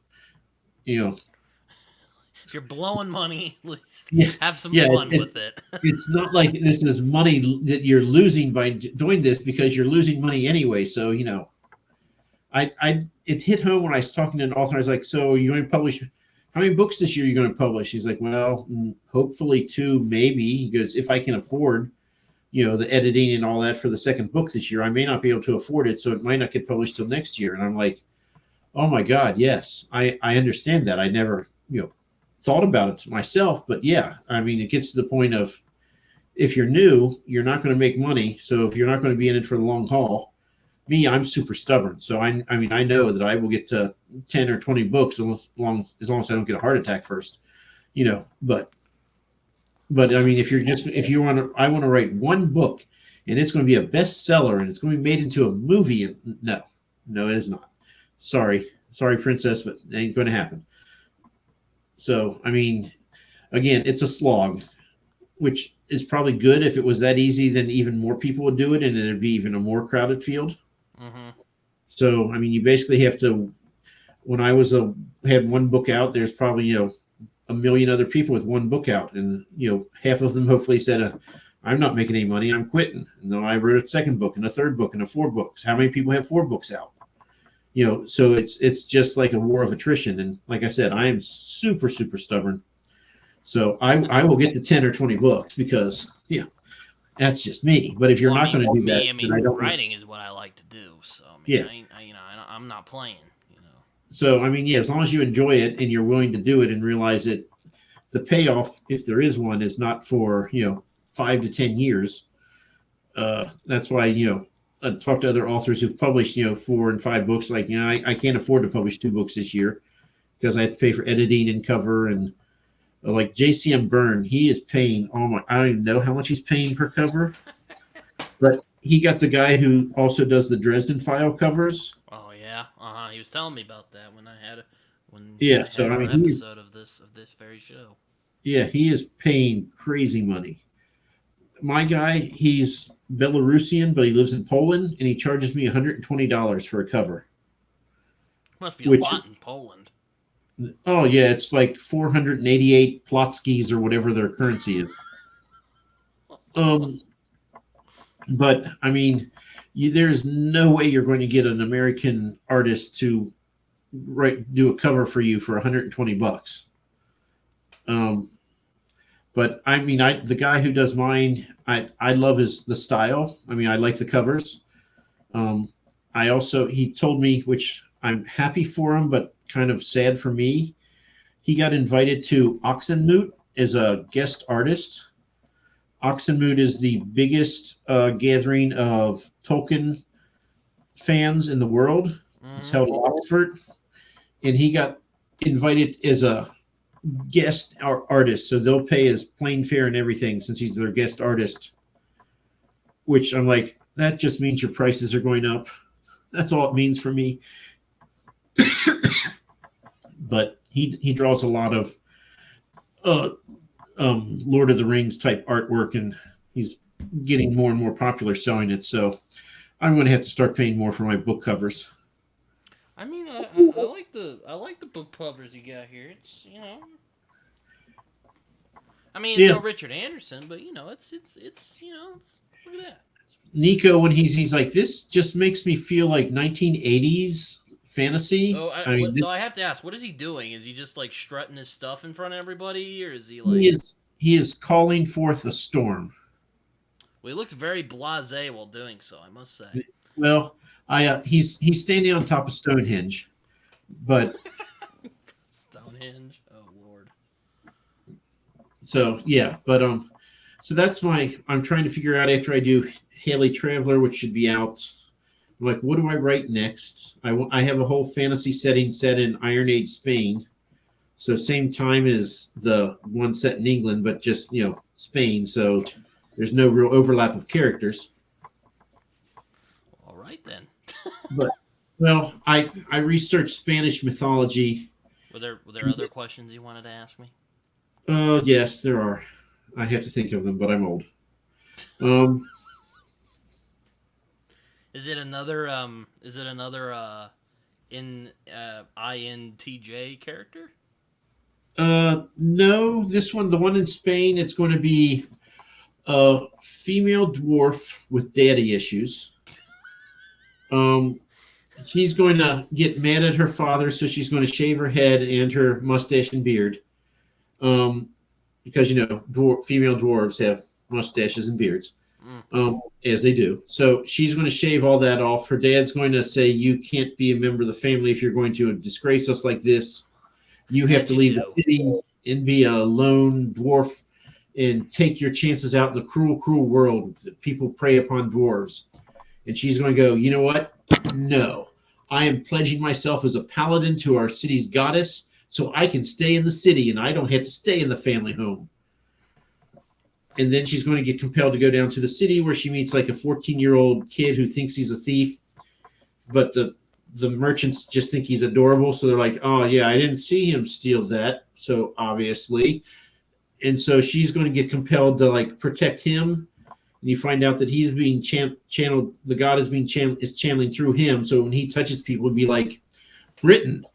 S1: If you're blowing money, at least have some fun with it.
S2: It's not like this is money that you're losing by doing this, because you're losing money anyway. So it hit home when I was talking to an author. I was like, so you're going to publish, how many books this year are you going to publish? He's like, well, hopefully 2, maybe. He goes, if I can afford, the editing and all that for the second book this year, I may not be able to afford it. So it might not get published till next year. And I'm like, oh my God, yes, I understand that. I never, thought about it myself, but yeah, I mean, it gets to the point of, if you're new, you're not going to make money. So if you're not going to be in it for the long haul, I'm super stubborn. So I mean, I know that I will get to 10 or 20 books as long as I don't get a heart attack first, but I mean, I want to write one book and it's going to be a bestseller and it's going to be made into a movie. And no, it is not. Sorry, princess, but it ain't going to happen. So, I mean, again, it's a slog, which is probably good. If it was that easy, then even more people would do it, and it'd be even a more crowded field. So, I mean, you basically have to. When I had one book out, there's probably a million other people with one book out, and half of them hopefully said, "I'm not making any money. I'm quitting." And then I wrote a second book and a third book and a 4 books. How many people have 4 books out? So it's just like a war of attrition. And like I said, I am super, super stubborn. So I will get to 10 or 20 books because that's just me. But if you're not going to do that, then I don't.
S1: Writing is what I like to do. So I'm not playing.
S2: So I mean, as long as you enjoy it and you're willing to do it and realize that the payoff, if there is one, is not for 5 to 10 years. That's why I talk to other authors who've published 4 and 5 books. Like I can't afford to publish 2 books this year because I have to pay for editing and cover. And like JCM Byrne, he is paying I don't even know how much he's paying per cover, but he got the guy who also does the Dresden File covers.
S1: Oh yeah, he was telling me about that when I had
S2: an
S1: episode of this very show.
S2: Yeah, he is paying crazy money. My guy, he's Belarusian, but he lives in Poland, and he charges me $120 for a cover.
S1: Must be a
S2: Which
S1: lot
S2: is,
S1: in Poland.
S2: oh yeah, it's like 488 plotskis or whatever their currency is. Um, but I mean, there's no way you're going to get an American artist to do a cover for you for $120. Um, but I mean, the guy who does mine, I love the style. I mean, I like the covers. Um, I also he told me, which I'm happy for him, but kind of sad for me. He got invited to Oxenmoot as a guest artist. Oxenmoot is the biggest gathering of Tolkien fans in the world. It's
S1: Mm-hmm.
S2: held in Oxford, and he got invited as a guest artist. So they'll pay his plane fare and everything since he's their guest artist. Which I'm like, that just means your prices are going up. That's all it means for me. But he draws a lot of uh, Lord of the Rings type artwork, and he's getting more and more popular selling it. So I'm going to have to start paying more for my book covers.
S1: I mean, I like the book covers you got here. It's I mean, it's
S2: Yeah,
S1: no Richard Anderson, but it's look at that.
S2: Nico, when he's like, this just makes me feel like 1980s fantasy.
S1: Oh,
S2: I mean,
S1: no, I have to ask, what is he doing? Is he just like strutting his stuff in front of everybody, or is he
S2: he
S1: like?
S2: is calling forth a storm.
S1: Well, he looks very blasé while doing so. I must say.
S2: Well, I he's standing on top of Stonehenge, but
S1: Stonehenge. Oh Lord.
S2: so yeah, but so that's I'm trying to figure out after I do Haley Traveler, which should be out. I'm like, what do I write next? I have a whole fantasy setting set in Iron Age Spain, so same time as the one set in England, but just Spain. So there's no real overlap of characters.
S1: All right then.
S2: But well, I researched Spanish mythology.
S1: Were there other questions you wanted to ask me?
S2: Yes, there are. I have to think of them, but I'm old. Um,
S1: Is it another in INTJ character?
S2: no, this one, the one in Spain, it's going to be a female dwarf with daddy issues. Um, she's going to get mad at her father, so she's going to shave her head and her mustache and beard. Um, because female dwarves have mustaches and beards,
S1: Mm.
S2: as they do. So she's going to shave all that off. Her dad's going to say, "You can't be a member of the family if you're going to disgrace us like this. You have
S1: As
S2: to
S1: you
S2: leave the
S1: do.
S2: city and be a lone dwarf and take your chances out in the cruel, cruel world that people prey upon dwarves." And she's going to go, "You know what? No. I am pledging myself as a paladin to our city's goddess so I can stay in the city and I don't have to stay in the family home." And then she's going to get compelled to go down to the city where she meets like a 14-year-old kid who thinks he's a thief, but the merchants just think he's adorable, so they're like, "Oh yeah, I didn't see him steal that, so obviously." And so she's going to get compelled to like protect him, and you find out that he's being channeled. The god is channeling through him. So when he touches people, it'd be like, "Britton,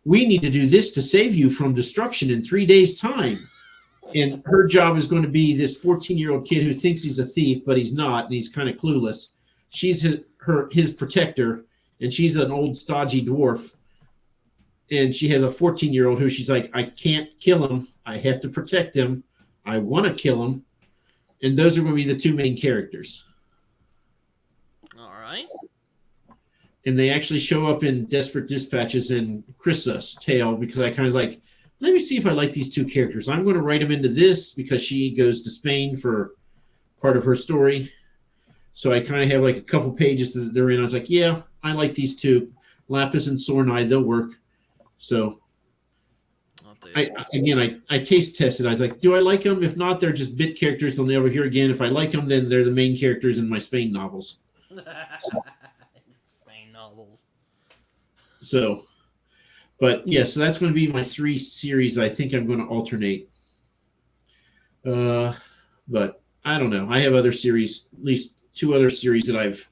S2: we need to do this to save you from destruction in 3 days' time." And her job is going to be this 14-year-old kid who thinks he's a thief, but he's not, and he's kind of clueless. She's his protector, and she's an old stodgy dwarf. And she has a 14-year-old who she's like, "I can't kill him. I have to protect him. I want to kill him." And those are going to be the two main characters.
S1: All right.
S2: And they actually show up in Desperate Dispatches and Chris's tale because I kind of like, let me see if I like these two characters. I'm going to write them into this because she goes to Spain for part of her story. So I kind of have like a couple pages that they're in. I was like, yeah, I like these two. Lapis and Sornai, they'll work. So I taste tested. I was like, do I like them? If not, they're just bit characters they'll never hear again. If I like them, then they're the main characters in my Spain novels.
S1: Spain novels.
S2: So, but yeah, so that's going to be my 3 series. I think I'm going to alternate. But I don't know. I have other series, at least two other series that I've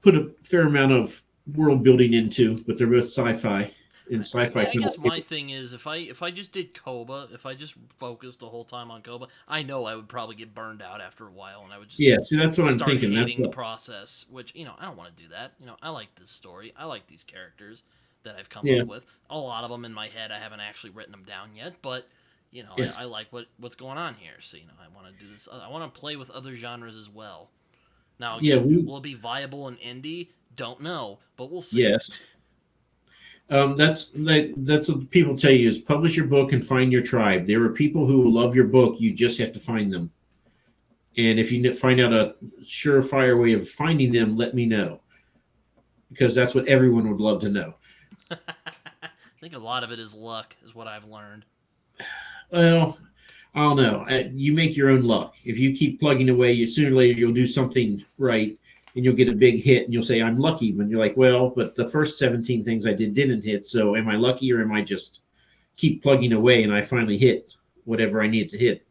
S2: put a fair amount of world building into, but they're both sci-fi. And sci-fi
S1: I
S2: kind of
S1: guess my thing is if I just did Koba, if I just focused the whole time on Koba, I know I would probably get burned out after a while, and I would just
S2: yeah. See, that's what I'm
S1: start
S2: thinking. That's
S1: hating the
S2: what,
S1: process. Which I don't want to do that. I like this story. I like these characters that I've come
S2: yeah,
S1: up with. A lot of them in my head. I haven't actually written them down yet, but
S2: yeah,
S1: I like what's going on here. So I want to do this. I want to play with other genres as well. Now
S2: yeah.
S1: again,
S2: We
S1: will it be viable in indie? Don't know, but we'll see.
S2: yes. That's what people tell you is publish your book and find your tribe. There are people who will love your book. You just have to find them. And if you find out a surefire way of finding them, let me know because that's what everyone would love to know.
S1: I think a lot of it is luck, is what I've learned.
S2: Well, I don't know. You make your own luck. If you keep plugging away, sooner or later you'll do something right, and you'll get a big hit, and you'll say, "I'm lucky." When you're like, "Well, but the first 17 things I did didn't hit. So am I lucky, or am I just keep plugging away and I finally hit whatever I need to hit?"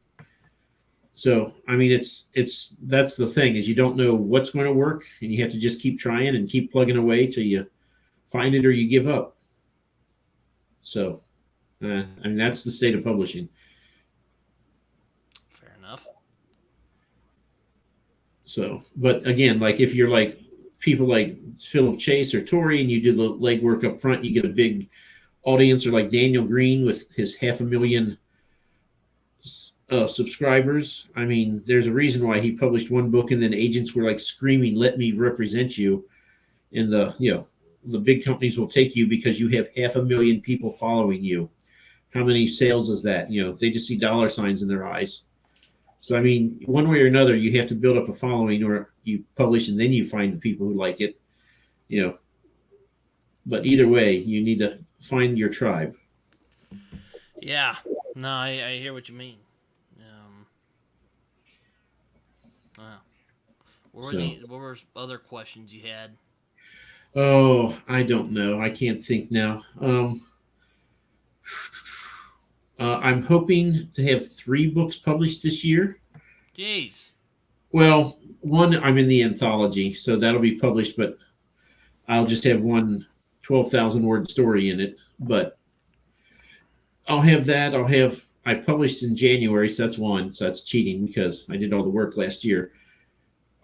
S2: So I mean, it's that's the thing is you don't know what's going to work, and you have to just keep trying and keep plugging away till you find it or you give up. So I mean, that's the state of publishing.
S1: Fair enough.
S2: So, but again, like if you're like people like Philip Chase or Tori, and you do the legwork up front, you get a big audience, or like Daniel Green with his 500,000 subscribers. I mean, there's a reason why he published one book, and then agents were like screaming, "Let me represent you!" And the big companies will take you because you have 500,000 people following you. How many sales is that? They just see dollar signs in their eyes. So I mean, one way or another, you have to build up a following, or you publish and then you find the people who like it. You know, but either way, you need to find your tribe.
S1: Yeah. No, I hear what you mean. Um, wow.
S2: So,
S1: What were other questions you had?
S2: oh, I don't know. I can't think now. I'm hoping to have 3 books published this year.
S1: Jeez.
S2: Well, one I'm in the anthology, so that'll be published, but I'll just have one 12,000 word story in it. But I'll have that. I published in January, so that's one. So that's cheating because I did all the work last year.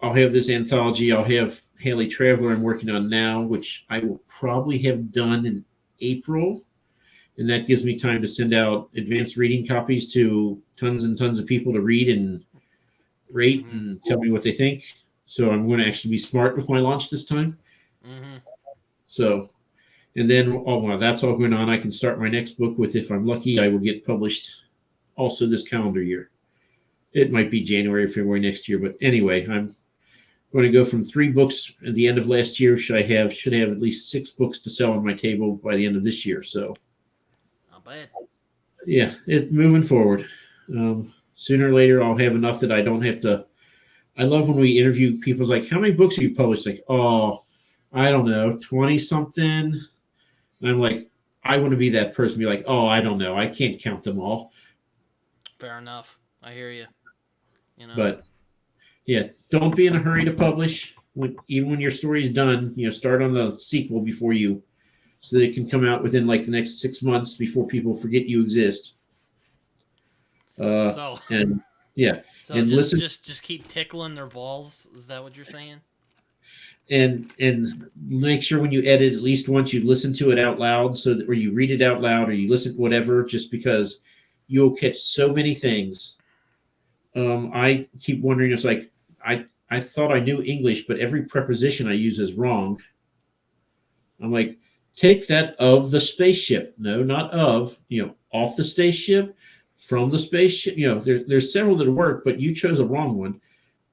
S2: I'll have this anthology. I'll have Haley Traveler I'm working on now, which I will probably have done in April. And that gives me time to send out advanced reading copies to tons and tons of people to read and rate
S1: Mm-hmm.
S2: and tell me what they think. So I'm going to actually be smart with my launch this time.
S1: Mm-hmm.
S2: So, and then, oh, while that's all going on, I can start my next book with, if I'm lucky, I will get published also this calendar year. It might be January or February next year, but anyway, I'm going to go from 3 books at the end of last year. Should have at least 6 books to sell on my table by the end of this year. So
S1: Not bad.
S2: yeah, it moving forward. Sooner or later, I'll have enough that I don't have to. I love when we interview people. Like, how many books have you published? Like, oh, I don't know, 20 something. And I'm like, I want to be that person. Be like, oh, I don't know, I can't count them all.
S1: Fair enough. I hear you. You know.
S2: But yeah, don't be in a hurry to publish. Even when your story's done, start on the sequel before you, so that it can come out within like the next 6 months before people forget you exist.
S1: So
S2: And yeah,
S1: so
S2: and listen
S1: just keep tickling their balls. Is that what you're saying?
S2: and make sure when you edit, at least once you listen to it out loud, so that, or you read it out loud, or you listen whatever, just because you'll catch so many things. I keep wondering. It's like I thought I knew English, but every preposition I use is wrong. I'm like, take that of the spaceship. No, not of. Off the spaceship, from the spaceship. There's several that work, but you chose a wrong one,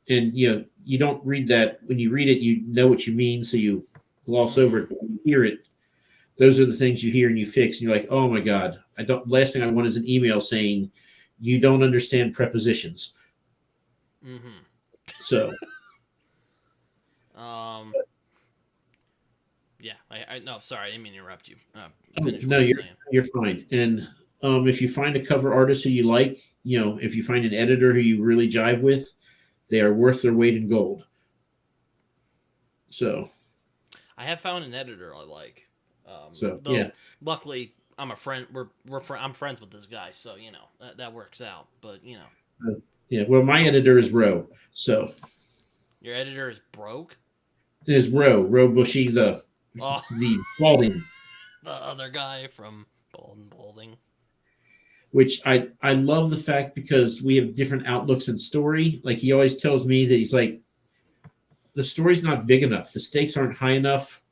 S2: and you don't read that. When you read it, you know what you mean, so you gloss over
S1: Mm-hmm.
S2: it. But when you hear it, those are the things you hear and you fix, and you're like, oh my god, I don't. Last thing I want is an email saying you don't understand prepositions.
S1: Mm-hmm.
S2: So
S1: Um. Yeah. I no. Sorry, I didn't mean to interrupt you.
S2: oh,
S1: Finish what
S2: no,
S1: you were
S2: you're
S1: saying.
S2: you're fine. And if you find a cover artist who you like, if you find an editor who you really jive with, They are worth their weight in gold. So
S1: I have found an editor I like. Though,
S2: yeah.
S1: luckily, I'm a friend. I'm friends with this guy, so that works out. But
S2: Yeah. Well, my editor is Roe. So
S1: your editor is broke.
S2: it is Roe Bushy, the
S1: Oh,
S2: balding,
S1: the other guy from Balding.
S2: which I love the fact because we have different outlooks in story. Like he always tells me that he's like, the story's not big enough. The stakes aren't high enough.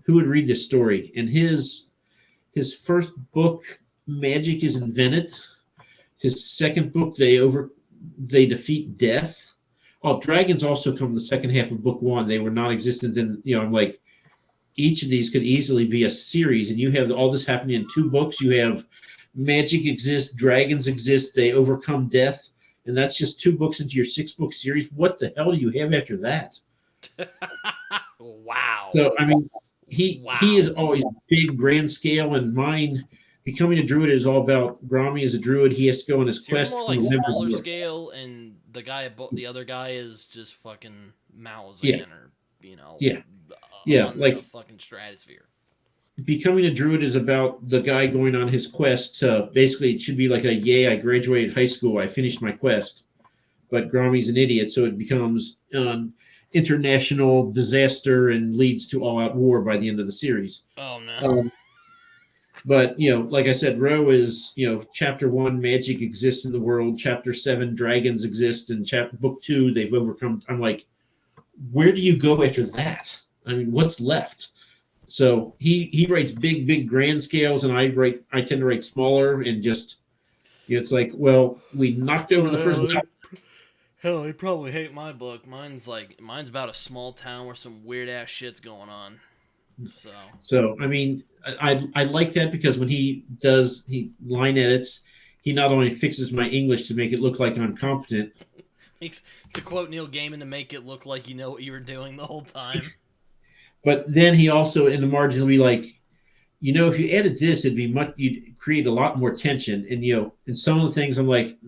S2: Who would read this story? And his first book, Magic is Invented. His second book, they defeat death. Oh, dragons also come in the second half of book one. They were non-existent. Then I'm like, each of these could easily be a series, and you have all this happening in 2 books. You have magic exists, dragons exist, they overcome death, and that's just 2 books into your 6-book series. What the hell do you have after that?
S1: Wow.
S2: So I mean, he is always big, grand scale, and mine. Becoming a druid is all about Grommy as a druid. He has to go on his quest.
S1: You're more like smaller scale, and the other guy is just fucking Malazan, or
S2: like
S1: the fucking stratosphere.
S2: Becoming a druid is about the guy going on his quest to basically, it should be like a yay, I graduated high school, I finished my quest. But Grommy's an idiot, so it becomes international disaster and leads to all-out war by the end of the series.
S1: Oh no.
S2: But like I said, Roe is chapter 1, magic exists in the world. Chapter 7, dragons exist, and book 2, they've overcome. I'm like, where do you go after that? I mean, what's left? So he writes big grand scales, and I tend to write smaller and just it's like, well, we knocked over the first.
S1: Hell, they probably hate my book. Mine's about a small town where some weird ass shit's going on.
S2: So I mean, I like that because when he line edits, he not only fixes my English to make it look like I'm competent.
S1: To quote Neil Gaiman, to make it look like you know what you were doing the whole time.
S2: But then he also in the margins will be like, if you edit this, you'd create a lot more tension. And and some of the things I'm like,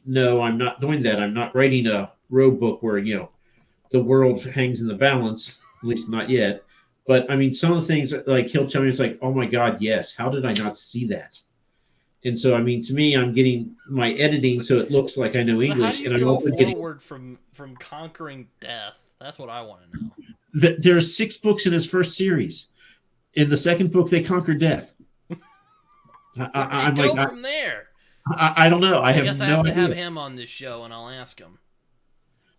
S2: no, I'm not doing that. I'm not writing a road book where the world hangs in the balance, at least not yet. But I mean, some of the things like he'll tell me, it's like, oh my God, yes. How did I not see that? And so, I mean, to me, I'm getting my editing so it looks like I know English.
S1: How do you go forward from conquering death? That's what I want to know.
S2: There are 6 books in his first series. In the second book, they conquer death.
S1: I'm like, from there.
S2: I don't know. I
S1: guess I have to have him on this show, and I'll ask him.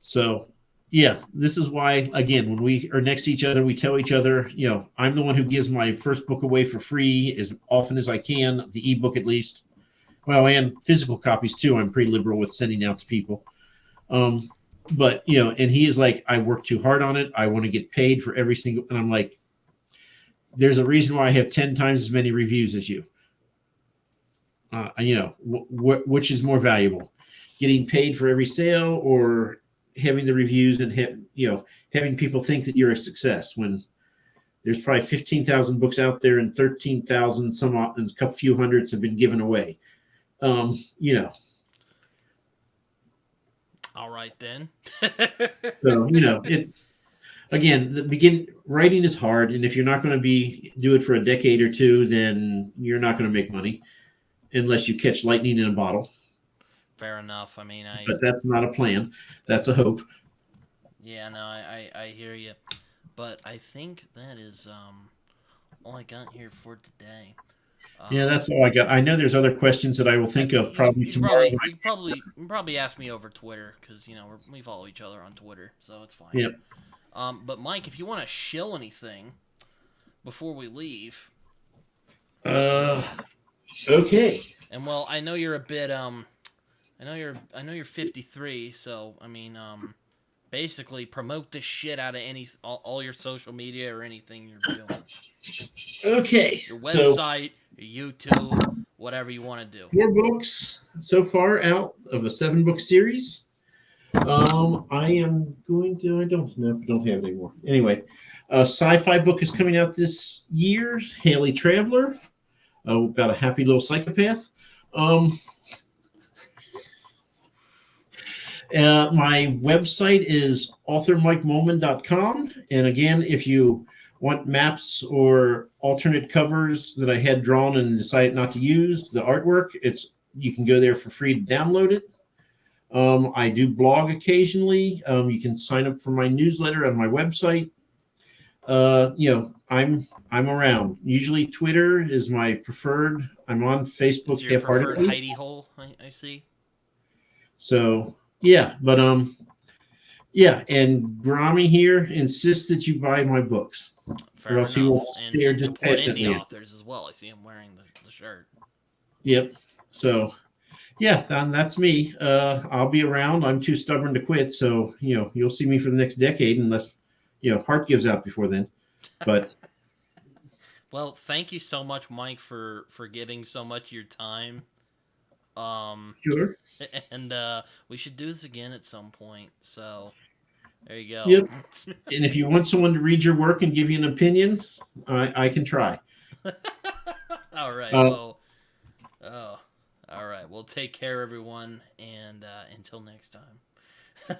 S2: So, yeah, this is why, again, when we are next to each other, we tell each other, I'm the one who gives my first book away for free as often as I can, the ebook at least. Well, and physical copies too. I'm pretty liberal with sending out to people. But, and he is like, I work too hard on it. I want to get paid for every single, and I'm like, there's a reason why I have 10 times as many reviews as you. Which is more valuable, getting paid for every sale or having the reviews and having people think that you're a success when there's probably 15,000 books out there and 13,000 and a few hundreds have been given away.
S1: All right then.
S2: So writing is hard, and if you're not going to do it for a decade or 2, then you're not going to make money unless you catch lightning in a bottle.
S1: Fair enough. I mean,
S2: but that's not a plan. That's a hope.
S1: Yeah, no, I hear you. But I think that is all I got here for today.
S2: Yeah, that's all I got. I know there's other questions that I will think of probably tomorrow.
S1: You can probably ask me over Twitter because we follow each other on Twitter, so it's fine.
S2: Yep.
S1: But Mike, if you want to shill anything before we leave.
S2: Okay.
S1: And well, I know you're a bit I know you're 53, so I mean basically promote the shit out of all your social media or anything you're doing.
S2: Okay.
S1: Your website, your YouTube, whatever you want to do.
S2: 4 books so far out of a 7-book series. I am going to. I don't have it anymore. Anyway, a sci-fi book is coming out this year. Haley Traveler, about a happy little psychopath. My website is authormikemollman.com. And again, if you want maps or alternate covers that I had drawn and decided not to use, the artwork, you can go there for free to download it. I do blog occasionally. You can sign up for my newsletter on my website. I'm around. Usually Twitter is my preferred. I'm on
S1: It's
S2: Facebook
S1: your preferred
S2: half-heartedly.
S1: hidey hole, I see.
S2: So yeah, but yeah, and Grami here insists that you buy my books, or
S1: Fair
S2: else he will
S1: enough.
S2: stare
S1: And
S2: just
S1: support indie
S2: passionately at you.
S1: authors as well. I see him wearing the shirt.
S2: Yep. So yeah, that's me. I'll be around. I'm too stubborn to quit, so you'll see me for the next decade unless heart gives out before then. But
S1: Well, thank you so much, Mike, for giving so much of your time. Um,
S2: sure.
S1: and we should do this again at some point. So there you go.
S2: Yep. And if you want someone to read your work and give you an opinion, I can try.
S1: All right.
S2: Uh,
S1: Well. Oh. All right. Well, take care, everyone, and until next time.